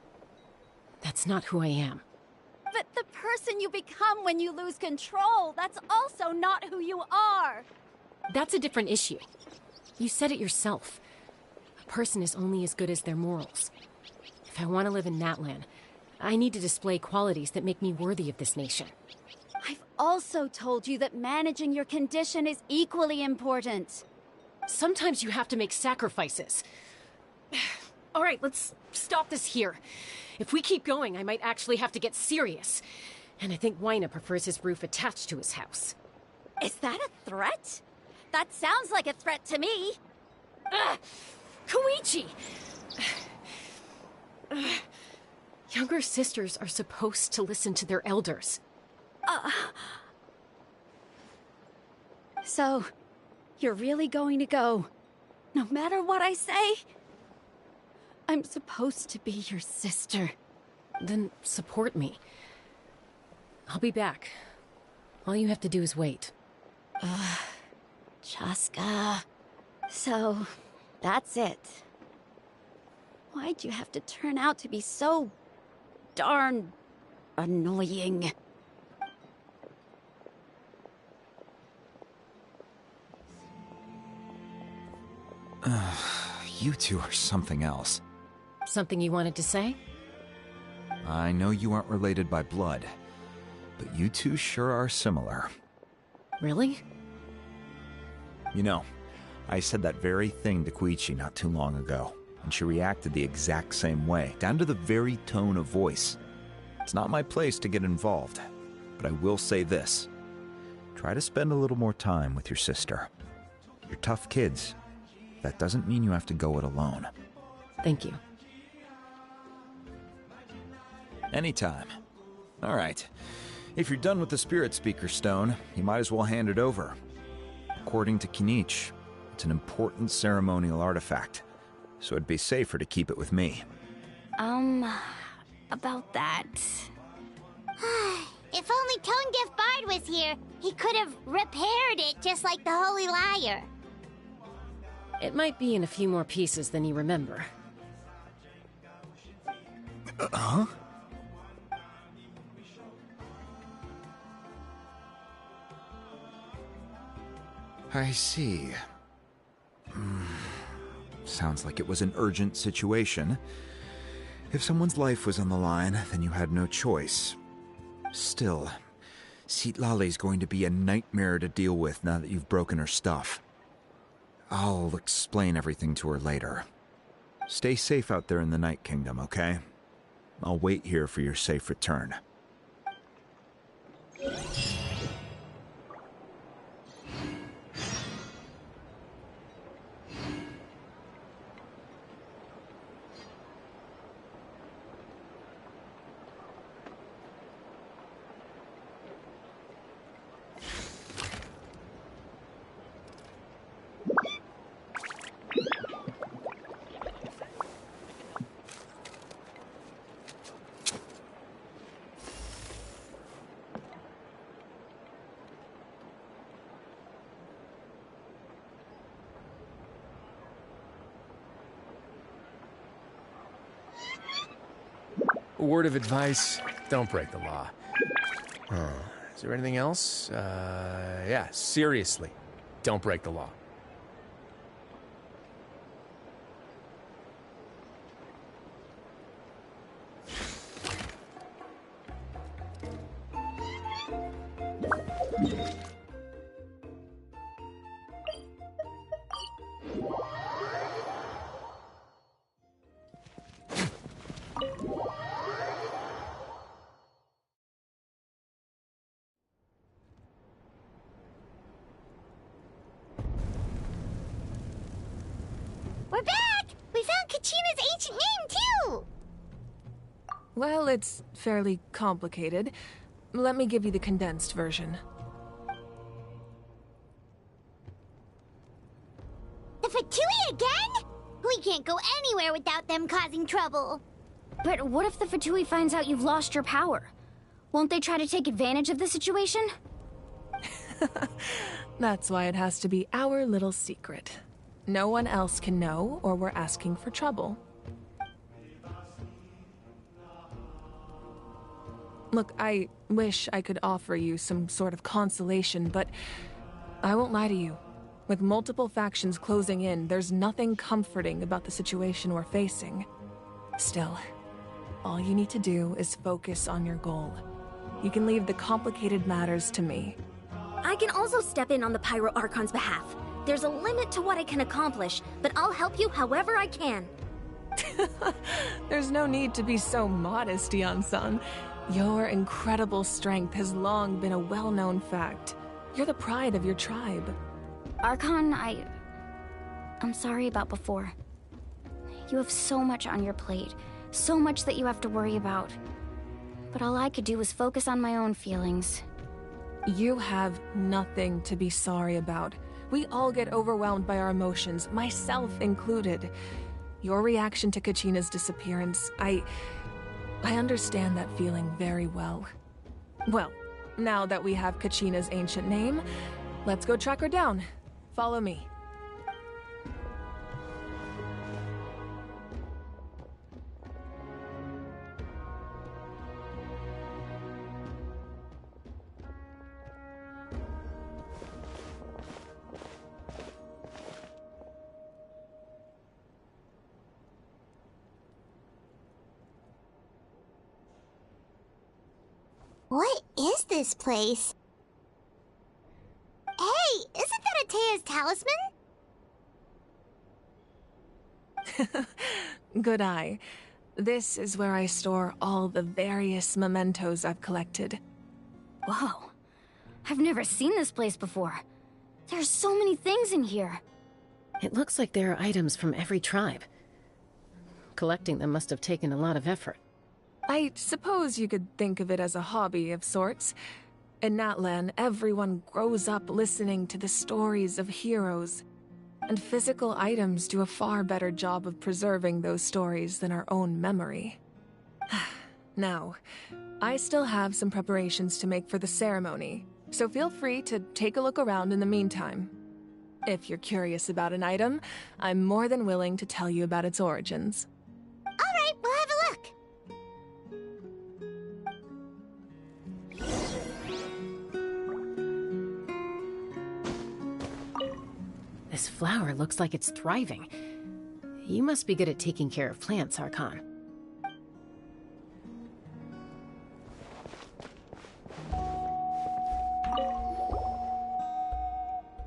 That's not who I am. But the person you become when you lose control, that's also not who you are. That's a different issue. You said it yourself. A person is only as good as their morals. If I want to live in N-atlan, I need to display qualities that make me worthy of this nation. I've also told you that managing your condition is equally important. Sometimes you have to make sacrifices. All right, let's stop this here. If we keep going, I might actually have to get serious. And I think Wina prefers his roof attached to his house. Is that a threat? That sounds like a threat to me. Koichi! Younger sisters are supposed to listen to their elders. So, you're really going to go, no matter what I say? I'm supposed to be your sister. Then support me. I'll be back. All you have to do is wait. Chaska. So, that's it. Why'd you have to turn out to be so darn annoying? You two are something else. Something you wanted to say? I know you aren't related by blood, but you two sure are similar. Really? You know, I said that very thing to Koichi not too long ago, and she reacted the exact same way, down to the very tone of voice. It's not my place to get involved, but I will say this. Try to spend a little more time with your sister. You're tough kids. That doesn't mean you have to go it alone. Thank you. Anytime. All right. If you're done with the Spirit Speaker Stone, you might as well hand it over. According to Kinich, it's an important ceremonial artifact, so it'd be safer to keep it with me. About that. If only Tone-Deaf Bard was here, he could have repaired it just like the Holy Liar. It might be in a few more pieces than you remember. Huh? I see. Sounds like it was an urgent situation. If someone's life was on the line, then you had no choice. Still, Citlali's going to be a nightmare to deal with now that you've broken her stuff. I'll explain everything to her later. Stay safe out there in the Night Kingdom, okay? I'll wait here for your safe return. A word of advice, don't break the law. Is there anything else? Yeah, seriously, don't break the law. We're back! We found Kachina's ancient name, too! Well, it's fairly complicated. Let me give you the condensed version. The Fatui again? We can't go anywhere without them causing trouble. But what if the Fatui finds out you've lost your power? Won't they try to take advantage of the situation? That's why it has to be our little secret. No one else can know, or we're asking for trouble. Look, I wish I could offer you some sort of consolation, but I won't lie to you. With multiple factions closing in, there's nothing comforting about the situation we're facing. Still, all you need to do is focus on your goal. You can leave the complicated matters to me. I can also step in on the Pyro Archon's behalf. There's a limit to what I can accomplish, but I'll help you however I can. There's no need to be so modest, Yan-san. Your incredible strength has long been a well-known fact. You're the pride of your tribe. Archon, I'm sorry about before. You have so much on your plate, so much that you have to worry about. But all I could do was focus on my own feelings. You have nothing to be sorry about. We all get overwhelmed by our emotions, myself included. Your reaction to Kachina's disappearance, I understand that feeling very well. Well, now that we have Kachina's ancient name, let's go track her down. Follow me. What is this place? Hey, isn't that Atea's talisman? Good eye. This is where I store all the various mementos I've collected. Whoa. I've never seen this place before. There's so many things in here. It looks like there are items from every tribe. Collecting them must have taken a lot of effort. I suppose you could think of it as a hobby of sorts. In N-atlan, everyone grows up listening to the stories of heroes. And physical items do a far better job of preserving those stories than our own memory. Now, I still have some preparations to make for the ceremony, so feel free to take a look around in the meantime. If you're curious about an item, I'm more than willing to tell you about its origins. All right, we'll have a look. This flower looks like it's thriving. You must be good at taking care of plants, Archon.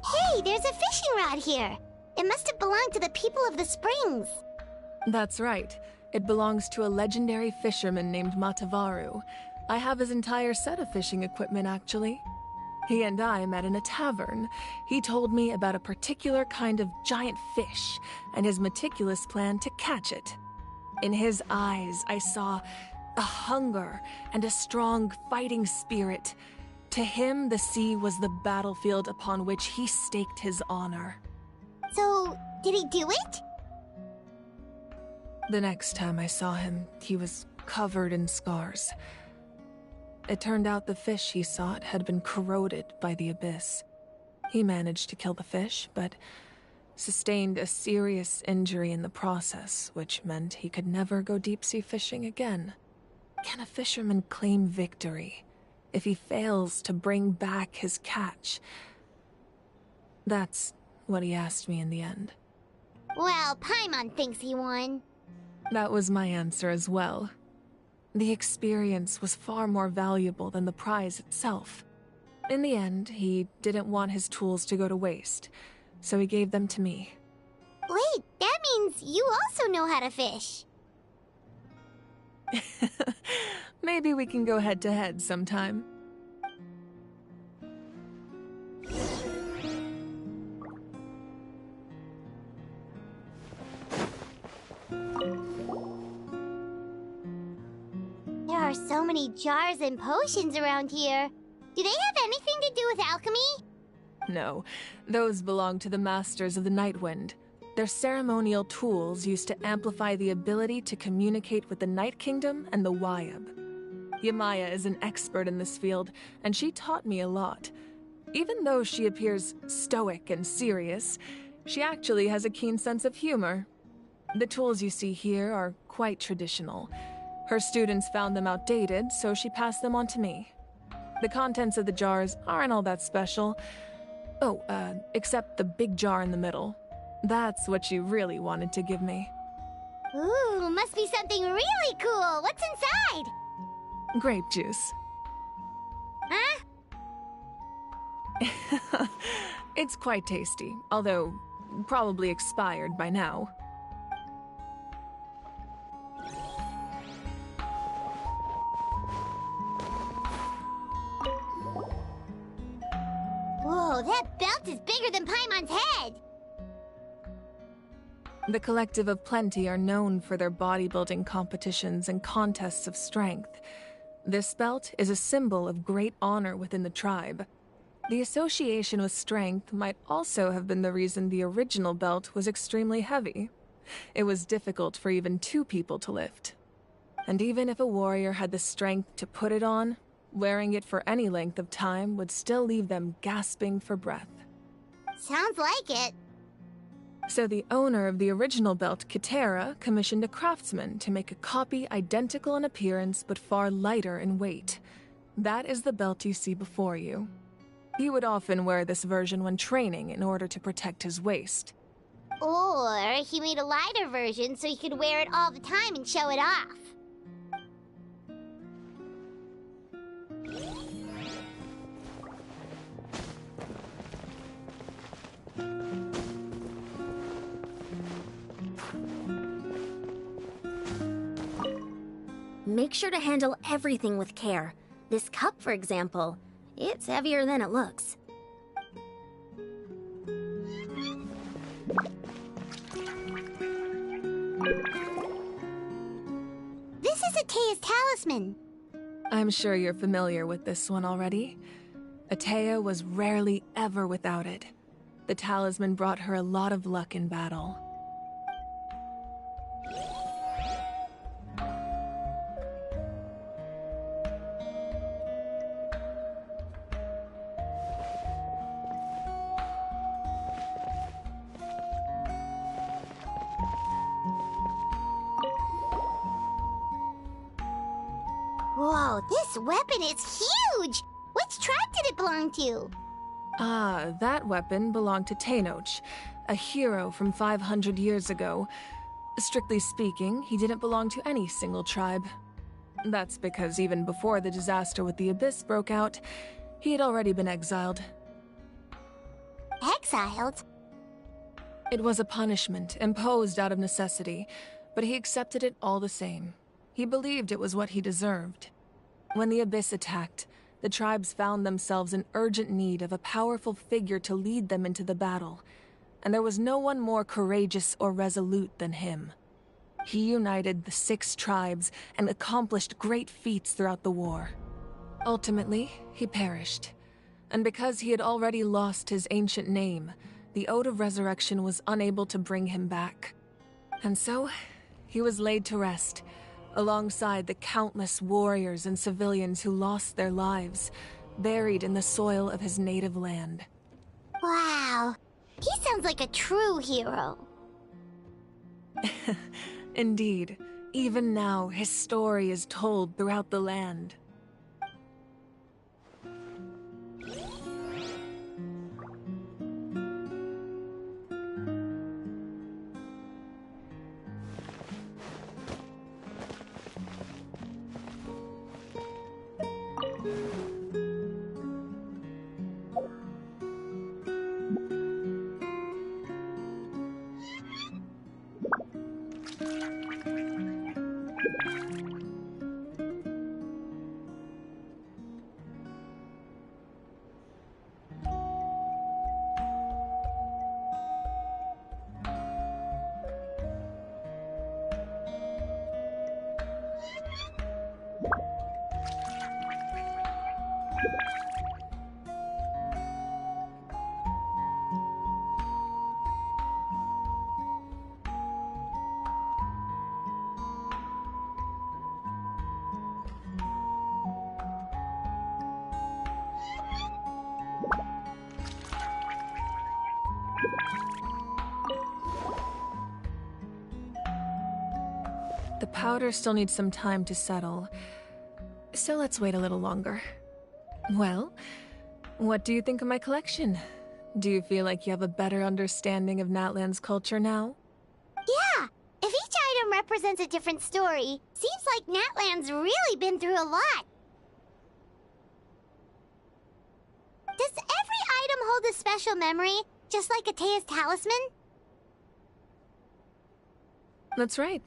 Hey, there's a fishing rod here. It must have belonged to the people of the springs. That's right. It belongs to a legendary fisherman named Matavaru. I have his entire set of fishing equipment, actually. He and I met in a tavern. He told me about a particular kind of giant fish and his meticulous plan to catch it. In his eyes, I saw a hunger and a strong fighting spirit. To him, the sea was the battlefield upon which he staked his honor. So, did he do it? The next time I saw him, he was covered in scars. It turned out the fish he sought had been corroded by the abyss. He managed to kill the fish, but sustained a serious injury in the process, which meant he could never go deep-sea fishing again. Can a fisherman claim victory if he fails to bring back his catch? That's what he asked me in the end. Well, Paimon thinks he won. That was my answer as well. The experience was far more valuable than the prize itself. In the end, he didn't want his tools to go to waste, so he gave them to me. Wait, that means you also know how to fish. Maybe we can go head-to-head sometime. There are so many jars and potions around here. Do they have anything to do with alchemy? No, those belong to the Masters of the Nightwind. They're ceremonial tools used to amplify the ability to communicate with the Night Kingdom and the Wyab. Yamaya is an expert in this field, and she taught me a lot. Even though she appears stoic and serious, she actually has a keen sense of humor. The tools you see here are quite traditional. Her students found them outdated, so she passed them on to me. The contents of the jars aren't all that special. Oh, except the big jar in the middle. That's what she really wanted to give me. Ooh, must be something really cool. What's inside? Grape juice. Huh? It's quite tasty, although probably expired by now. Whoa, that belt is bigger than Paimon's head! The Collective of Plenty are known for their bodybuilding competitions and contests of strength. This belt is a symbol of great honor within the tribe. The association with strength might also have been the reason the original belt was extremely heavy. It was difficult for even 2 people to lift. And even if a warrior had the strength to put it on, wearing it for any length of time would still leave them gasping for breath. Sounds like it. So the owner of the original belt, Kitera, commissioned a craftsman to make a copy identical in appearance but far lighter in weight. That is the belt you see before you. He would often wear this version when training in order to protect his waist. Or he made a lighter version so he could wear it all the time and show it off. Make sure to handle everything with care. This cup, for example, it's heavier than it looks. This is Atea's talisman. I'm sure you're familiar with this one already. Atea was rarely ever without it. The talisman brought her a lot of luck in battle. Whoa, this weapon is huge! Which tribe did it belong to? Ah, that weapon belonged to Tenoch, a hero from 500 years ago. Strictly speaking, he didn't belong to any single tribe. That's because even before the disaster with the Abyss broke out, he had already been exiled. Exiled? It was a punishment imposed out of necessity, but he accepted it all the same. He believed it was what he deserved. When the Abyss attacked, the tribes found themselves in urgent need of a powerful figure to lead them into the battle, and there was no one more courageous or resolute than him. He united the 6 tribes and accomplished great feats throughout the war. Ultimately, he perished, and because he had already lost his ancient name, the Ode of Resurrection was unable to bring him back. And so, he was laid to rest, alongside the countless warriors and civilians who lost their lives, buried in the soil of his native land. Wow, he sounds like a true hero. Indeed, even now his story is told throughout the land. The powder still needs some time to settle, so let's wait a little longer. Well, what do you think of my collection? Do you feel like you have a better understanding of N-atlan's culture now? Yeah, if each item represents a different story, seems like N-atlan's really been through a lot. Does every item hold a special memory, just like Atea's talisman? That's right.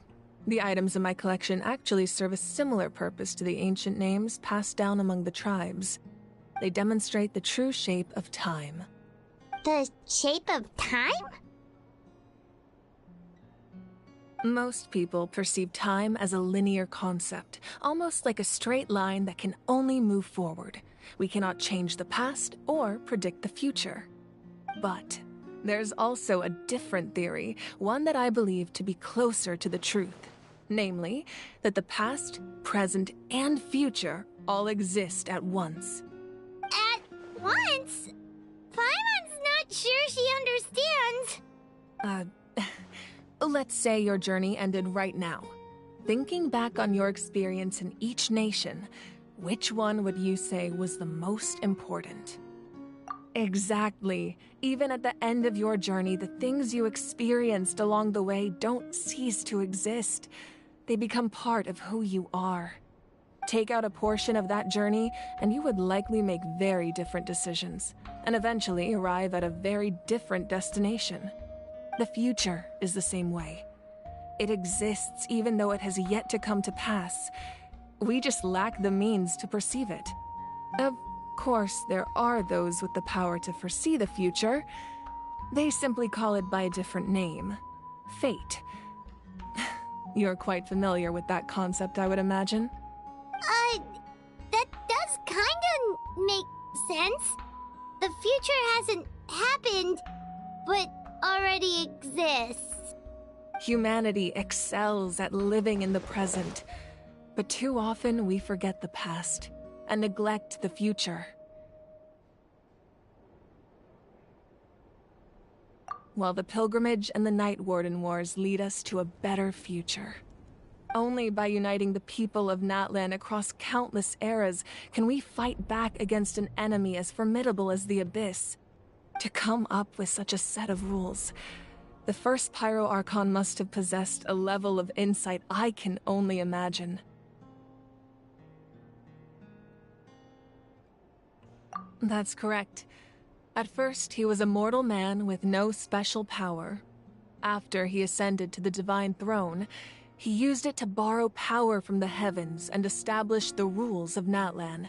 The items in my collection actually serve a similar purpose to the ancient names passed down among the tribes. They demonstrate the true shape of time. The shape of time? Most people perceive time as a linear concept, almost like a straight line that can only move forward. We cannot change the past or predict the future. But there's also a different theory, one that I believe to be closer to the truth. Namely, that the past, present, and future all exist at once. At once? Paimon's not sure she understands. Let's say your journey ended right now. Thinking back on your experience in each nation, which one would you say was the most important? Exactly. Even at the end of your journey, the things you experienced along the way don't cease to exist. They become part of who you are. Take out a portion of that journey, and you would likely make very different decisions, and eventually arrive at a very different destination. The future is the same way. It exists even though it has yet to come to pass, We just lack the means to perceive it. Of course, there are those with the power to foresee the future. They simply call it by a different name. Fate. You're quite familiar with that concept, I would imagine. That does kinda make sense. The future hasn't happened, but already exists. Humanity excels at living in the present, but too often we forget the past and neglect the future. While the Pilgrimage and the Night Warden Wars lead us to a better future. Only by uniting the people of N-atlan across countless eras can we fight back against an enemy as formidable as the Abyss. To come up with such a set of rules, the first Pyro Archon must have possessed a level of insight I can only imagine. That's correct. At first, he was a mortal man with no special power. After he ascended to the Divine Throne, he used it to borrow power from the heavens and establish the rules of N-atlan.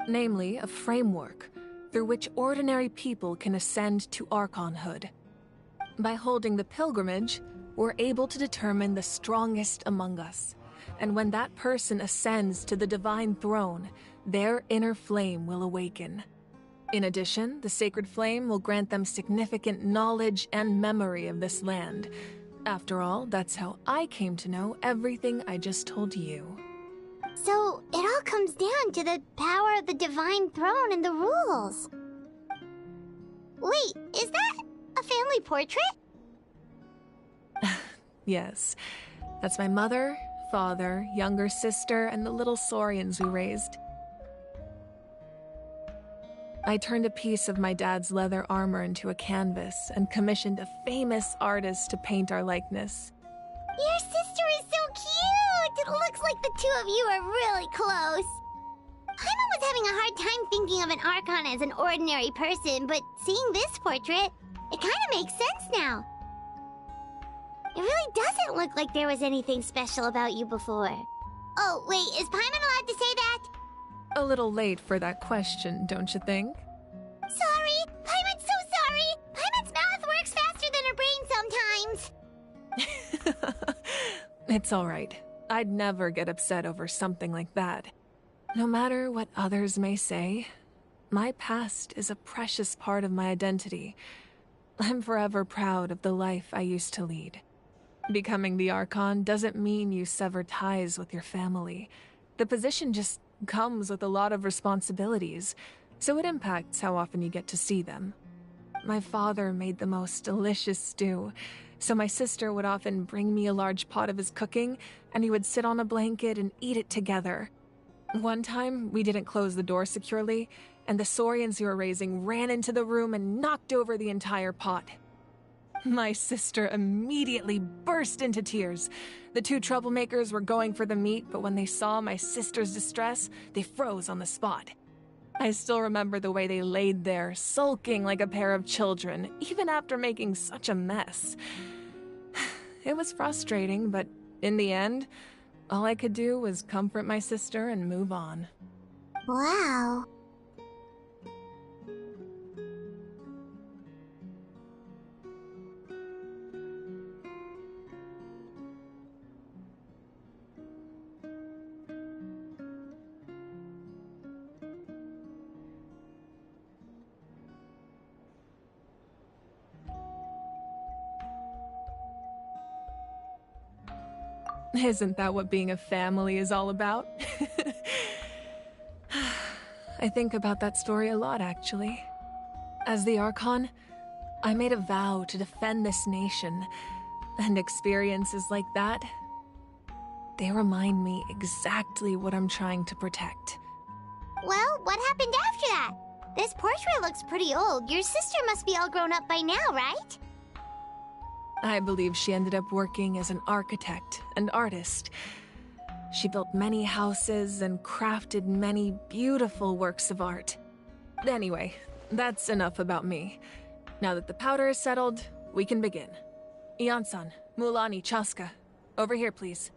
Namely, a framework through which ordinary people can ascend to Archonhood. By holding the pilgrimage, we're able to determine the strongest among us. And when that person ascends to the Divine Throne, their inner flame will awaken. In addition, the sacred flame will grant them significant knowledge and memory of this land. After all, that's how I came to know everything I just told you. So, it all comes down to the power of the Divine Throne and the rules. Wait, is that a family portrait? Yes. That's my mother, father, younger sister, and the little saurians we raised. I turned a piece of my dad's leather armor into a canvas and commissioned a famous artist to paint our likeness. Your sister is so cute! It looks like the two of you are really close. I'm always having a hard time thinking of an Archon as an ordinary person, but seeing this portrait, it kind of makes sense now. It really doesn't look like there was anything special about you before. Oh, wait, is Paimon allowed to say that? A little late for that question, don't you think? Sorry! Paimon's so sorry! Paimon's mouth works faster than her brain sometimes! It's alright. I'd never get upset over something like that. No matter what others may say, my past is a precious part of my identity. I'm forever proud of the life I used to lead. Becoming the Archon doesn't mean you sever ties with your family. The position just comes with a lot of responsibilities, so it impacts how often you get to see them. My father made the most delicious stew, so my sister would often bring me a large pot of his cooking, and he would sit on a blanket and eat it together. One time, we didn't close the door securely, and the saurians we were raising ran into the room and knocked over the entire pot. My sister immediately burst into tears. The two troublemakers were going for the meat, but when they saw my sister's distress, they froze on the spot. I still remember the way they laid there, sulking like a pair of children, even after making such a mess. It was frustrating, but in the end, all I could do was comfort my sister and move on. Wow. Isn't that what being a family is all about? I think about that story a lot, actually. As the Archon, I made a vow to defend this nation, and experiences like that, they remind me exactly what I'm trying to protect. Well, what happened after that? This portrait looks pretty old. Your sister must be all grown up by now, right? I believe she ended up working as an architect and artist. She built many houses and crafted many beautiful works of art. Anyway, that's enough about me. Now that the powder is settled, we can begin. Ian-san, Mulani, Chaska, over here, please.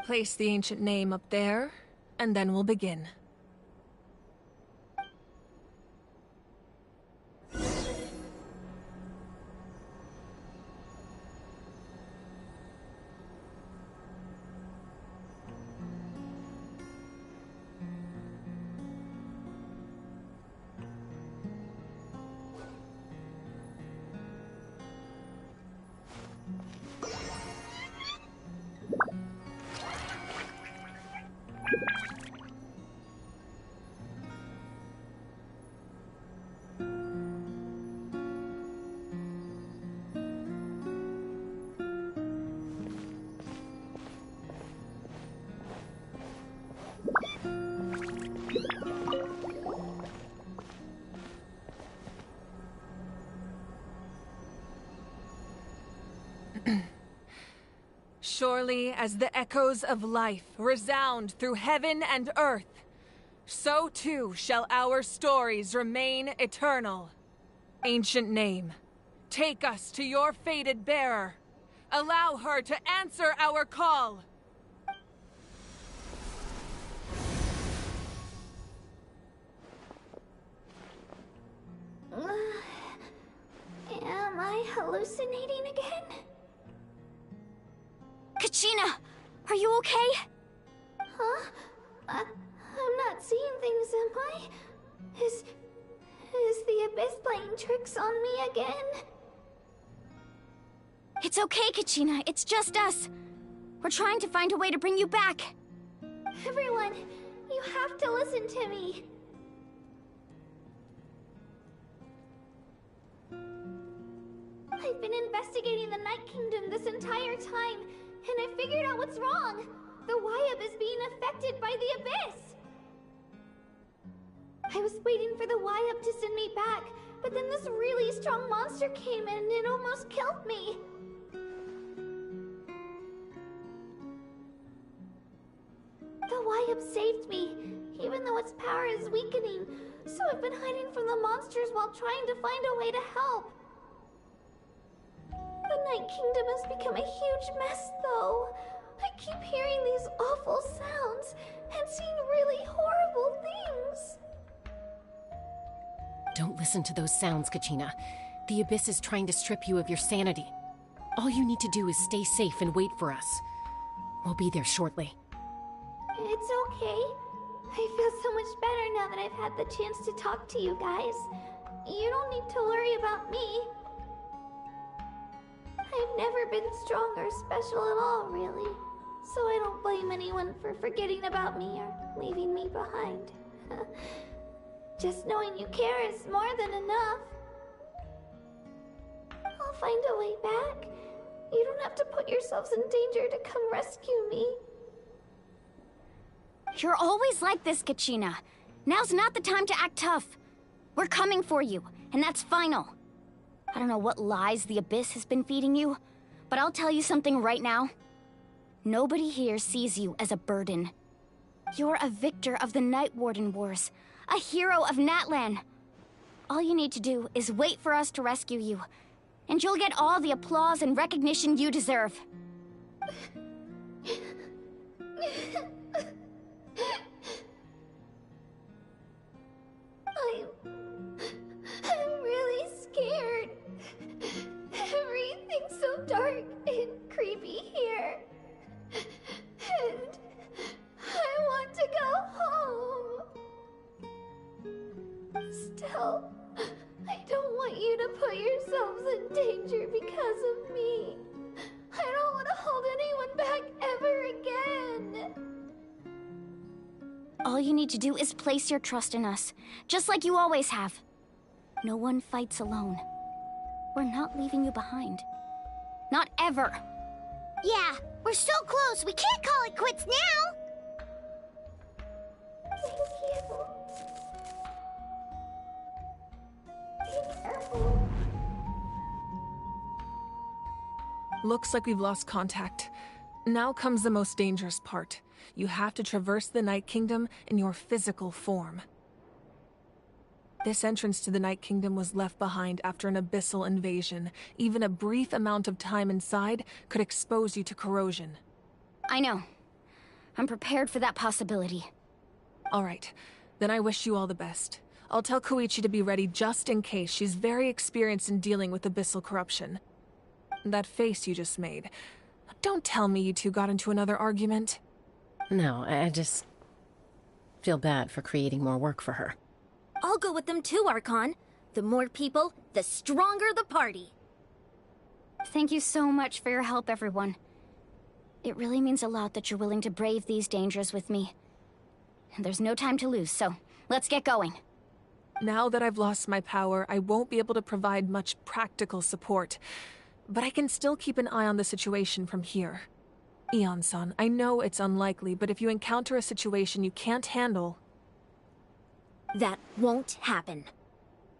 Place the ancient name up there, and then we'll begin. Surely as the echoes of life resound through heaven and earth, so too shall our stories remain eternal. Ancient name, take us to your fated bearer. Allow her to answer our call. Am I hallucinating again? Kachina, are you okay? Huh? I'm not seeing things, am I? Is the Abyss playing tricks on me again? It's okay, Kachina. It's just us. We're trying to find a way to bring you back. Everyone, you have to listen to me. I've been investigating the Night Kingdom this entire time, and I figured out what's wrong. The Wyab is being affected by the Abyss. I was waiting for the Wyab to send me back, but then this really strong monster came in and it almost killed me. The Wyab saved me, even though its power is weakening, so I've been hiding from the monsters while trying to find a way to help. The Night Kingdom has become a huge mess, though. I keep hearing these awful sounds and seeing really horrible things. Don't listen to those sounds, Kachina. The Abyss is trying to strip you of your sanity. All you need to do is stay safe and wait for us. We'll be there shortly. It's okay. I feel so much better now that I've had the chance to talk to you guys. You don't need to worry about me. I've never been strong or special at all, really. So I don't blame anyone for forgetting about me or leaving me behind. Just knowing you care is more than enough. I'll find a way back. You don't have to put yourselves in danger to come rescue me. You're always like this, Kachina. Now's not the time to act tough. We're coming for you, and that's final. I don't know what lies the Abyss has been feeding you, but I'll tell you something right now. Nobody here sees you as a burden. You're a victor of the Night Warden Wars, a hero of N-atlan. All you need to do is wait for us to rescue you, and you'll get all the applause and recognition you deserve. I'm really scared. Everything's so dark and creepy here. And I want to go home. Still, I don't want you to put yourselves in danger because of me. I don't want to hold anyone back ever again. All you need to do is place your trust in us, just like you always have. No one fights alone. We're not leaving you behind. Not ever. Yeah, we're so close, we can't call it quits now! Thank you. Be careful. Looks like we've lost contact. Now comes the most dangerous part. You have to traverse the Night Kingdom in your physical form. This entrance to the Night Kingdom was left behind after an abyssal invasion. Even a brief amount of time inside could expose you to corrosion. I know. I'm prepared for that possibility. All right. Then I wish you all the best. I'll tell Koichi to be ready just in case. She's very experienced in dealing with abyssal corruption. That face you just made. Don't tell me you two got into another argument. No, I just feel bad for creating more work for her. I'll go with them too, Archon. The more people, the stronger the party. Thank you so much for your help, everyone. It really means a lot that you're willing to brave these dangers with me. There's no time to lose, so let's get going. Now that I've lost my power, I won't be able to provide much practical support. But I can still keep an eye on the situation from here. Eon-san, I know it's unlikely, but if you encounter a situation you can't handle... That won't happen.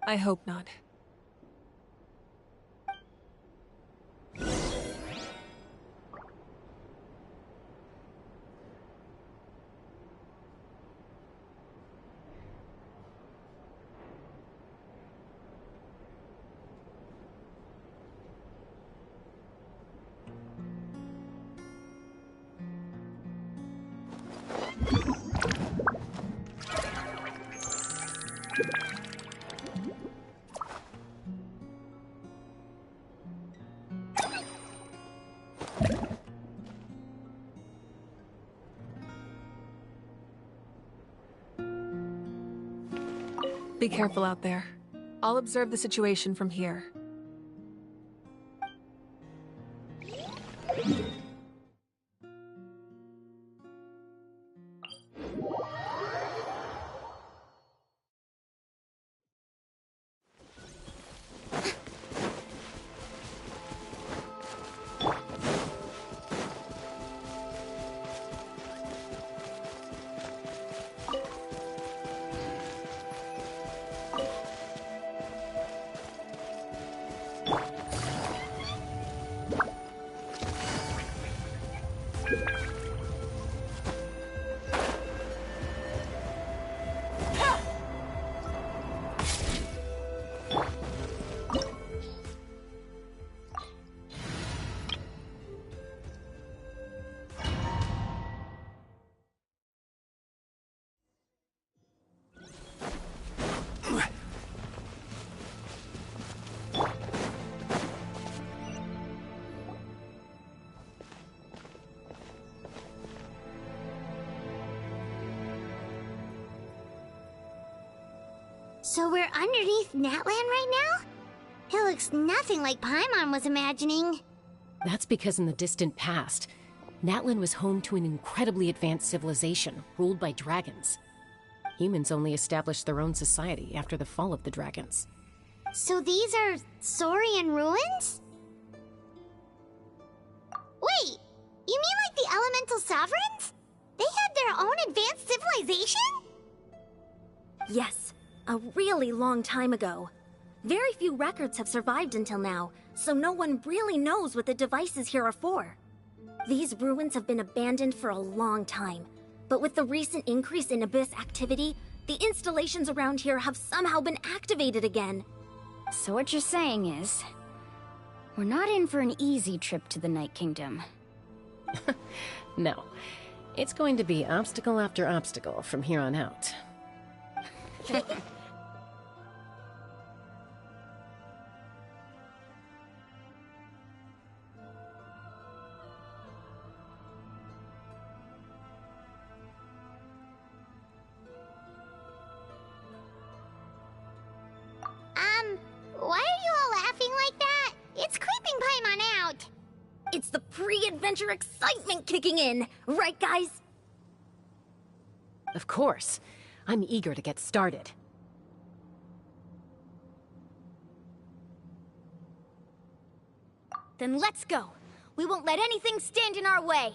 I hope not. Be careful out there. I'll observe the situation from here. So we're underneath N-atlan right now? It looks nothing like Paimon was imagining. That's because in the distant past, N-atlan was home to an incredibly advanced civilization ruled by dragons. Humans only established their own society after the fall of the dragons. So these are Saurian ruins? Wait, you mean like the elemental sovereigns? They had their own advanced civilization? Yes, a really long time ago. Very few records have survived until now, so no one really knows what the devices here are for. These ruins have been abandoned for a long time, but with the recent increase in Abyss activity, the installations around here have somehow been activated again. So what you're saying is, we're not in for an easy trip to the Night Kingdom. No, it's going to be obstacle after obstacle from here on out. Why are you all laughing like that? It's creeping Paimon out. It's the pre-adventure excitement kicking in, right guys? Of course. I'm eager to get started. Then let's go. We won't let anything stand in our way.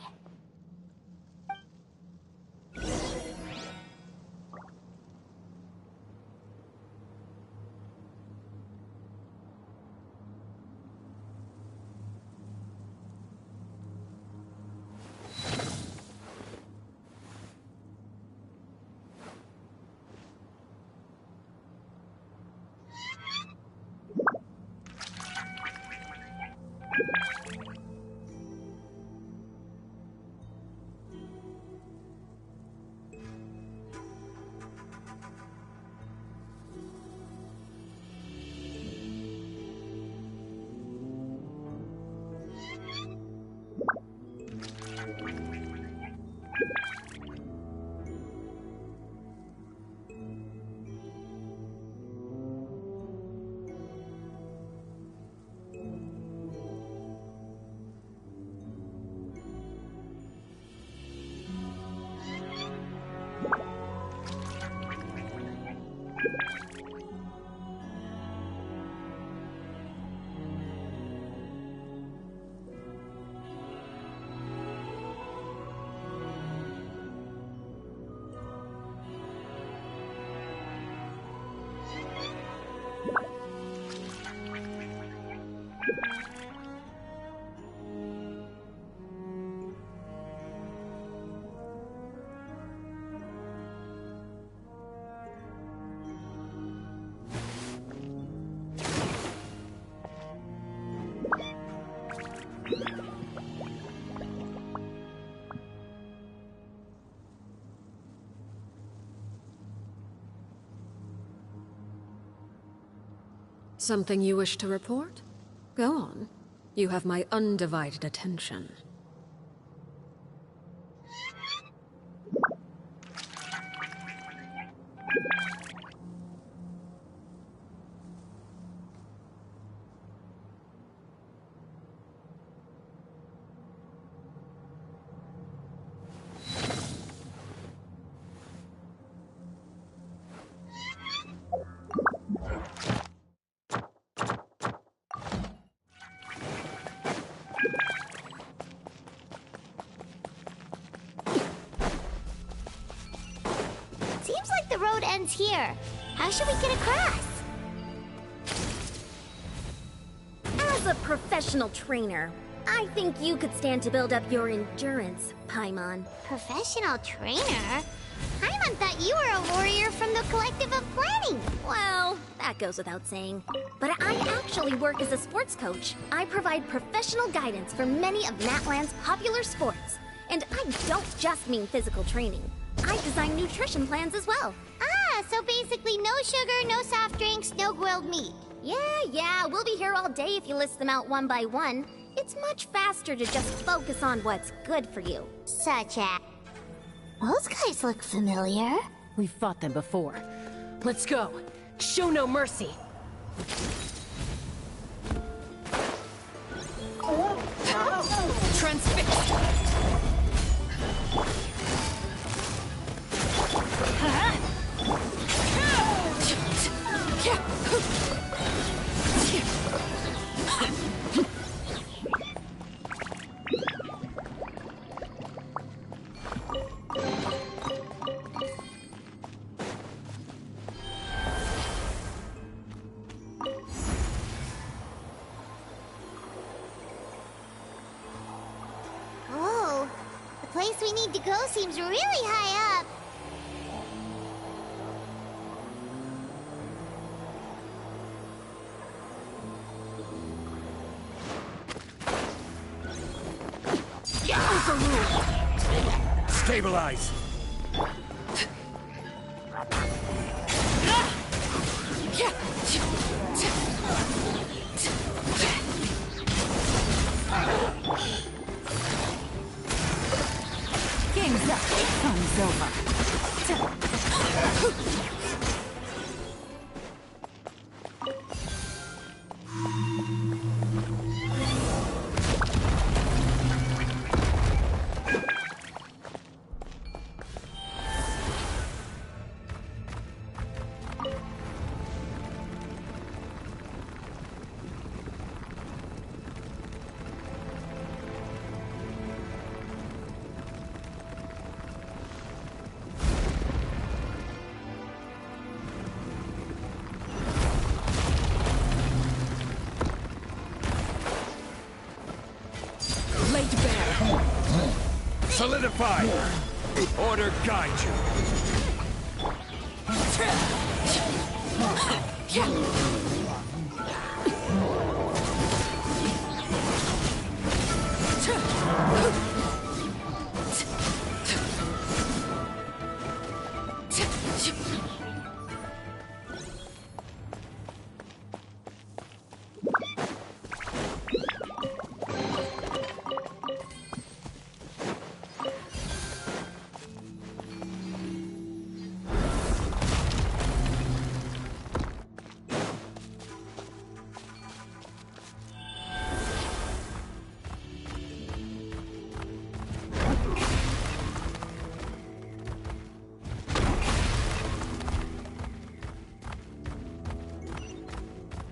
Something you wish to report? Go on. You have my undivided attention. Seems like the road ends here. How should we get across? As a professional trainer, I think you could stand to build up your endurance, Paimon. Professional trainer? Paimon thought you were a warrior from the Collective of Planning. Well, that goes without saying. But I actually work as a sports coach. I provide professional guidance for many of N-atlan's popular sports. And I don't just mean physical training. I design nutrition plans as well. Ah, so basically no sugar, no soft drinks, no grilled meat. Yeah, we'll be here all day if you list them out one by one. It's much faster to just focus on what's good for you. Such as... Those guys look familiar. We've fought them before. Let's go. Show no mercy. Transfixed. Oh, the place we need to go seems really high up. Stabilize! Game's up. Fun's over. Solidify! Order guide you!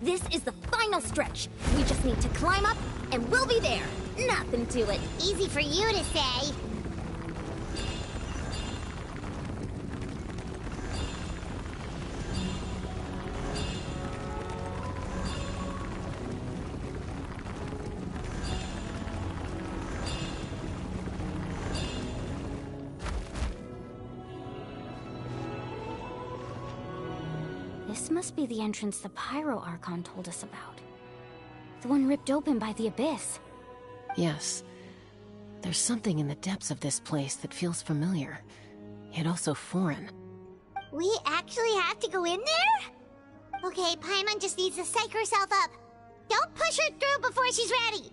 This is the final stretch. We just need to climb up, and we'll be there. Nothing to it. Easy for you to say. This must be the entrance the Pyro Archon told us about. The one ripped open by the Abyss. Yes. There's something in the depths of this place that feels familiar, yet also foreign. We actually have to go in there? Okay, Paimon just needs to psych herself up. Don't push her through before she's ready.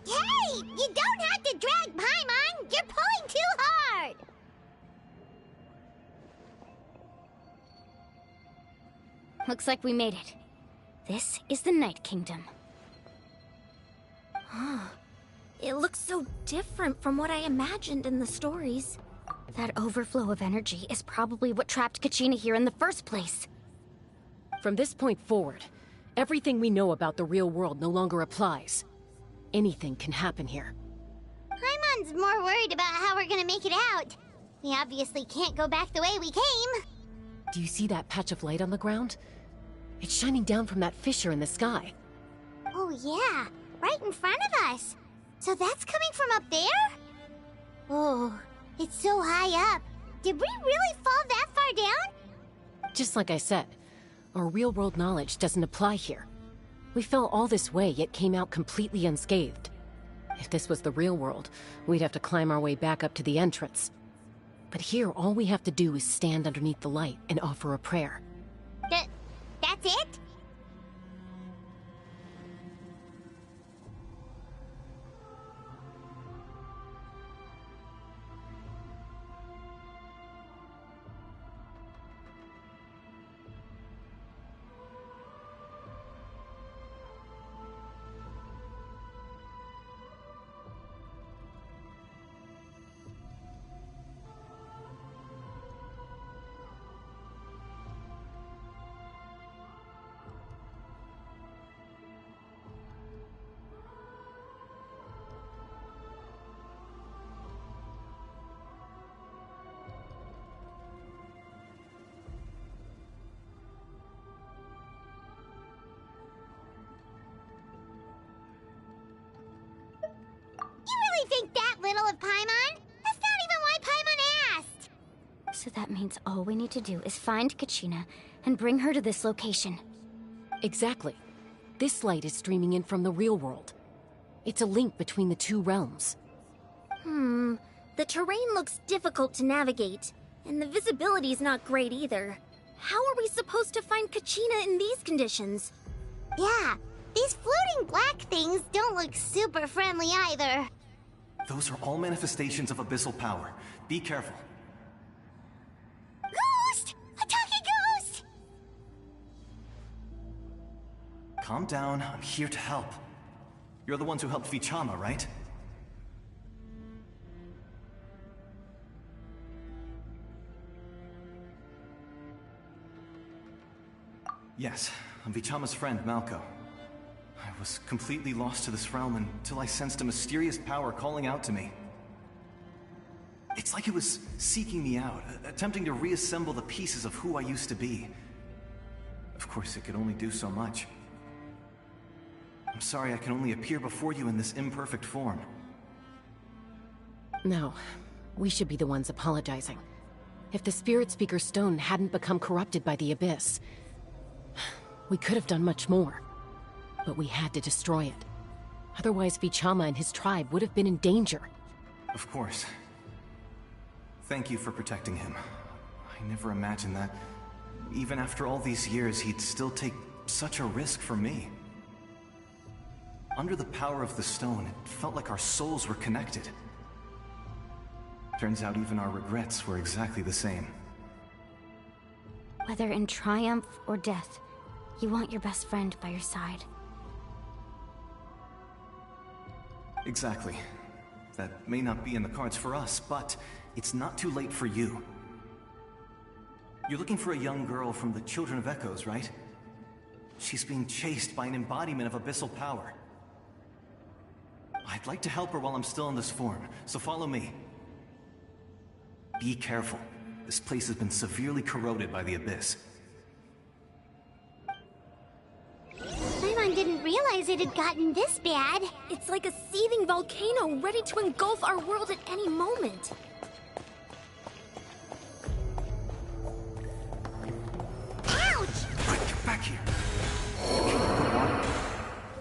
Hey! You don't have to drag Paimon! You're pulling too hard! Looks like we made it. This is the Night Kingdom. It looks so different from what I imagined in the stories. That overflow of energy is probably what trapped Kachina here in the first place. From this point forward, everything we know about the real world no longer applies. Anything can happen here. Paimon's more worried about how we're gonna make it out. We obviously can't go back the way we came. Do you see that patch of light on the ground? It's shining down from that fissure in the sky. Oh yeah, right in front of us. So that's coming from up there? Oh, it's so high up. Did we really fall that far down? Just like I said, our real-world knowledge doesn't apply here. We fell all this way, yet came out completely unscathed. If this was the real world, we'd have to climb our way back up to the entrance. But here, all we have to do is stand underneath the light and offer a prayer. That's it? Think that little of Paimon? That's not even why Paimon asked! So that means all we need to do is find Kachina and bring her to this location. Exactly. This light is streaming in from the real world. It's a link between the two realms. The terrain looks difficult to navigate, and the visibility's not great either. How are we supposed to find Kachina in these conditions? Yeah, these floating black things don't look super friendly either. Those are all manifestations of abyssal power. Be careful. Ghost! A talking ghost! Calm down, I'm here to help. You're the ones who helped Vichama, right? Yes, I'm Vichama's friend, Malco. I was completely lost to this realm until I sensed a mysterious power calling out to me. It's like it was seeking me out, attempting to reassemble the pieces of who I used to be. Of course, it could only do so much. I'm sorry I can only appear before you in this imperfect form. No, we should be the ones apologizing. If the Spirit Speaker Stone hadn't become corrupted by the Abyss, we could have done much more. But we had to destroy it. Otherwise, Vichama and his tribe would have been in danger. Of course. Thank you for protecting him. I never imagined that, even after all these years, he'd still take such a risk for me. Under the power of the stone, it felt like our souls were connected. Turns out even our regrets were exactly the same. Whether in triumph or death, you want your best friend by your side. Exactly. That may not be in the cards for us, but it's not too late for you. You're looking for a young girl from the Children of Echoes, right? She's being chased by an embodiment of abyssal power. I'd like to help her while I'm still in this form, so follow me. Be careful. This place has been severely corroded by the Abyss. Paimon didn't realize it had gotten this bad. It's like a seething volcano ready to engulf our world at any moment. back here. Okay, go on.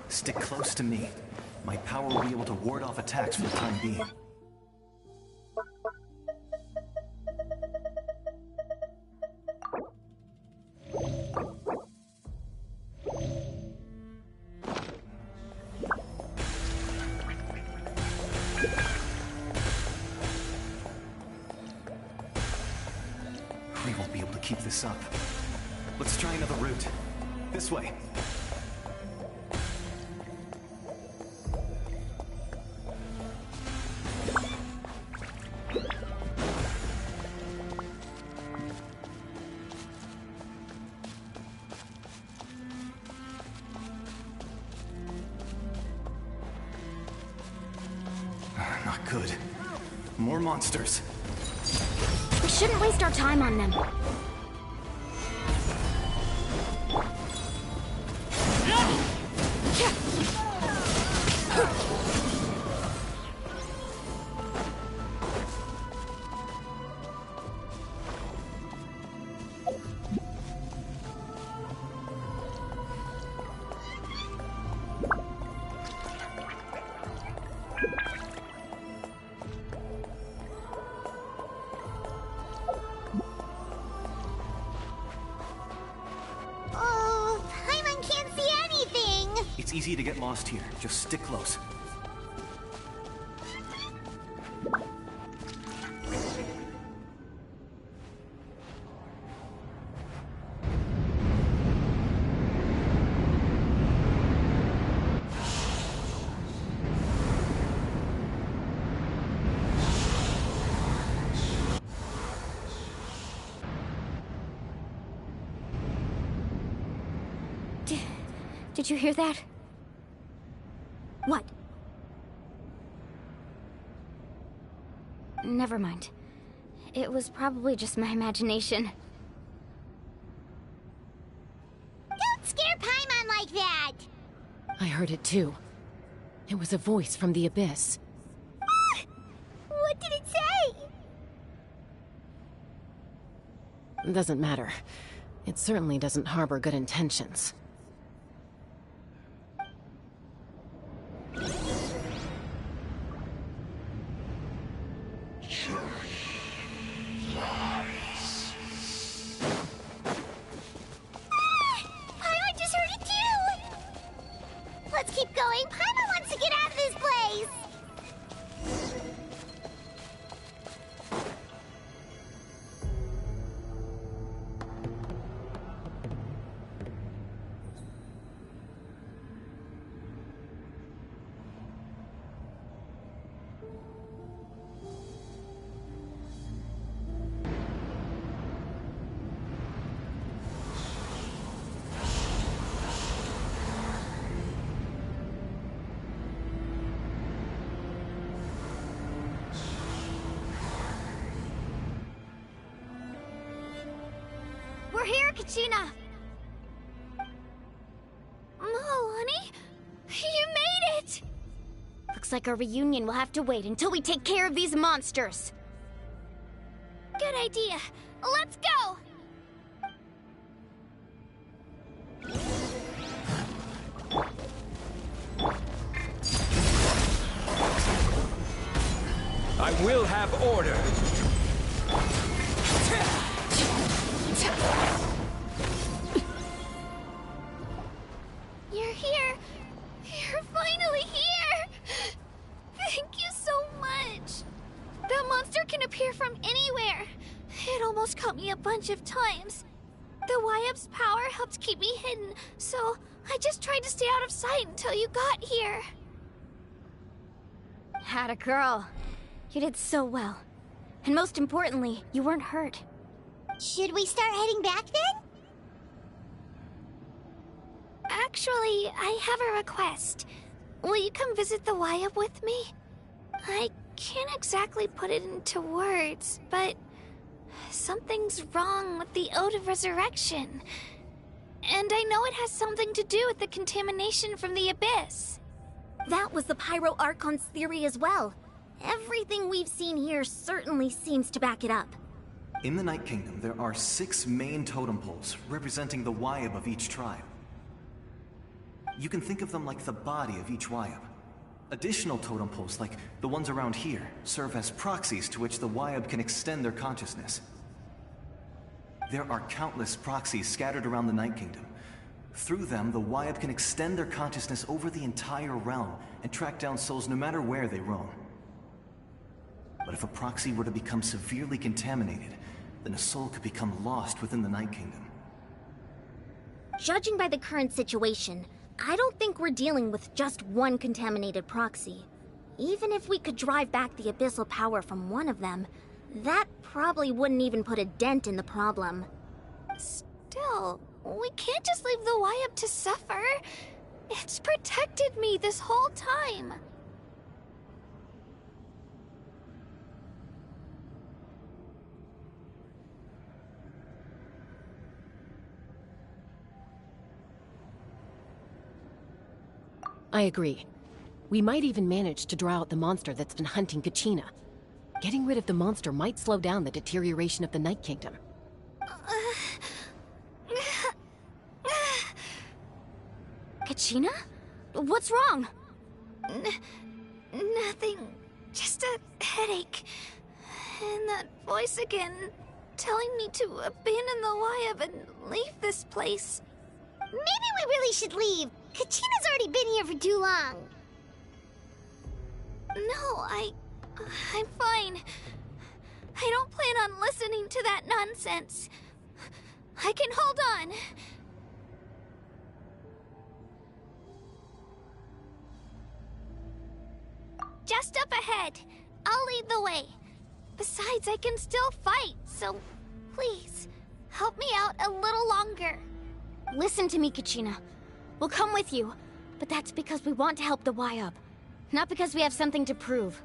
Stick close to me. My power will be able to ward off attacks for the time being. We won't be able to keep this up. Let's try another route. This way. Not good. More monsters. We shouldn't waste our time on them. Oh, Paimon can't see anything! It's easy to get lost here. Just stick close. Did you hear that? What? Never mind. It was probably just my imagination. Don't scare Paimon like that! I heard it too. It was a voice from the abyss. What did it say? Doesn't matter. It certainly doesn't harbor good intentions. Paimon just heard it too! Let's keep going. Paimon wants to get out of this place! We're here, Kachina! Oh, honey? You made it! Looks like our reunion will have to wait until we take care of these monsters. Good idea. Let's go! I will have order. You're here. You're finally here. Thank you so much. That monster can appear from anywhere. It almost caught me a bunch of times. The Wyab's power helped keep me hidden, so I just tried to stay out of sight until you got here. Had a girl. You did so well. And most importantly, you weren't hurt. Should we start heading back then? Actually, I have a request. Will you come visit the Wyab with me? I can't exactly put it into words, but something's wrong with the Ode of Resurrection. And I know it has something to do with the contamination from the Abyss. That was the Pyro Archon's theory as well. Everything we've seen here certainly seems to back it up. In the Night Kingdom, there are 6 main totem poles representing the Wyab of each tribe. You can think of them like the body of each Wyab. Additional totem poles, like the ones around here, serve as proxies to which the Wyab can extend their consciousness. There are countless proxies scattered around the Night Kingdom. Through them, the Wyab can extend their consciousness over the entire realm and track down souls no matter where they roam. But if a proxy were to become severely contaminated, then a soul could become lost within the Night Kingdom. Judging by the current situation, I don't think we're dealing with just one contaminated proxy. Even if we could drive back the abyssal power from one of them, that probably wouldn't even put a dent in the problem. Still, we can't just leave the Wyab to suffer. It's protected me this whole time. I agree. We might even manage to draw out the monster that's been hunting Kachina. Getting rid of the monster might slow down the deterioration of the Night Kingdom. Kachina? What's wrong? Nothing. Just a headache. And that voice again, telling me to abandon the Wyab and leave this place. Maybe we really should leave. Kachina's already been here for too long. No, I'm fine. I don't plan on listening to that nonsense. I can hold on. Just up ahead. I'll lead the way. Besides, I can still fight, so please, help me out a little longer. Listen to me, Kachina. We'll come with you, but that's because we want to help the Wyab. Not because we have something to prove.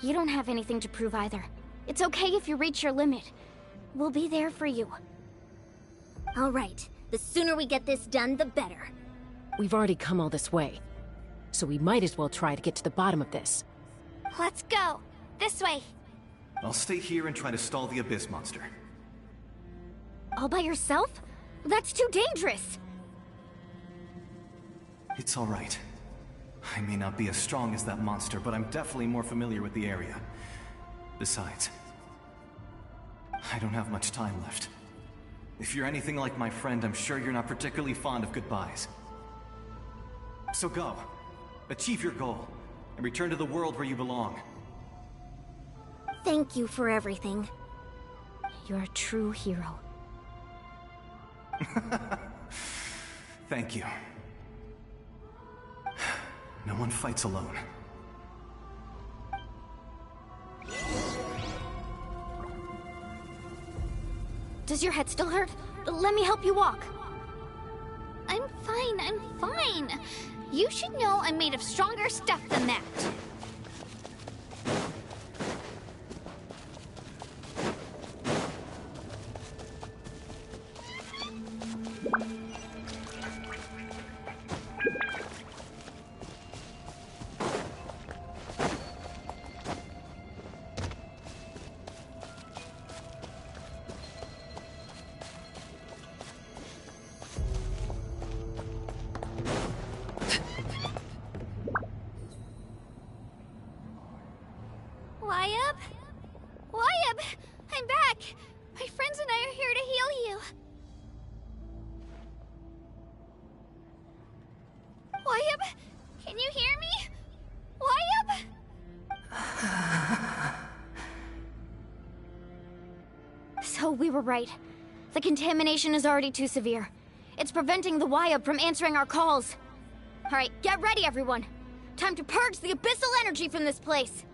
You don't have anything to prove either. It's okay if you reach your limit. We'll be there for you. All right. The sooner we get this done, the better. We've already come all this way, so we might as well try to get to the bottom of this. Let's go. This way. I'll stay here and try to stall the Abyss monster. All by yourself? That's too dangerous! It's all right. I may not be as strong as that monster, but I'm definitely more familiar with the area. Besides, I don't have much time left. If you're anything like my friend, I'm sure you're not particularly fond of goodbyes. So go. Achieve your goal, and return to the world where you belong. Thank you for everything. You're a true hero. Thank you. No one fights alone. Does your head still hurt? Let me help you walk. I'm fine. You should know I'm made of stronger stuff than that. Wyab! I'm back! My friends and I are here to heal you. Wyab, can you hear me? Wyab? So we were right. The contamination is already too severe. It's preventing the Wyab from answering our calls. All right, get ready, everyone. Time to purge the abyssal energy from this place.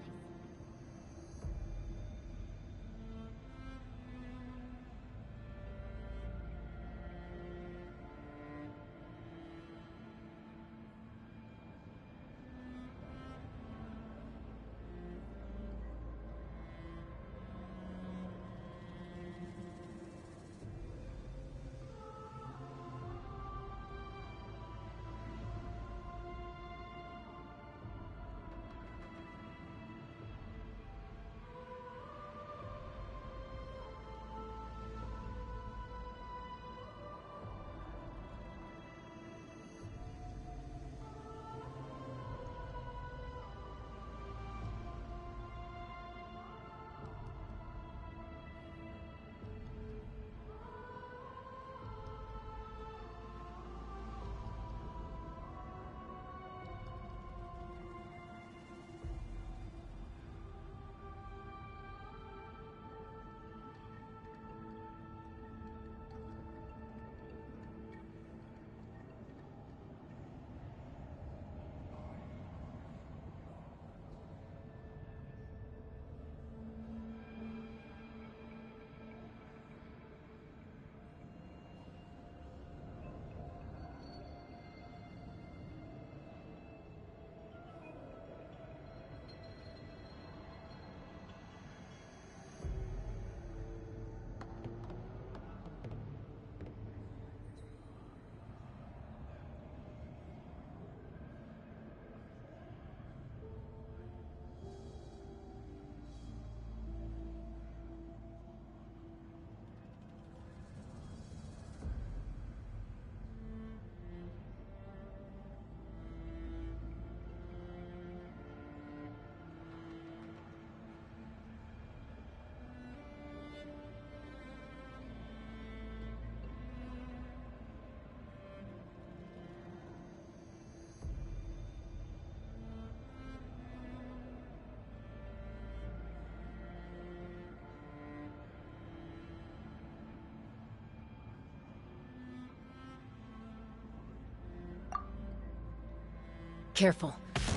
Careful.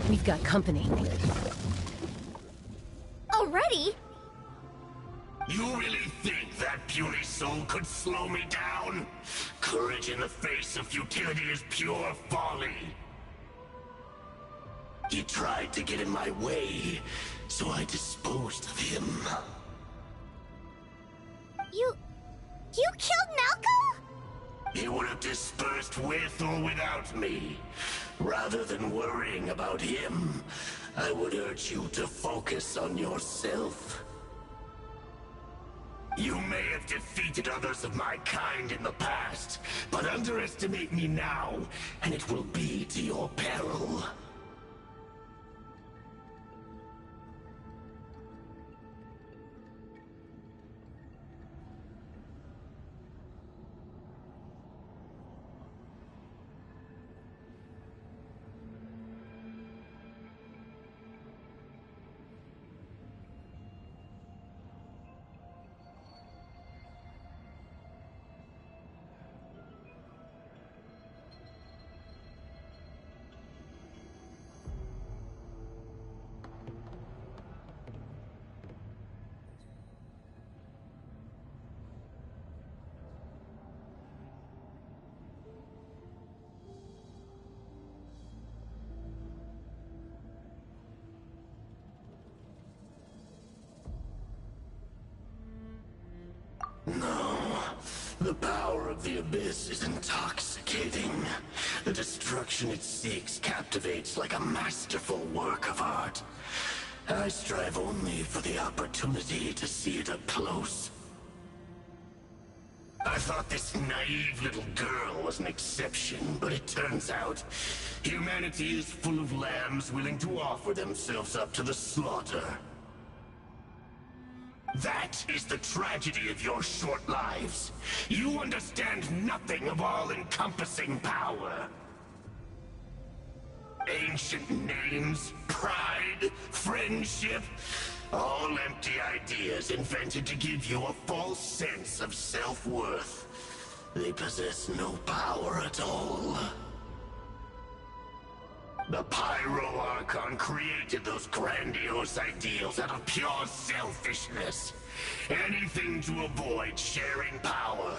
We've got company. Already? You really think that puny soul could slow me down? Courage in the face of futility is pure folly. He tried to get in my way, so I disposed of him. You killed Malco? He would have dispersed with or without me. Rather than worrying about him, I would urge you to focus on yourself. You may have defeated others of my kind in the past, but underestimate me now, and it will be to your peril. No. The power of the Abyss is intoxicating. The destruction it seeks captivates like a masterful work of art. I strive only for the opportunity to see it up close. I thought this naive little girl was an exception, but it turns out humanity is full of lambs willing to offer themselves up to the slaughter. That is the tragedy of your short lives. You understand nothing of all-encompassing power. Ancient names, pride, friendship, all empty ideas invented to give you a false sense of self-worth. They possess no power at all. The Pyro Archon created those grandiose ideals out of pure selfishness. Anything to avoid sharing power.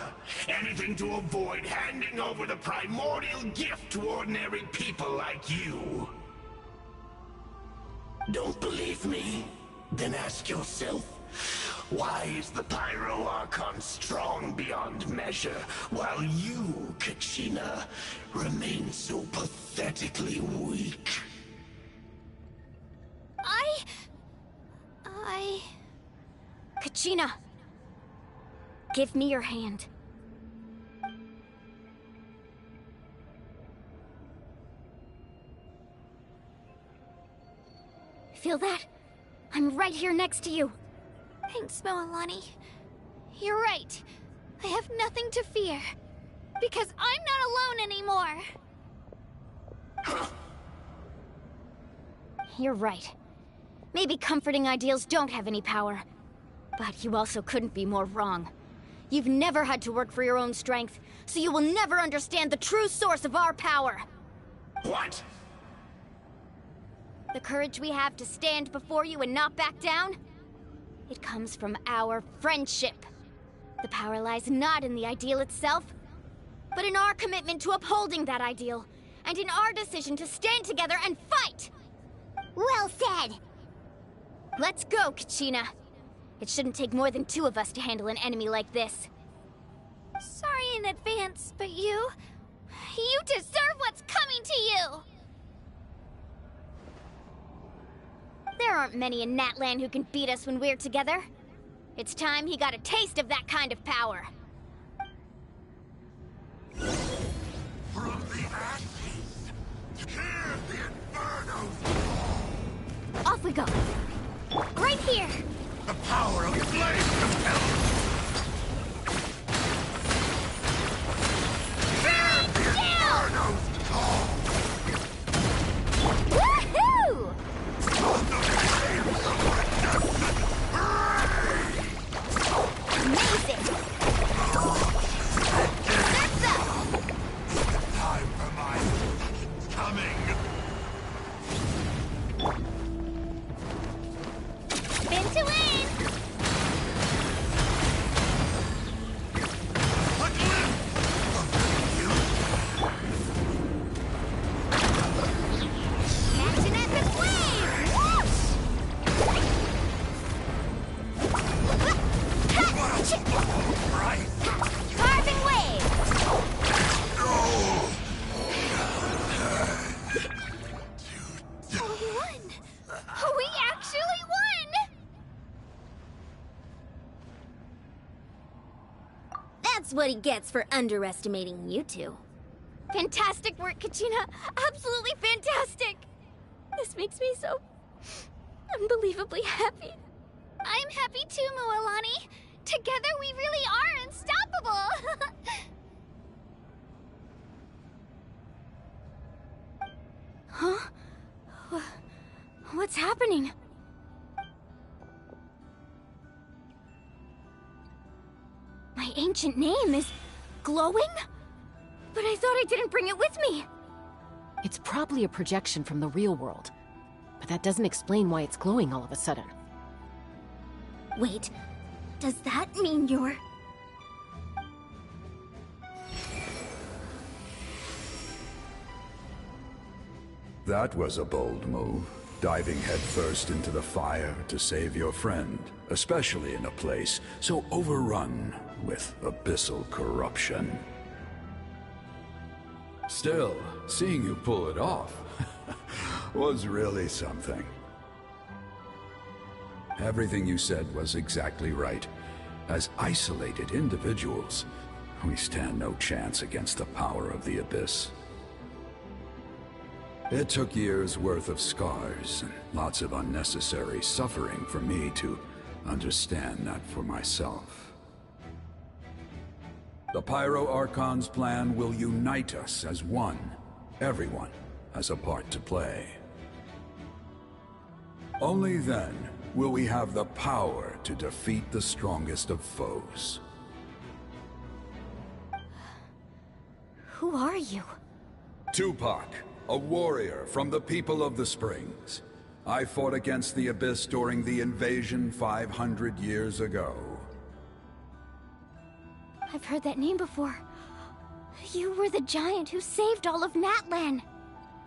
Anything to avoid handing over the primordial gift to ordinary people like you. Don't believe me? Then ask yourself, why is the Pyro Archon strong beyond measure, while you, Kachina, remain so pathetically weak? Kachina! Give me your hand. Feel that? I'm right here next to you. Thanks, Moalani. You're right. I have nothing to fear. Because I'm not alone anymore. You're right. Maybe comforting ideals don't have any power. But you also couldn't be more wrong. You've never had to work for your own strength, so you will never understand the true source of our power. What? The courage we have to stand before you and not back down? It comes from our friendship. The power lies not in the ideal itself, but in our commitment to upholding that ideal, and in our decision to stand together and fight! Well said! Let's go, Kachina. It shouldn't take more than 2 of us to handle an enemy like this. Sorry in advance, but you deserve what's coming to you! There aren't many in N-atlan who can beat us when we're together. It's time he got a taste of that kind of power. From the ashes, hear the inferno! Off we go. Right here! The power of flame compels! Hear the inferno's call! Woohoo! On the flames of redemption, Amazing! Time for my coming! what he gets for underestimating you two. Fantastic work, Kachina! Absolutely fantastic! This makes me so unbelievably happy. I'm happy too, Mualani. Together we really are unstoppable. Huh? What's happening? My ancient name is glowing? But I thought I didn't bring it with me. It's probably a projection from the real world, but that doesn't explain why it's glowing all of a sudden. Wait, does that mean you're... That was a bold move, diving headfirst into the fire to save your friend, especially in a place so overrun with abyssal corruption. Still, seeing you pull it off was really something. Everything you said was exactly right. As isolated individuals, we stand no chance against the power of the Abyss. It took years' worth of scars and lots of unnecessary suffering for me to understand that for myself. The Pyro Archon's plan will unite us as one. Everyone has a part to play. Only then will we have the power to defeat the strongest of foes. Who are you? Tupac, a warrior from the people of the Springs. I fought against the Abyss during the invasion 500 years ago. I've heard that name before. You were the giant who saved all of N-atlan.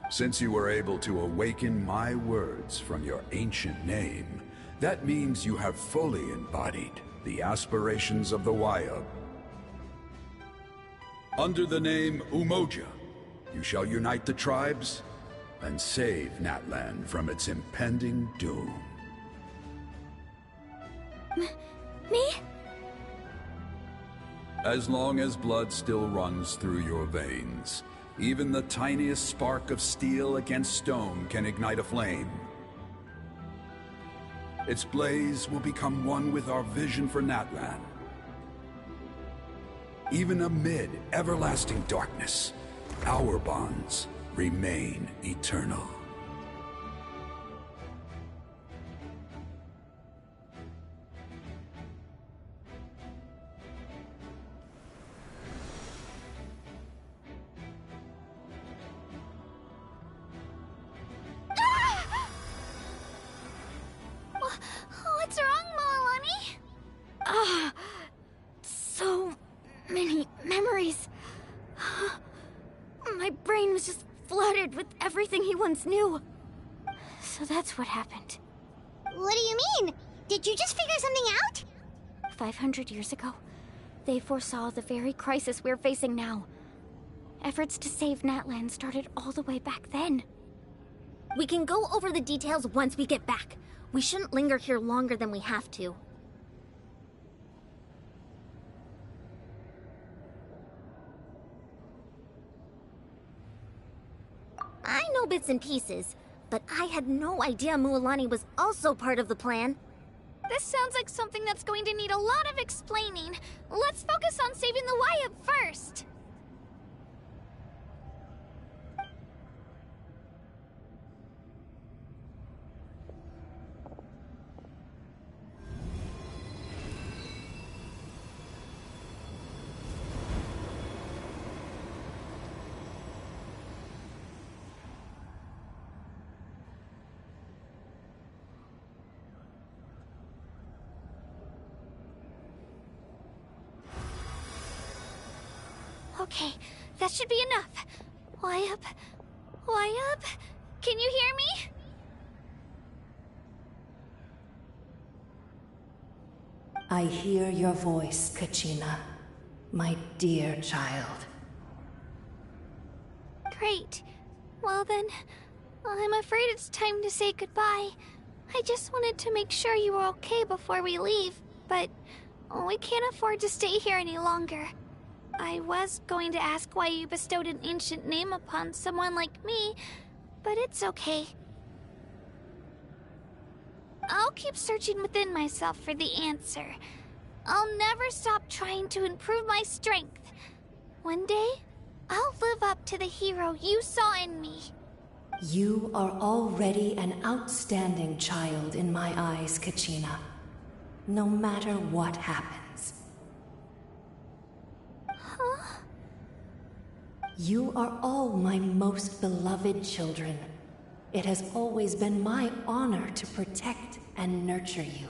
Since you were able to awaken my words from your ancient name, that means you have fully embodied the aspirations of the Wayub. Under the name Umoja, you shall unite the tribes and save N-atlan from its impending doom. Me? As long as blood still runs through your veins, even the tiniest spark of steel against stone can ignite a flame. Its blaze will become one with our vision for N-atlan. Even amid everlasting darkness, our bonds remain eternal. What's wrong, Mualani? So many memories. My brain was just flooded with everything he once knew. So that's what happened. What do you mean? Did you just figure something out? 500 years ago, they foresaw the very crisis we're facing now. Efforts to save N-atlan started all the way back then. We can go over the details once we get back. We shouldn't linger here longer than we have to. I know bits and pieces, but I had no idea Mualani was also part of the plan. This sounds like something that's going to need a lot of explaining. Let's focus on saving the Wayub first. Okay, that should be enough. Wayub? Wayub? Can you hear me? I hear your voice, Kachina, my dear child. Great. Well then, I'm afraid it's time to say goodbye. I just wanted to make sure you were okay before we leave, but we can't afford to stay here any longer. I was going to ask why you bestowed an ancient name upon someone like me, but it's okay. I'll keep searching within myself for the answer. I'll never stop trying to improve my strength. One day, I'll live up to the hero you saw in me. You are already an outstanding child in my eyes, Kachina. No matter what happens. Huh? You are all my most beloved children. It has always been my honor to protect and nurture you.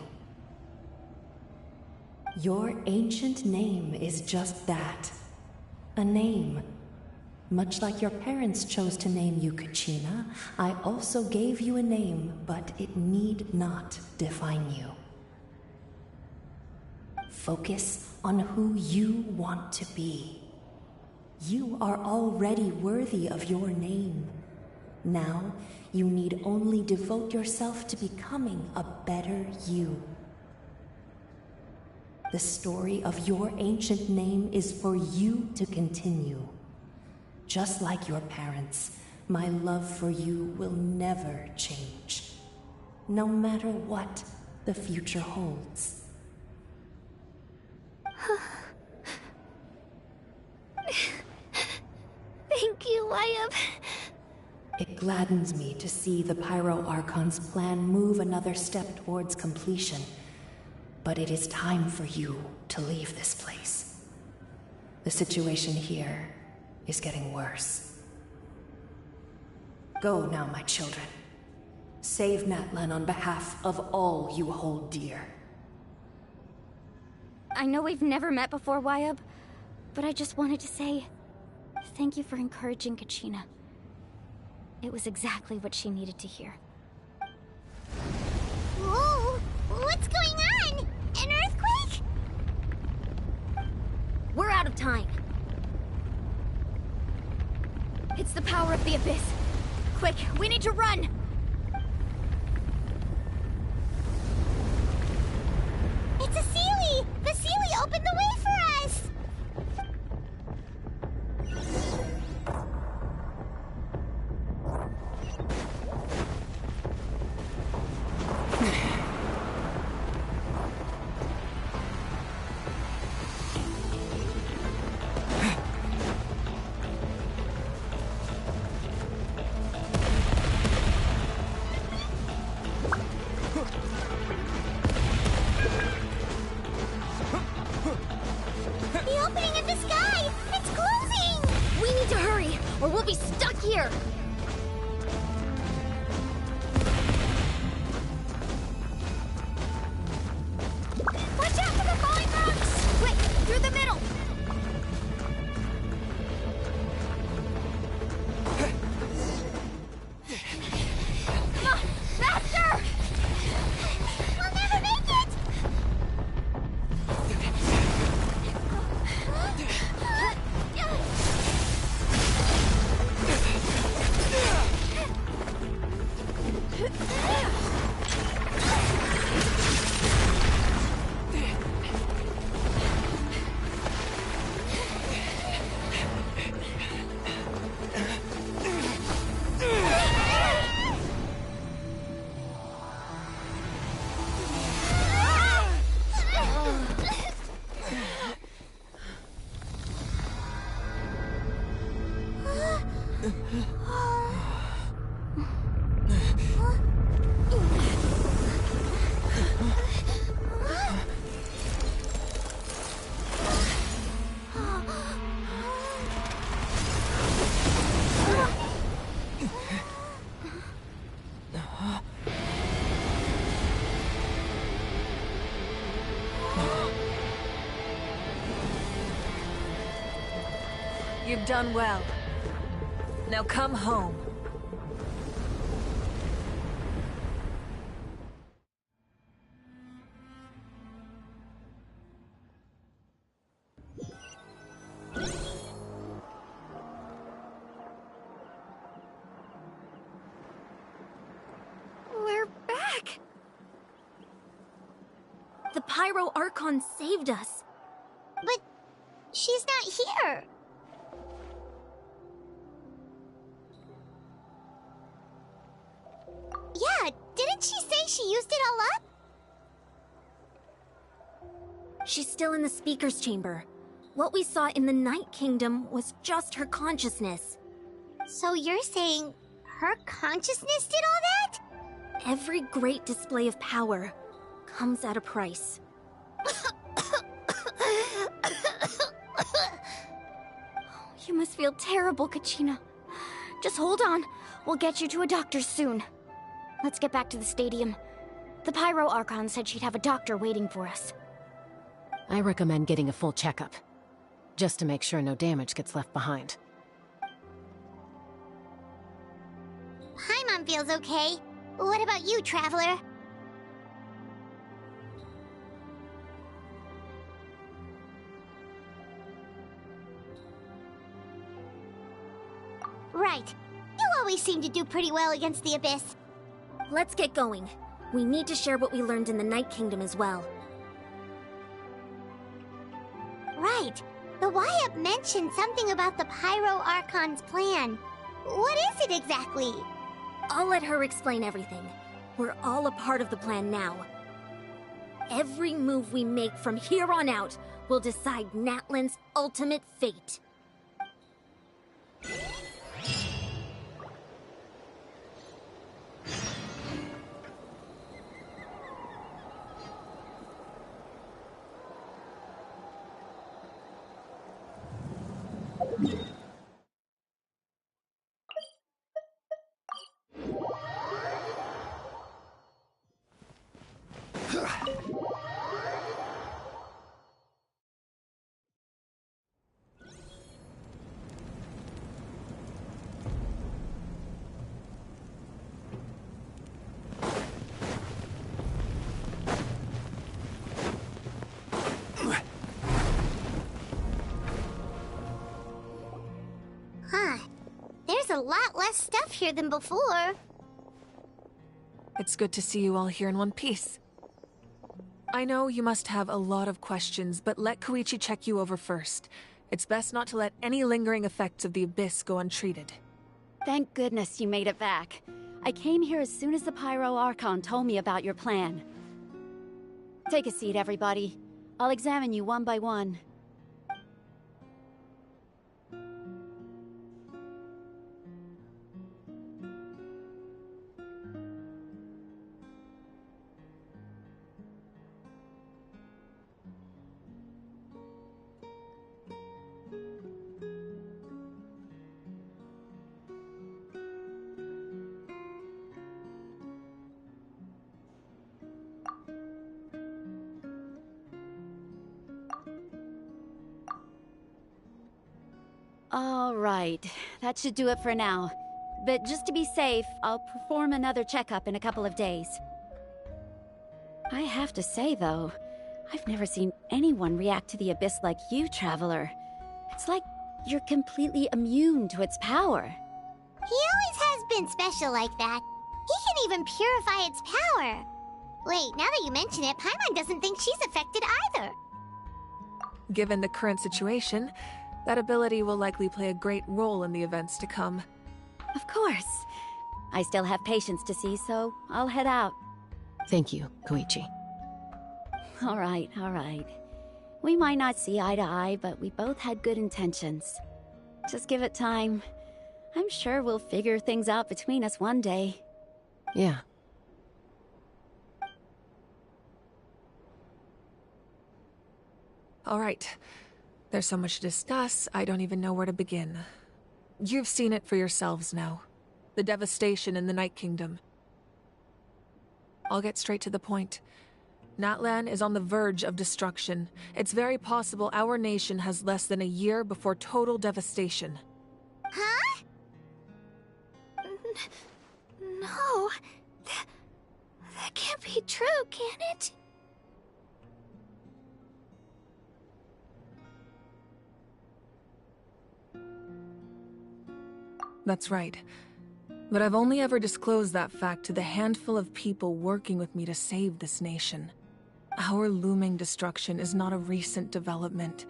Your ancient name is just that. A name. Much like your parents chose to name you Kachina, I also gave you a name, but it need not define you. Focus on who you want to be. You are already worthy of your name. Now, you need only devote yourself to becoming a better you. The story of your ancient name is for you to continue. Just like your parents, my love for you will never change, no matter what the future holds. Thank you, Wyatt. It gladdens me to see the Pyro Archon's plan move another step towards completion, but it is time for you to leave this place. The situation here is getting worse. Go now, my children. Save N-atlan on behalf of all you hold dear. I know we've never met before, Wyatt, but I just wanted to say thank you for encouraging Kachina. It was exactly what she needed to hear. Whoa! What's going on? An earthquake? We're out of time. It's the power of the Abyss. Quick, we need to run! It's a Sealy! The Sealy opened the way for us! The opening in the sky! It's closing! We need to hurry, or we'll be stuck here! Watch out for the falling rocks! Quick, through the middle! Come on, faster! We'll never make it! You've done well. Now come home. We're back! The Pyro Archon saved us. But she's not here? Yeah, didn't she say she used it all up? She's still in the speaker's chamber. What we saw in the Night Kingdom was just her consciousness. So you're saying her consciousness did all that? Every great display of power comes at a price. You must feel terrible, Kachina. Just hold on. We'll get you to a doctor soon. Let's get back to the stadium. The Pyro Archon said she'd have a doctor waiting for us. I recommend getting a full checkup, just to make sure no damage gets left behind. Paimon feels okay. What about you, Traveler? Right. You always seem to do pretty well against the Abyss. Let's get going. We need to share what we learned in the Night Kingdom as well. Right. The Y-Up mentioned something about the Pyro Archon's plan. What is it exactly? I'll let her explain everything. We're all a part of the plan now. Every move we make from here on out will decide N-atlan's ultimate fate. Huh. There's a lot less stuff here than before. It's good to see you all here in one piece. I know you must have a lot of questions, but let Koichi check you over first. It's best not to let any lingering effects of the Abyss go untreated. Thank goodness you made it back. I came here as soon as the Pyro Archon told me about your plan. Take a seat, everybody. I'll examine you one by one. All right, that should do it for now. But just to be safe, I'll perform another checkup in a couple of days. I have to say, though, I've never seen anyone react to the Abyss like you, Traveler. It's like you're completely immune to its power. He always has been special like that. He can even purify its power. Wait, now that you mention it, Paimon doesn't think she's affected either. Given the current situation, that ability will likely play a great role in the events to come. Of course. I still have patients to see, so I'll head out. Thank you, Koichi. All right, all right. We might not see eye to eye, but we both had good intentions. Just give it time. I'm sure we'll figure things out between us one day. Yeah. All right. There's so much to discuss, I don't even know where to begin. You've seen it for yourselves now. The devastation in the Night Kingdom. I'll get straight to the point. N-atlan is on the verge of destruction. It's very possible our nation has less than a year before total devastation. Huh? No. That can't be true, can it? That's right. But I've only ever disclosed that fact to the handful of people working with me to save this nation. Our looming destruction is not a recent development,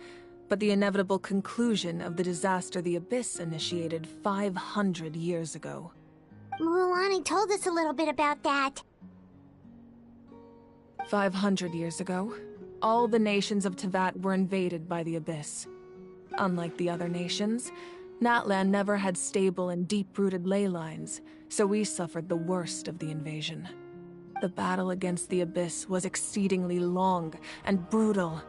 but the inevitable conclusion of the disaster the Abyss initiated 500 years ago. Mualani told us a little bit about that. 500 years ago, all the nations of Teyvat were invaded by the Abyss. Unlike the other nations, N-atlan never had stable and deep-rooted ley lines, so we suffered the worst of the invasion. The battle against the Abyss was exceedingly long and brutal.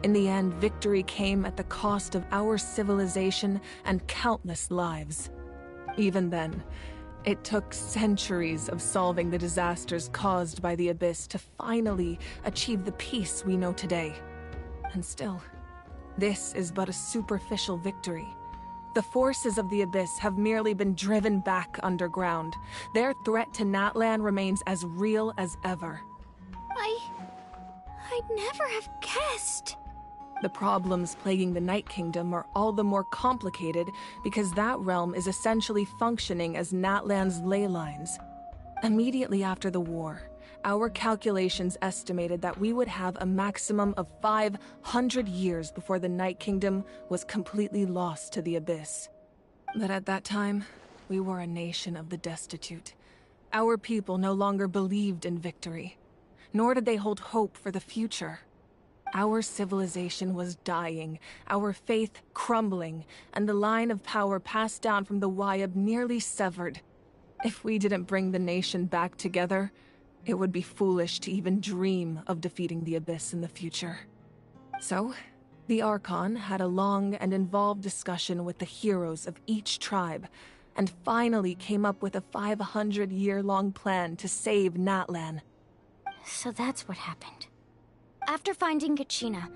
In the end, victory came at the cost of our civilization and countless lives. Even then, it took centuries of solving the disasters caused by the Abyss to finally achieve the peace we know today. And still, this is but a superficial victory. The forces of the Abyss have merely been driven back underground. Their threat to N-atlan remains as real as ever. I'd never have guessed. The problems plaguing the Night Kingdom are all the more complicated because that realm is essentially functioning as N-atlan's ley lines. Immediately after the war, our calculations estimated that we would have a maximum of 500 years before the Night Kingdom was completely lost to the Abyss. But at that time, we were a nation of the destitute. Our people no longer believed in victory, nor did they hold hope for the future. Our civilization was dying, our faith crumbling, and the line of power passed down from the Wayab nearly severed. If we didn't bring the nation back together, it would be foolish to even dream of defeating the Abyss in the future. So, the Archon had a long and involved discussion with the heroes of each tribe, and finally came up with a 500-year-long plan to save N-atlan. So that's what happened. After finding Kachina,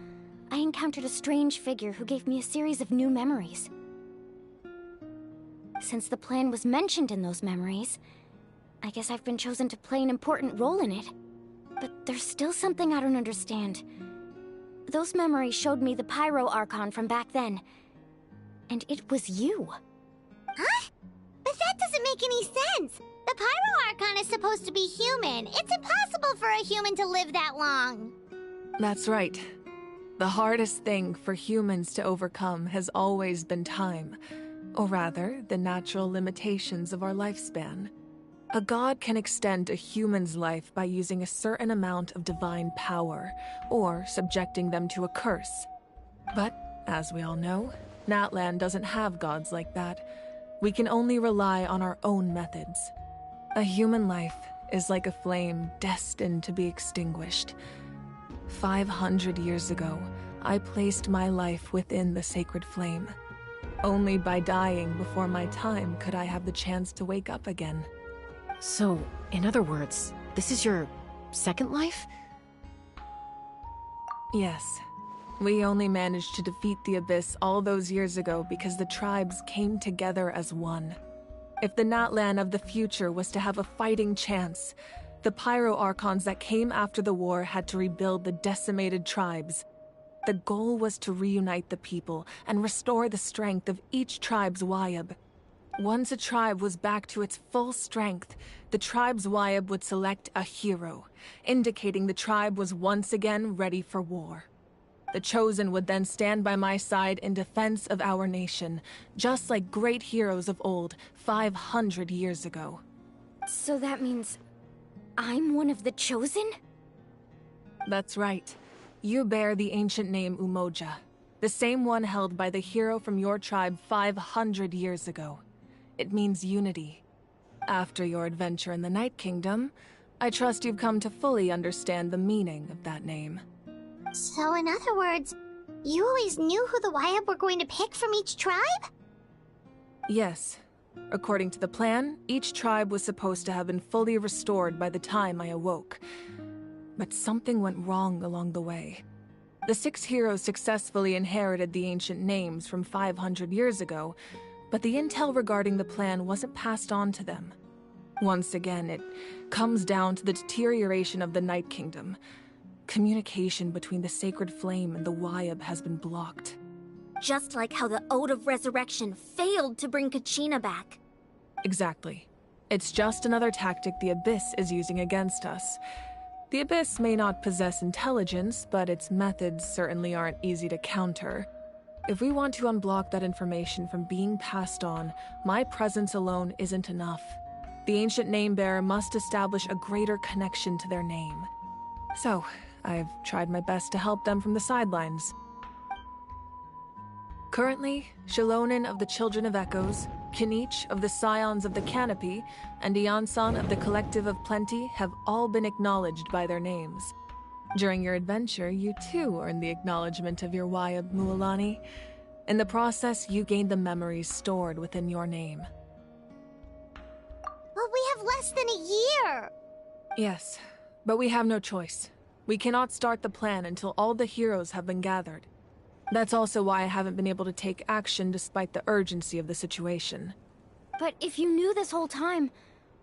I encountered a strange figure who gave me a series of new memories. Since the plan was mentioned in those memories, I guess I've been chosen to play an important role in it. But there's still something I don't understand. Those memories showed me the Pyro Archon from back then. And it was you. Huh? But that doesn't make any sense. The Pyro Archon is supposed to be human. It's impossible for a human to live that long. That's right. The hardest thing for humans to overcome has always been time. Or rather, the natural limitations of our lifespan. A god can extend a human's life by using a certain amount of divine power, or subjecting them to a curse. But, as we all know, N-atlan doesn't have gods like that. We can only rely on our own methods. A human life is like a flame destined to be extinguished. 500 years ago, I placed my life within the sacred flame. Only by dying before my time could I have the chance to wake up again. So, in other words, this is your second life? Yes. We only managed to defeat the Abyss all those years ago because the tribes came together as one. If the N-atlan of the future was to have a fighting chance, the Pyro Archons that came after the war had to rebuild the decimated tribes. The goal was to reunite the people and restore the strength of each tribe's Wayab. Once a tribe was back to its full strength, the tribe's Wayab would select a hero, indicating the tribe was once again ready for war. The Chosen would then stand by my side in defense of our nation, just like great heroes of old, 500 years ago. So that means I'm one of the Chosen? That's right. You bear the ancient name Umoja, the same one held by the hero from your tribe 500 years ago. It means unity. After your adventure in the Night Kingdom, I trust you've come to fully understand the meaning of that name. So in other words, you always knew who the Wayab were going to pick from each tribe? Yes. According to the plan, each tribe was supposed to have been fully restored by the time I awoke. But something went wrong along the way. The 6 heroes successfully inherited the ancient names from 500 years ago, but the intel regarding the plan wasn't passed on to them. Once again, it comes down to the deterioration of the Night Kingdom. Communication between the Sacred Flame and the Wayab has been blocked. Just like how the Ode of Resurrection failed to bring Kachina back. Exactly. It's just another tactic the Abyss is using against us. The Abyss may not possess intelligence, but its methods certainly aren't easy to counter. If we want to unblock that information from being passed on, my presence alone isn't enough. The ancient name-bearer must establish a greater connection to their name. So, I've tried my best to help them from the sidelines. Currently, Shilonen of the Children of Echoes, Kinich of the Scions of the Canopy, and Iansan of the Collective of Plenty have all been acknowledged by their names. During your adventure, you too earned the acknowledgement of your Wayab Mualani. In the process, you gained the memories stored within your name. But we have less than a year! Yes, but we have no choice. We cannot start the plan until all the heroes have been gathered. That's also why I haven't been able to take action despite the urgency of the situation. But if you knew this whole time,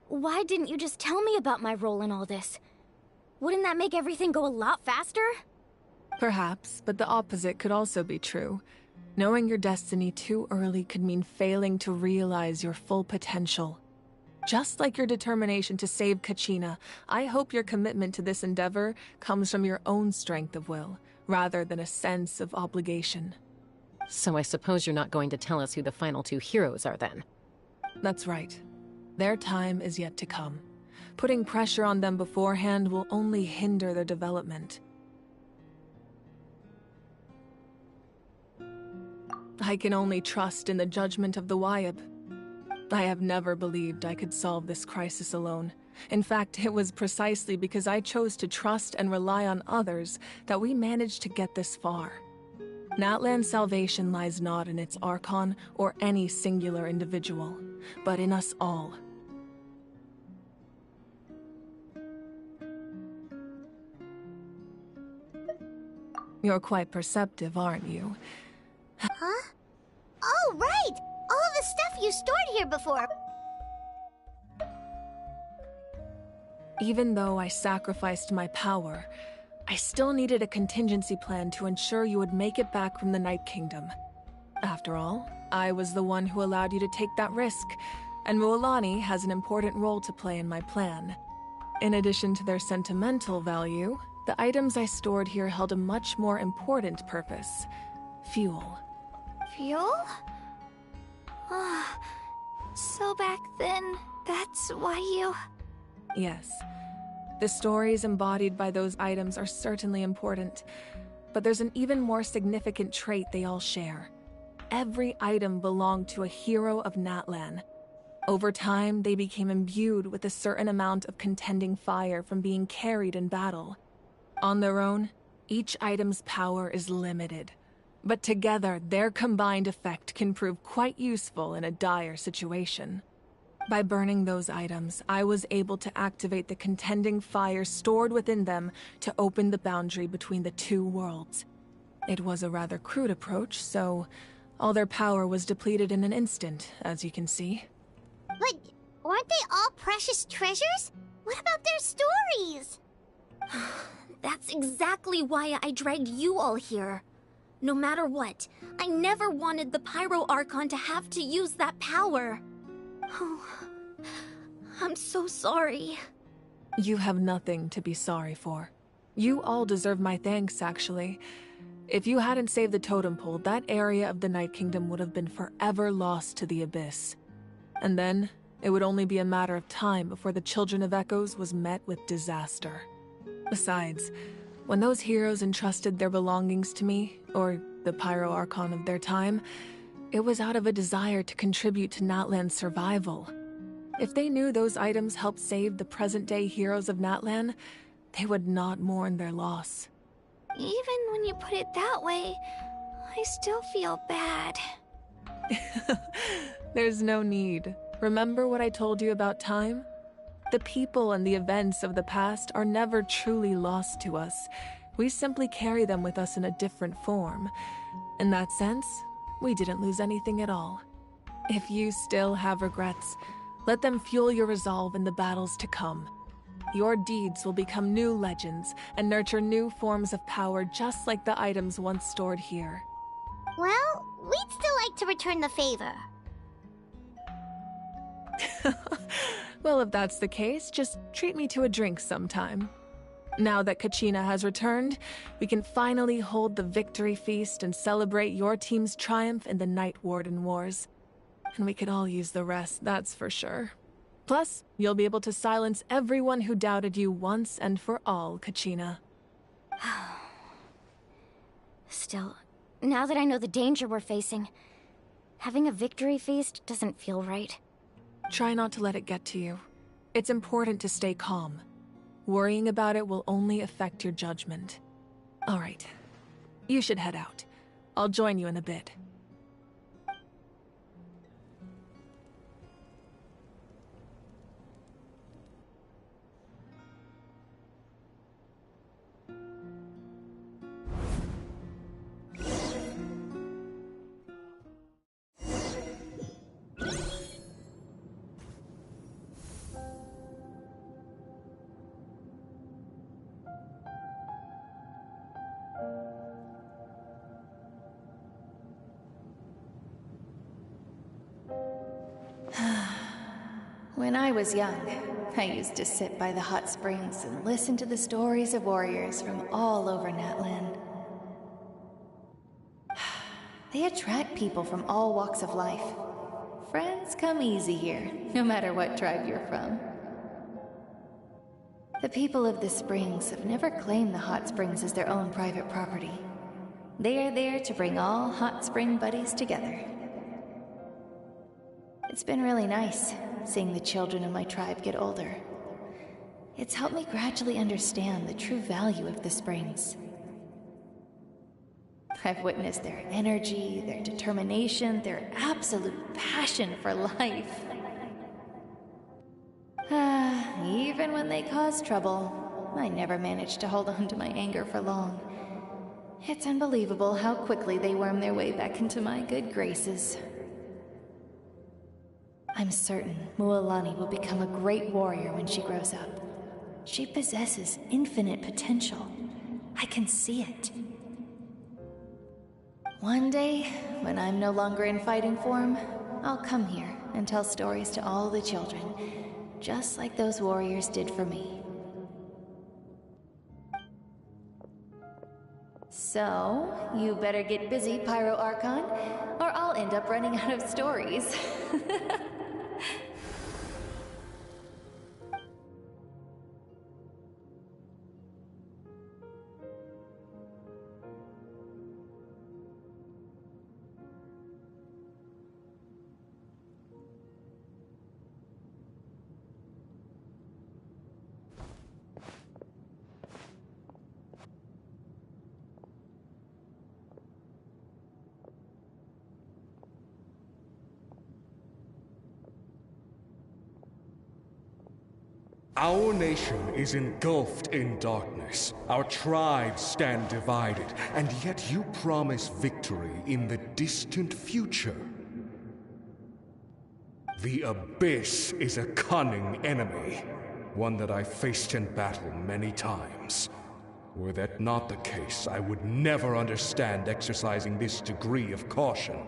why didn't you just tell me about my role in all this? Wouldn't that make everything go a lot faster? Perhaps, but the opposite could also be true. Knowing your destiny too early could mean failing to realize your full potential. Just like your determination to save Kachina, I hope your commitment to this endeavor comes from your own strength of will, rather than a sense of obligation. So I suppose you're not going to tell us who the final two heroes are then? That's right. Their time is yet to come. Putting pressure on them beforehand will only hinder their development. I can only trust in the judgment of the Wayab. I have never believed I could solve this crisis alone. In fact, it was precisely because I chose to trust and rely on others that we managed to get this far. N-atlan's salvation lies not in its Archon or any singular individual, but in us all. You're quite perceptive, aren't you? Huh? Oh, right! All the stuff you stored here before! Even though I sacrificed my power, I still needed a contingency plan to ensure you would make it back from the Night Kingdom. After all, I was the one who allowed you to take that risk, and Mualani has an important role to play in my plan. In addition to their sentimental value, the items I stored here held a much more important purpose: fuel. Fuel? So back then, that's why you... Yes. The stories embodied by those items are certainly important, but there's an even more significant trait they all share. Every item belonged to a hero of N-atlan. Over time, they became imbued with a certain amount of contending fire from being carried in battle. On their own, each item's power is limited, but together, their combined effect can prove quite useful in a dire situation. By burning those items, I was able to activate the contending fire stored within them to open the boundary between the two worlds. It was a rather crude approach, so all their power was depleted in an instant, as you can see. But weren't they all precious treasures? What about their stories? That's exactly why I dragged you all here. No matter what, I never wanted the Pyro Archon to have to use that power. Oh, I'm so sorry. You have nothing to be sorry for. You all deserve my thanks, actually. If you hadn't saved the totem pole, that area of the Night Kingdom would have been forever lost to the Abyss. And then, it would only be a matter of time before the Children of Echoes was met with disaster. Besides, when those heroes entrusted their belongings to me, or the Pyro Archon of their time, it was out of a desire to contribute to N-atlan's survival. If they knew those items helped save the present-day heroes of N-atlan, they would not mourn their loss. Even when you put it that way, I still feel bad. There's no need. Remember what I told you about time? The people and the events of the past are never truly lost to us. We simply carry them with us in a different form. In that sense, we didn't lose anything at all. If you still have regrets, let them fuel your resolve in the battles to come. Your deeds will become new legends and nurture new forms of power just like the items once stored here. Well, we'd still like to return the favor. Well, if that's the case, just treat me to a drink sometime. Now that Kachina has returned, we can finally hold the victory feast and celebrate your team's triumph in the Night Warden Wars. And we could all use the rest, that's for sure. Plus, you'll be able to silence everyone who doubted you once and for all, Kachina. Still, now that I know the danger we're facing, having a victory feast doesn't feel right. Try not to let it get to you. It's important to stay calm. Worrying about it will only affect your judgment. All right. You should head out. I'll join you in a bit. When I was young, I used to sit by the hot springs and listen to the stories of warriors from all over N-atlan. They attract people from all walks of life. Friends come easy here, no matter what tribe you're from. The people of the springs have never claimed the hot springs as their own private property. They are there to bring all hot spring buddies together. It's been really nice, seeing the children of my tribe get older. It's helped me gradually understand the true value of the springs. I've witnessed their energy, their determination, their absolute passion for life. Even when they cause trouble, I never managed to hold on to my anger for long. It's unbelievable how quickly they worm their way back into my good graces. I'm certain Mualani will become a great warrior when she grows up. She possesses infinite potential. I can see it. One day, when I'm no longer in fighting form, I'll come here and tell stories to all the children, just like those warriors did for me. So, you better get busy, Pyro Archon, or I'll end up running out of stories. Our nation is engulfed in darkness. Our tribes stand divided, and yet you promise victory in the distant future. The Abyss is a cunning enemy, one that I've faced in battle many times. Were that not the case, I would never understand exercising this degree of caution.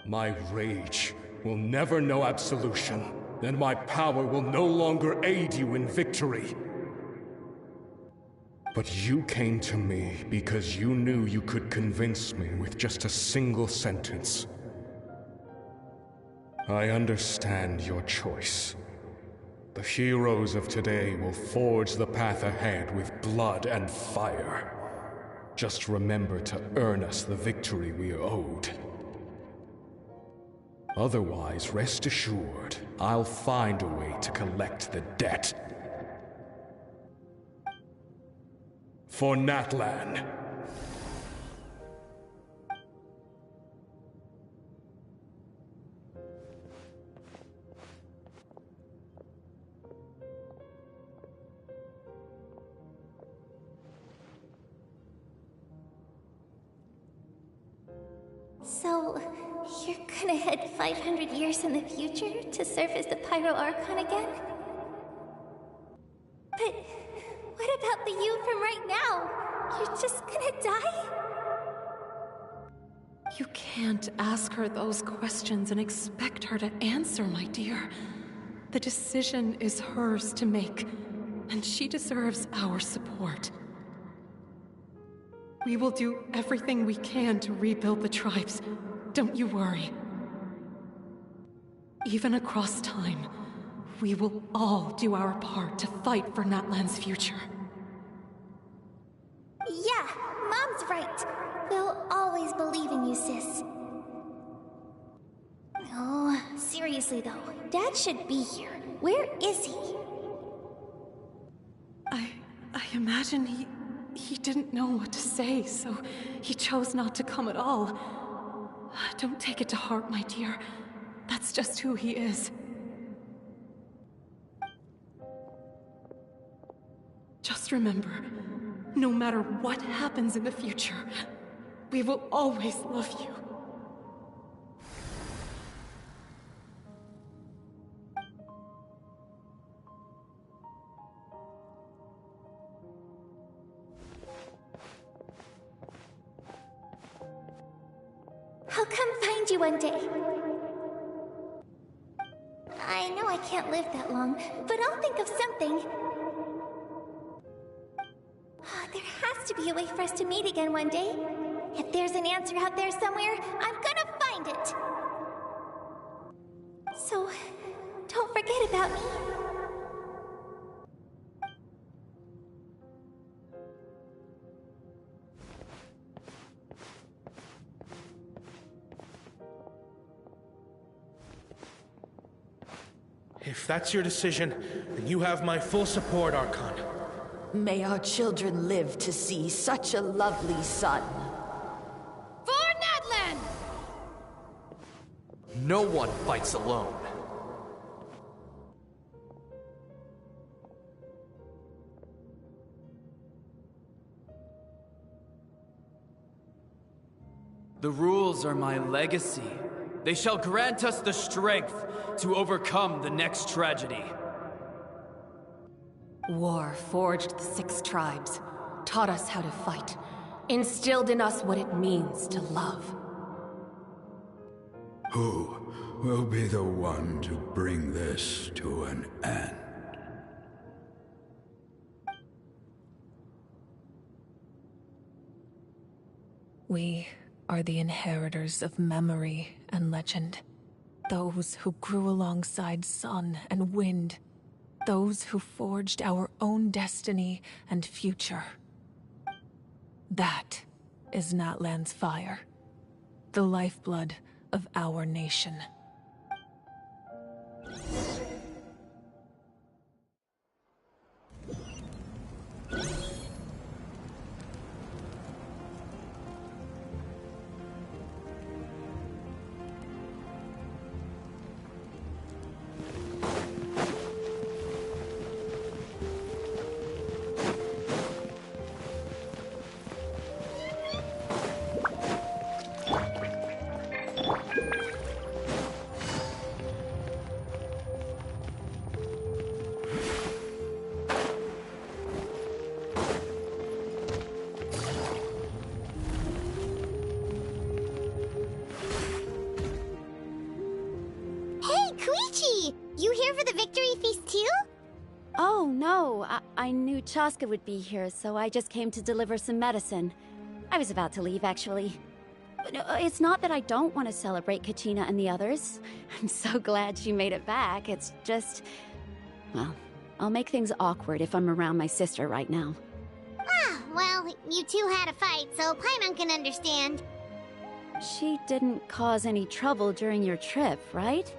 My rage will never know absolution, and my power will no longer aid you in victory. But you came to me because you knew you could convince me with just a single sentence. I understand your choice. The heroes of today will forge the path ahead with blood and fire. Just remember to earn us the victory we are owed. Otherwise, rest assured, I'll find a way to collect the debt. For N-atlan. So, you're gonna head 500 years in the future to serve as the Pyro Archon again? But what about the you from right now? You're just gonna die? You can't ask her those questions and expect her to answer, my dear. The decision is hers to make. and she deserves our support. We will do everything we can to rebuild the tribes. Don't you worry. Even across time, we will all do our part to fight for N-atlan's future. Yeah, Mom's right. We'll always believe in you, sis. Oh, seriously though, Dad should be here. Where is he? I imagine he didn't know what to say, so he chose not to come at all. Don't take it to heart, my dear. That's just who he is. Just remember, no matter what happens in the future, we will always love you. I'll come find you one day. I know I can't live that long, but I'll think of something. There has to be a way for us to meet again one day. If there's an answer out there somewhere, I'm gonna find it. So, don't forget about me. If that's your decision, then you have my full support, Archon. May our children live to see such a lovely son. For N-atlan! No one fights alone. The rules are my legacy. They shall grant us the strength to overcome the next tragedy. War forged the 6 tribes, taught us how to fight, instilled in us what it means to love. Who will be the one to bring this to an end? We are the inheritors of memory and legend. Those who grew alongside sun and wind. Those who forged our own destiny and future. That is N-atlan's fire. The lifeblood of our nation. You here for the victory feast too? Oh, no. I knew Chaska would be here, so I just came to deliver some medicine. I was about to leave, actually. It's not that I don't want to celebrate Kachina and the others. I'm so glad she made it back. It's just... well, I'll make things awkward if I'm around my sister right now. Ah, well, you two had a fight, so Paimon can understand. She didn't cause any trouble during your trip, right?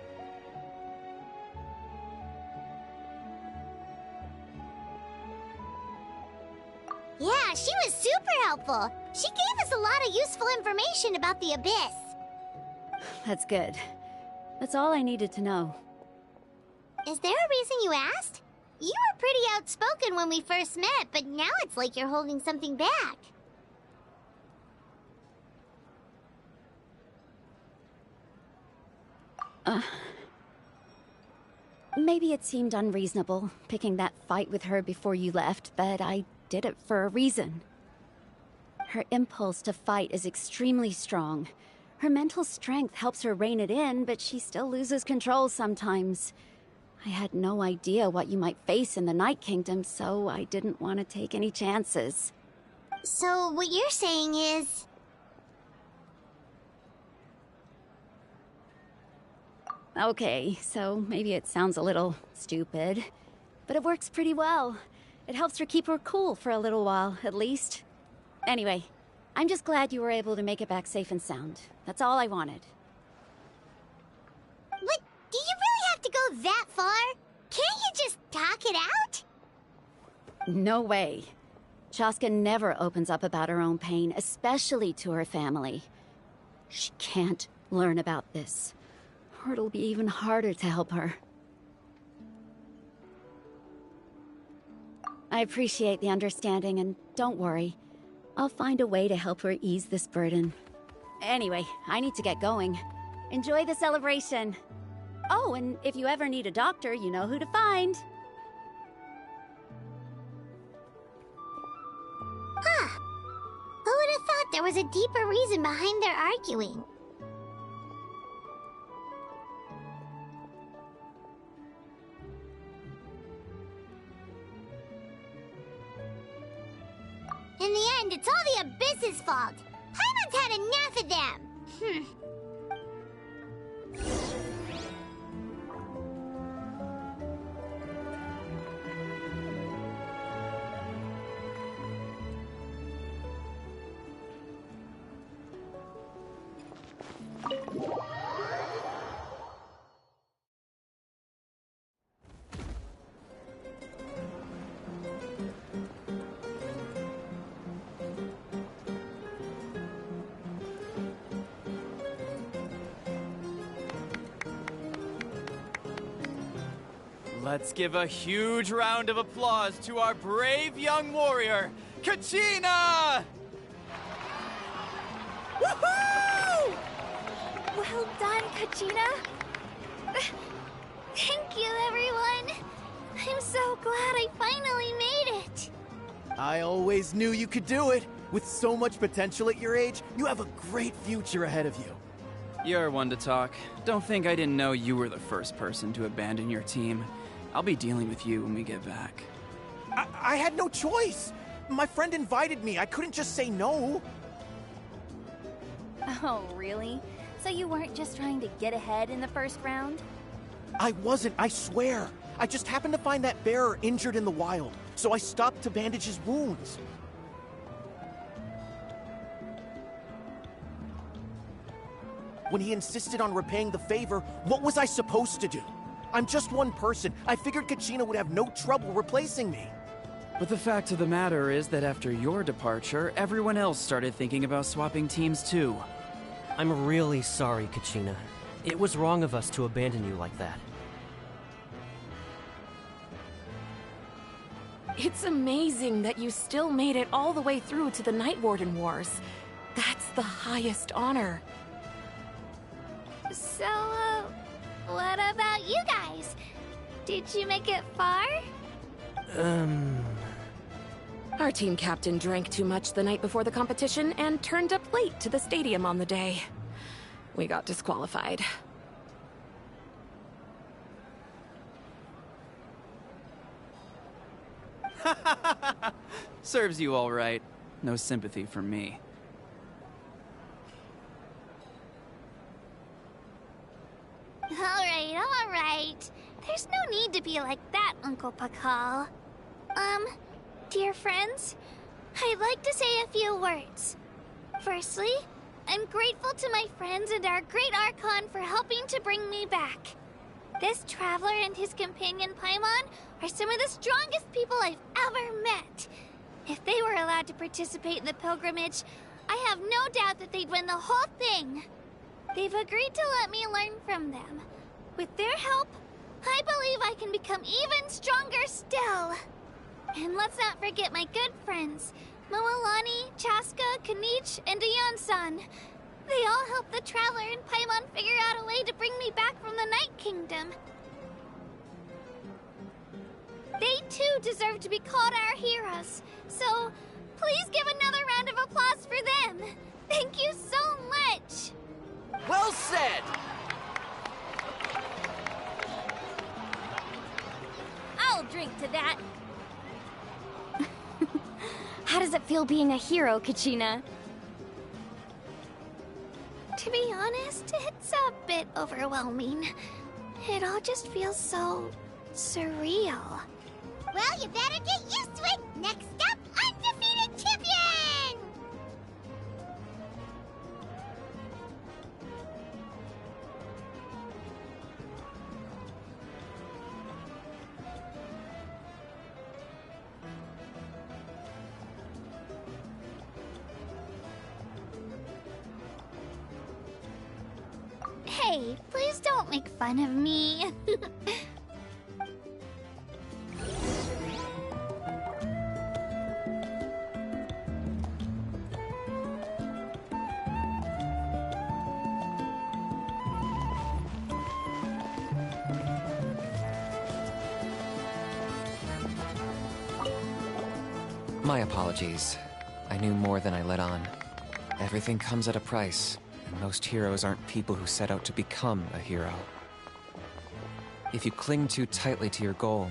Yeah, she was super helpful. She gave us a lot of useful information about the Abyss. That's good. That's all I needed to know. Is there a reason you asked? You were pretty outspoken when we first met, but now it's like you're holding something back. Maybe it seemed unreasonable, picking that fight with her before you left, but I did it for a reason. Her impulse to fight is extremely strong. Her mental strength helps her rein it in, but she still loses control sometimes. I had no idea what you might face in the Night Kingdom, so I didn't want to take any chances. So what you're saying is... Okay, so maybe it sounds a little stupid, but it works pretty well. It helps her keep her cool for a little while, at least. Anyway, I'm just glad you were able to make it back safe and sound. That's all I wanted. What? Do you really have to go that far? Can't you just talk it out? No way. Chaska never opens up about her own pain, especially to her family. She can't learn about this, or it'll be even harder to help her. I appreciate the understanding, and don't worry. I'll find a way to help her ease this burden. Anyway, I need to get going. Enjoy the celebration. Oh, and if you ever need a doctor, you know who to find. Huh. Who would have thought there was a deeper reason behind their arguing? In the end, it's all the Abyss's fault. Paimon's had enough of them. Let's give a huge round of applause to our brave young warrior, Kachina! Woohoo! Well done, Kachina. Thank you, everyone. I'm so glad I finally made it. I always knew you could do it. With so much potential at your age, you have a great future ahead of you. You're one to talk. Don't think I didn't know you were the first person to abandon your team. I'll be dealing with you when we get back. I had no choice. My friend invited me. I couldn't just say no. Oh, really? So you weren't just trying to get ahead in the first round? I wasn't, I swear. I just happened to find that bearer injured in the wild, so I stopped to bandage his wounds. When he insisted on repaying the favor, what was I supposed to do? I'm just one person. I figured Kachina would have no trouble replacing me. But the fact of the matter is that after your departure, everyone else started thinking about swapping teams too. I'm really sorry, Kachina. It was wrong of us to abandon you like that. It's amazing that you still made it all the way through to the Night Warden Wars. That's the highest honor. So, what about you guys? Did you make it far? Our team captain drank too much the night before the competition and turned up late to the stadium on the day. We got disqualified. Serves you all right. No sympathy for me. All right. There's no need to be like that, Uncle Pakal. Dear friends, I'd like to say a few words. Firstly, I'm grateful to my friends and our great Archon for helping to bring me back. This traveler and his companion Paimon are some of the strongest people I've ever met. If they were allowed to participate in the pilgrimage, I have no doubt that they'd win the whole thing. They've agreed to let me learn from them. With their help, I believe I can become even stronger still. And let's not forget my good friends, Moalani, Chaska, Kanich, and Ayan-san. They all helped the Traveler and Paimon figure out a way to bring me back from the Night Kingdom. They too deserve to be called our heroes, so please give another round of applause for them. Thank you so much. Well said! to that. How does it feel being a hero, Kachina? To be honest, it's a bit overwhelming. It all just feels so surreal. Well, you better get used to it. Next up, undefeated champion! Hey, please don't make fun of me. My apologies. I knew more than I let on. Everything comes at a price, and most heroes aren't people who set out to become a hero. If you cling too tightly to your goal,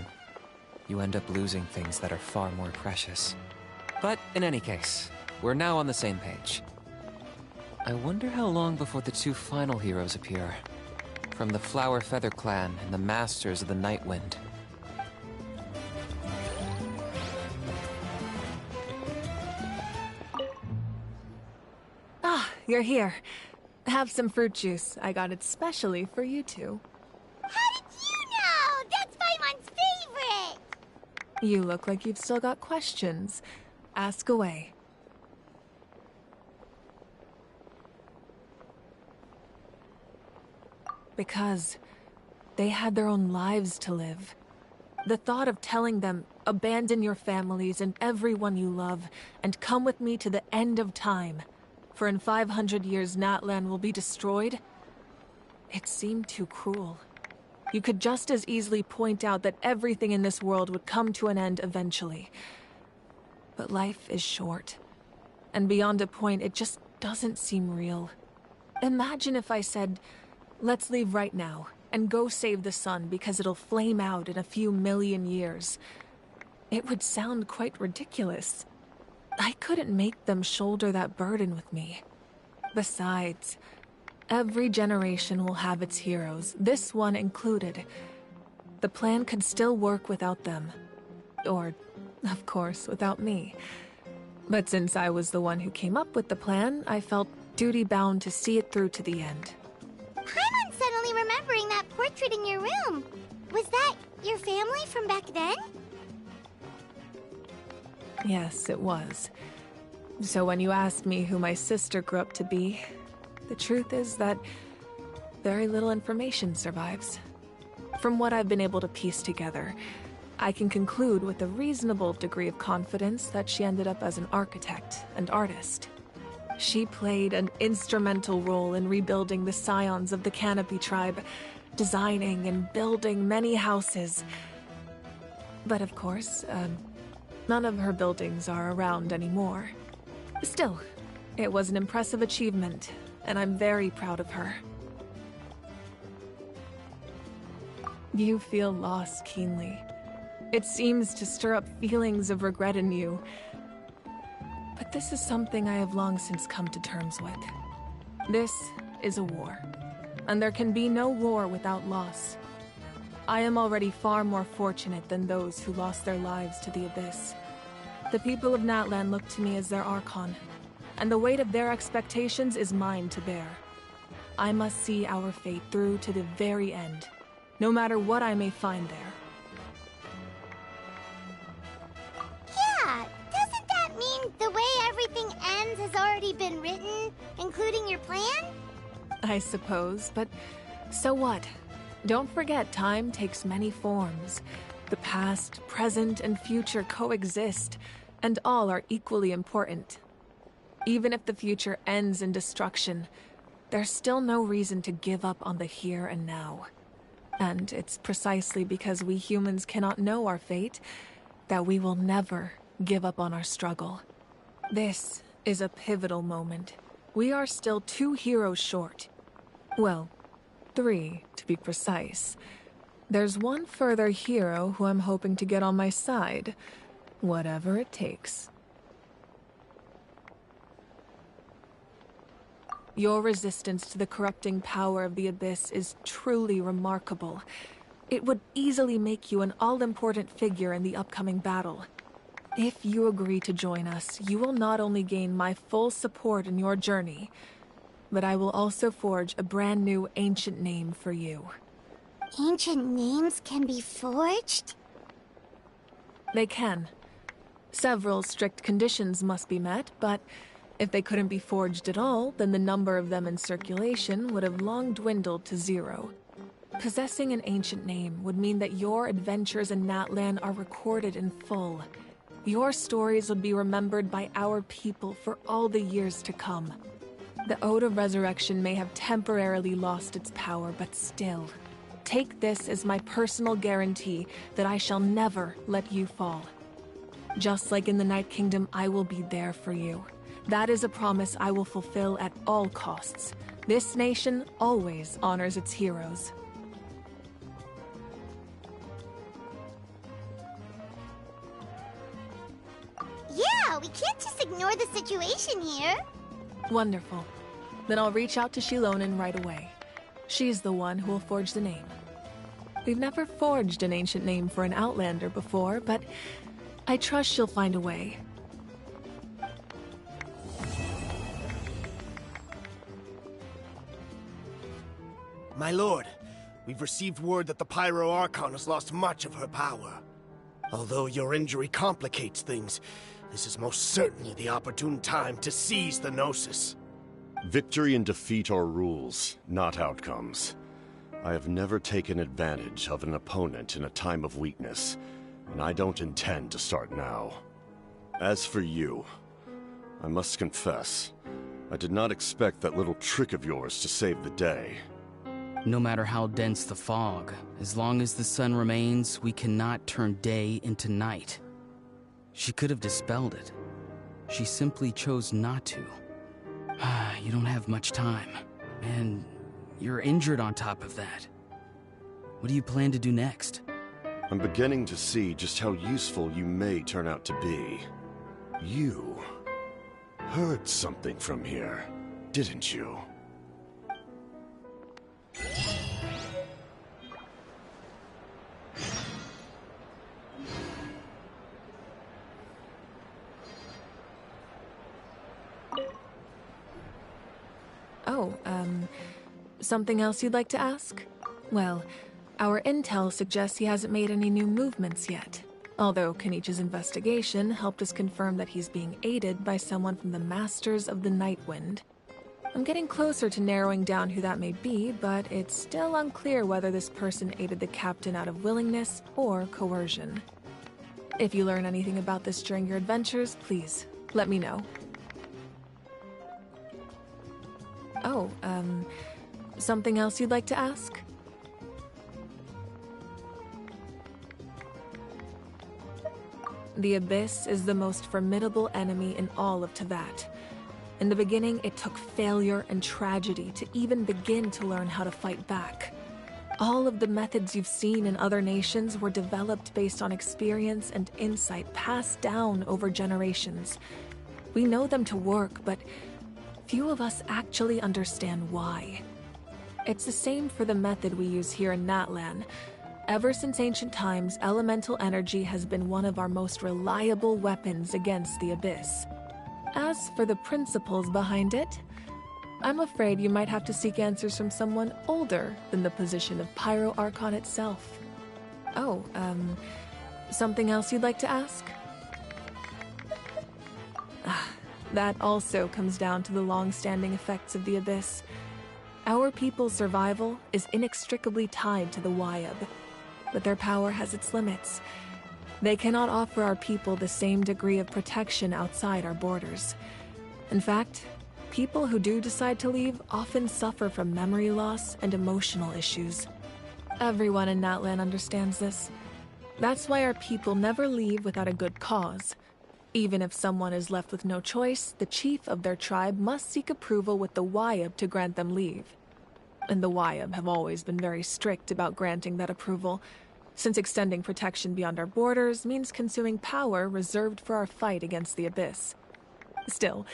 you end up losing things that are far more precious. But in any case, we're now on the same page. I wonder how long before the two final heroes appear. From the Flower Feather Clan and the Masters of the Night Wind. You're here. Have some fruit juice. I got it specially for you two. How did you know? That's Paimon's favorite! You look like you've still got questions. Ask away. Because they had their own lives to live. The thought of telling them, abandon your families and everyone you love, and come with me to the end of time, for in 500 years N-atlan will be destroyed, it seemed too cruel. You could just as easily point out that everything in this world would come to an end eventually. But life is short, and beyond a point it just doesn't seem real. Imagine if I said, let's leave right now, and go save the sun because it'll flame out in a few million years. It would sound quite ridiculous. I couldn't make them shoulder that burden with me. Besides, every generation will have its heroes, this one included. The plan could still work without them. Or, of course, without me. But since I was the one who came up with the plan, I felt duty-bound to see it through to the end. Paimon's suddenly remembering that portrait in your room. Was that your family from back then? Yes, it was. So when you asked me who my sister grew up to be, the truth is that very little information survives. From what I've been able to piece together, I can conclude with a reasonable degree of confidence that she ended up as an architect and artist. She played an instrumental role in rebuilding the scions of the Canopy tribe, designing and building many houses. But of course, none of her buildings are around anymore. Still, it was an impressive achievement, and I'm very proud of her. You feel loss keenly. It seems to stir up feelings of regret in you. But this is something I have long since come to terms with. This is a war, and there can be no war without loss. I am already far more fortunate than those who lost their lives to the Abyss. The people of N-atlan look to me as their Archon, and the weight of their expectations is mine to bear. I must see our fate through to the very end, no matter what I may find there. Yeah, doesn't that mean the way everything ends has already been written, including your plan? I suppose, but so what? Don't forget, time takes many forms. The past, present, and future coexist, and all are equally important. Even if the future ends in destruction, there's still no reason to give up on the here and now. And it's precisely because we humans cannot know our fate that we will never give up on our struggle. This is a pivotal moment. We are still 2 heroes short. Well, 3 to be precise. There's one further hero who I'm hoping to get on my side, whatever it takes. Your resistance to the corrupting power of the Abyss is truly remarkable. It would easily make you an all-important figure in the upcoming battle. If you agree to join us, you will not only gain my full support in your journey, but I will also forge a brand new ancient name for you. Ancient names can be forged? They can. Several strict conditions must be met, but if they couldn't be forged at all, then the number of them in circulation would have long dwindled to 0. Possessing an ancient name would mean that your adventures in N-atlan are recorded in full. Your stories would be remembered by our people for all the years to come. The Ode of Resurrection may have temporarily lost its power, but still, take this as my personal guarantee that I shall never let you fall. Just like in the Night Kingdom, I will be there for you. That is a promise I will fulfill at all costs. This nation always honors its heroes. Yeah, we can't just ignore the situation here. Wonderful. Then I'll reach out to Shilonen right away. She's the one who will forge the name. We've never forged an ancient name for an Outlander before, but I trust she'll find a way. My lord, we've received word that the Pyro Archon has lost much of her power. Although your injury complicates things, this is most certainly the opportune time to seize the Gnosis. Victory and defeat are rules, not outcomes. I have never taken advantage of an opponent in a time of weakness, and I don't intend to start now. As for you, I must confess, I did not expect that little trick of yours to save the day. No matter how dense the fog, as long as the sun remains, we cannot turn day into night. She could have dispelled it. She simply chose not to. You don't have much time, and you're injured on top of that. What do you plan to do next? I'm beginning to see just how useful you may turn out to be. You heard something from here, didn't you? Oh, something else you'd like to ask? Well, our intel suggests he hasn't made any new movements yet. Although Kenichi's investigation helped us confirm that he's being aided by someone from the Masters of the Nightwind. I'm getting closer to narrowing down who that may be, but it's still unclear whether this person aided the captain out of willingness or coercion. If you learn anything about this during your adventures, please, let me know. Oh, something else you'd like to ask? The Abyss is the most formidable enemy in all of Teyvat. In the beginning, it took failure and tragedy to even begin to learn how to fight back. All of the methods you've seen in other nations were developed based on experience and insight passed down over generations. We know them to work, but few of us actually understand why. It's the same for the method we use here in N-atlan. Ever since ancient times, elemental energy has been one of our most reliable weapons against the Abyss. As for the principles behind it, I'm afraid you might have to seek answers from someone older than the position of Pyro Archon itself. Oh, something else you'd like to ask? That also comes down to the long-standing effects of the Abyss. Our people's survival is inextricably tied to the Wyab, but their power has its limits. They cannot offer our people the same degree of protection outside our borders. In fact, people who do decide to leave often suffer from memory loss and emotional issues. Everyone in N-atlan understands this. That's why our people never leave without a good cause. Even if someone is left with no choice, the chief of their tribe must seek approval with the Wyab to grant them leave. and the YAB have always been very strict about granting that approval, since extending protection beyond our borders means consuming power reserved for our fight against the Abyss. Still,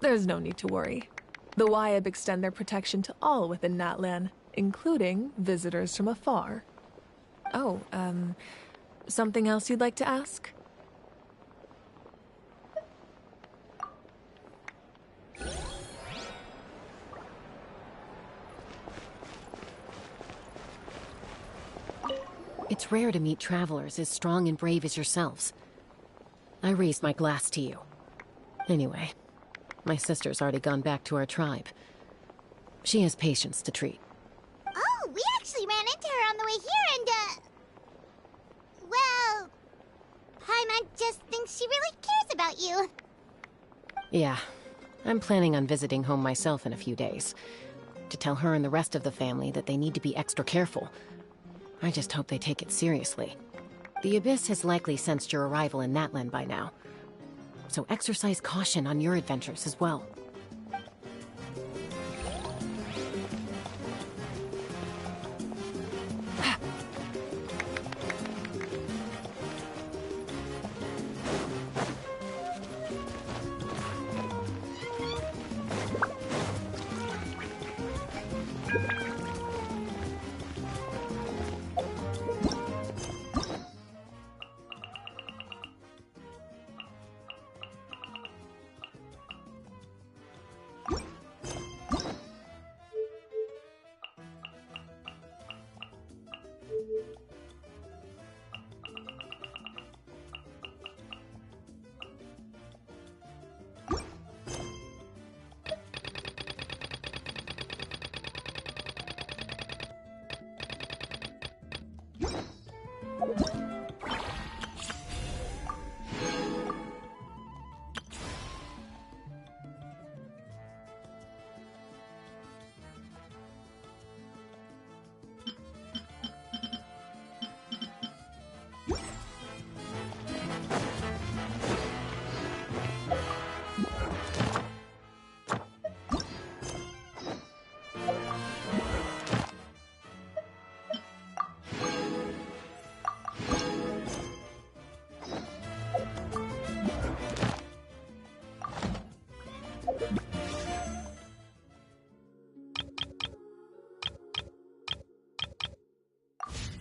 there's no need to worry. The YAB extend their protection to all within N-atlan, including visitors from afar. Oh, something else you'd like to ask? It's rare to meet travelers as strong and brave as yourselves. I raised my glass to you. Anyway, my sister's already gone back to our tribe. She has patients to treat. Oh, we actually ran into her on the way here and, well, Paimon just thinks she really cares about you. Yeah, I'm planning on visiting home myself in a few days. To tell her and the rest of the family that they need to be extra careful. I just hope they take it seriously. The Abyss has likely sensed your arrival in N-atlan by now. So exercise caution on your adventures as well.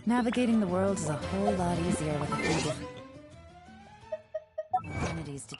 Navigating the world is a whole lot easier with a few different entities to...